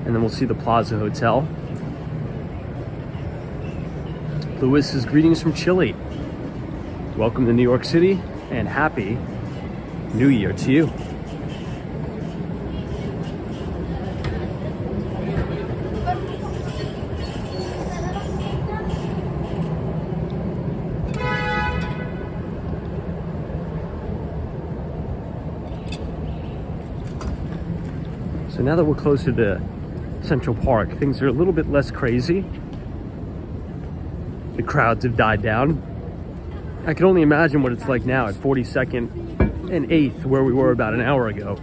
and then we'll see the Plaza Hotel. Lewis says, greetings from Chile. Welcome to New York City, and Happy New Year to you. So now that we're closer to Central Park, things are a little bit less crazy. The crowds have died down. I can only imagine what it's like now at 42nd and 8th, where we were about an hour ago.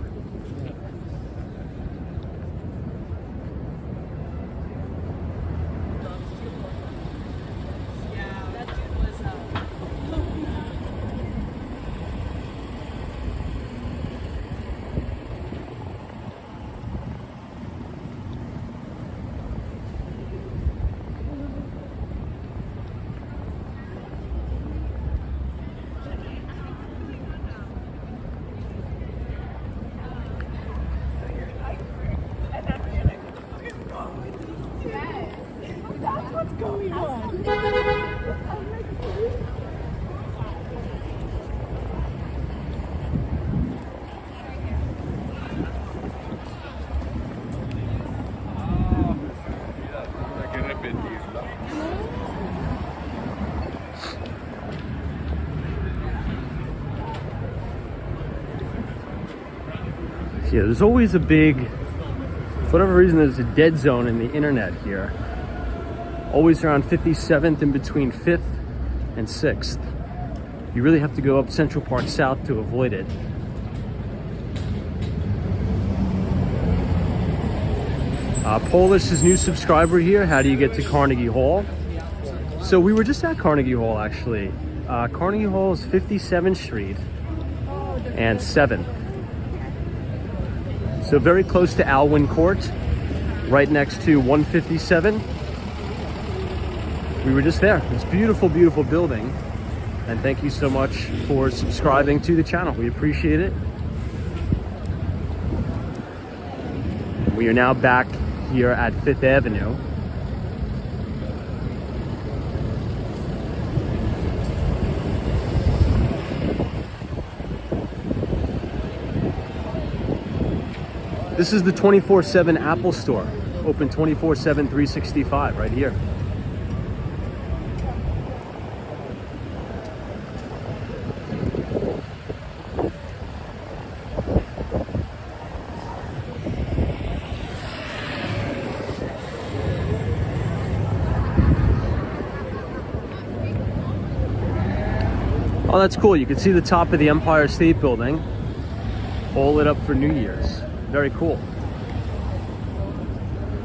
Yeah, there's always a big, for whatever reason, there's a dead zone in the internet here. Always around 57th in between 5th and 6th. You really have to go up Central Park South to avoid it. Polish is new subscriber here. How do you get to Carnegie Hall? So we were just at Carnegie Hall actually. Carnegie Hall is 57th Street and 7th. So very close to Alwyn Court, right next to 157. We were just there. It's a beautiful, beautiful building. And thank you so much for subscribing to the channel. We appreciate it. We are now back here at 5th Avenue. This is the 24/7 Apple Store, open 24/7, 365, right here. Oh, that's cool. You can see the top of the Empire State Building. all lit up for New Year's. Very cool.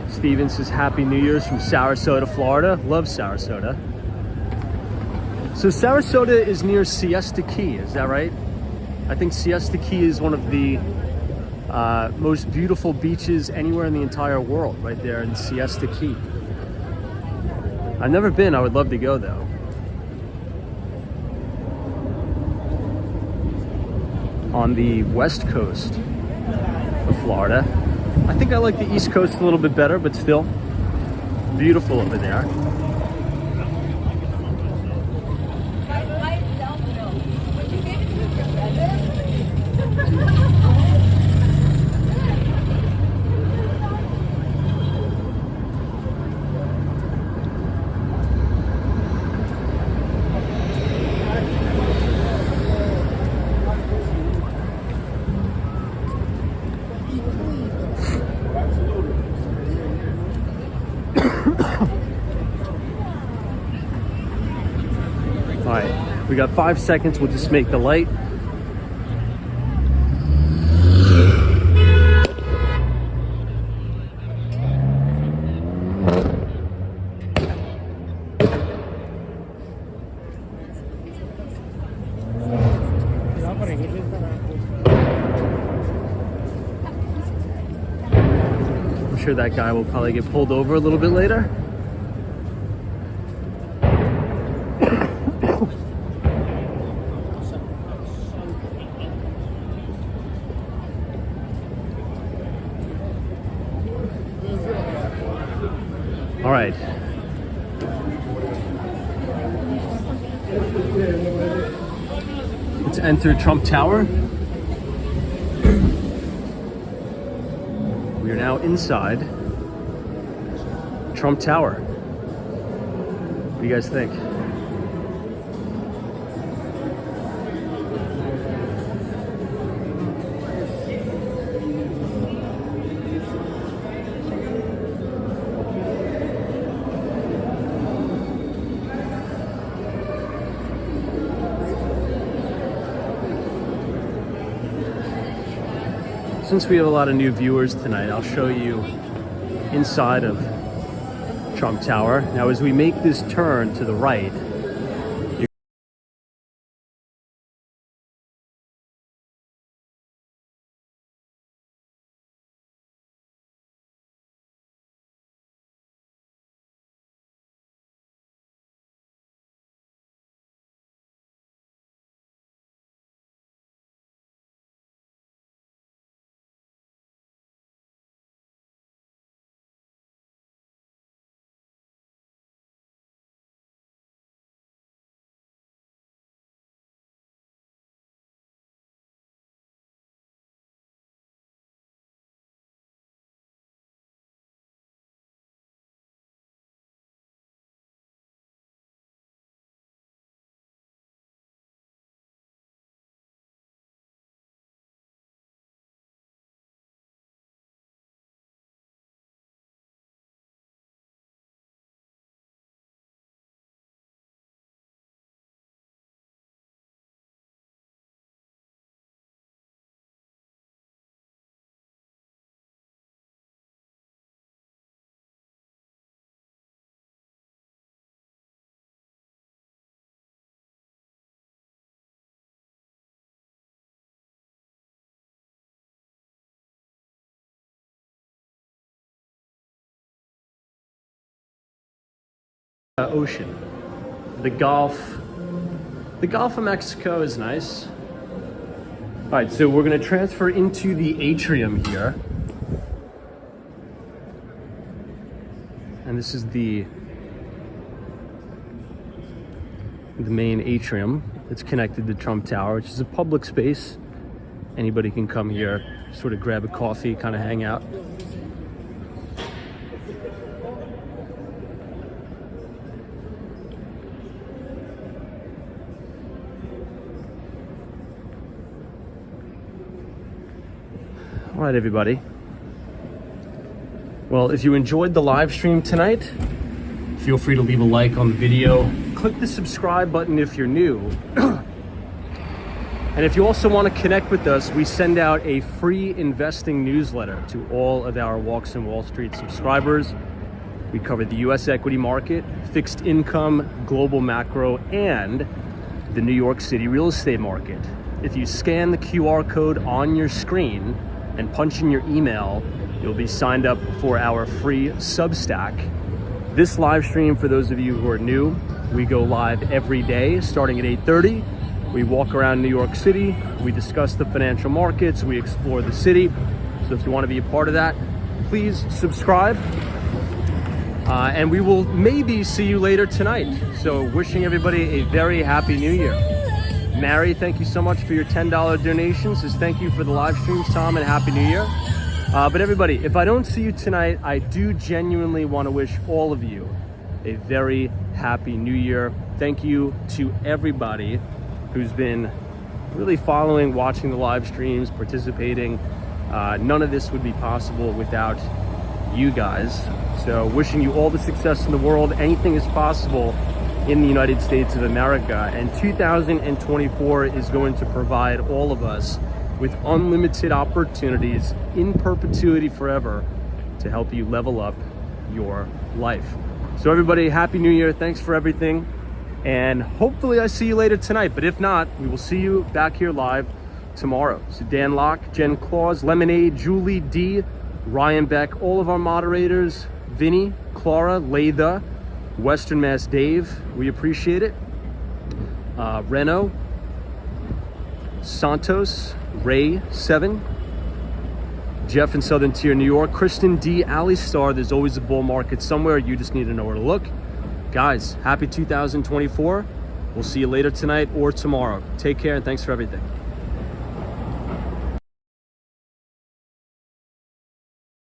Steven says Happy New Year's from Sarasota, Florida. Love Sarasota. So Sarasota is near Siesta Key, is that right? I think Siesta Key is one of the most beautiful beaches anywhere in the entire world, right there in Siesta Key. I've never been, I would love to go though. On the west coast of Florida. I think I like the East Coast a little bit better, but still beautiful over there. All right, we got 5 seconds. We'll just make the light. I'm sure that guy will probably get pulled over a little bit later. All right. Let's enter Trump Tower. We are now inside Trump Tower. What do you guys think? Since we have a lot of new viewers tonight, I'll show you inside of Trump Tower. Now, as we make this turn to the right, ocean. The Gulf of Mexico is nice. All right, so we're gonna transfer into the atrium here. And this is the main atrium. It's connected to Trump Tower, which is a public space. Anybody can come here, sort of grab a coffee, kind of hang out. All right, everybody. Well, if you enjoyed the live stream tonight, feel free to leave a like on the video. Click the subscribe button if you're new. And if you also want to connect with us, we send out a free investing newsletter to all of our Walks in Wall Street subscribers. We cover the US equity market, fixed income, global macro, and the New York City real estate market. If you scan the QR code on your screen and punch in your email, you'll be signed up for our free Substack. This live stream, for those of you who are new, we go live every day starting at 8:30. We walk around New York City, we discuss the financial markets, we explore the city. So if you want to be a part of that, please subscribe. And we will maybe see you later tonight. So wishing everybody a very happy new year. Mary, thank you so much for your $10 donation. Says thank you for the live streams, Tom, and happy new year. But everybody, if I don't see you tonight, I do genuinely want to wish all of you a very happy new year. Thank you to everybody who's been really following, watching the live streams, participating. None of this would be possible without you guys. So wishing you all the success in the world. Anything is possible in the United States of America. And 2024 is going to provide all of us with unlimited opportunities in perpetuity forever to help you level up your life. So everybody, happy new year. Thanks for everything. And hopefully I see you later tonight. But if not, we will see you back here live tomorrow. So Dan Locke, Jen Claus, Lemonade, Julie D, Ryan Beck, all of our moderators, Vinny, Clara, Latha, Western Mass Dave, we appreciate it. Reno, Santos, Ray 7, Jeff in Southern Tier, New York, Kristen D, Ali Star. There's always a bull market somewhere. You just need to know where to look. Guys, happy 2024. We'll see you later tonight or tomorrow. Take care and thanks for everything.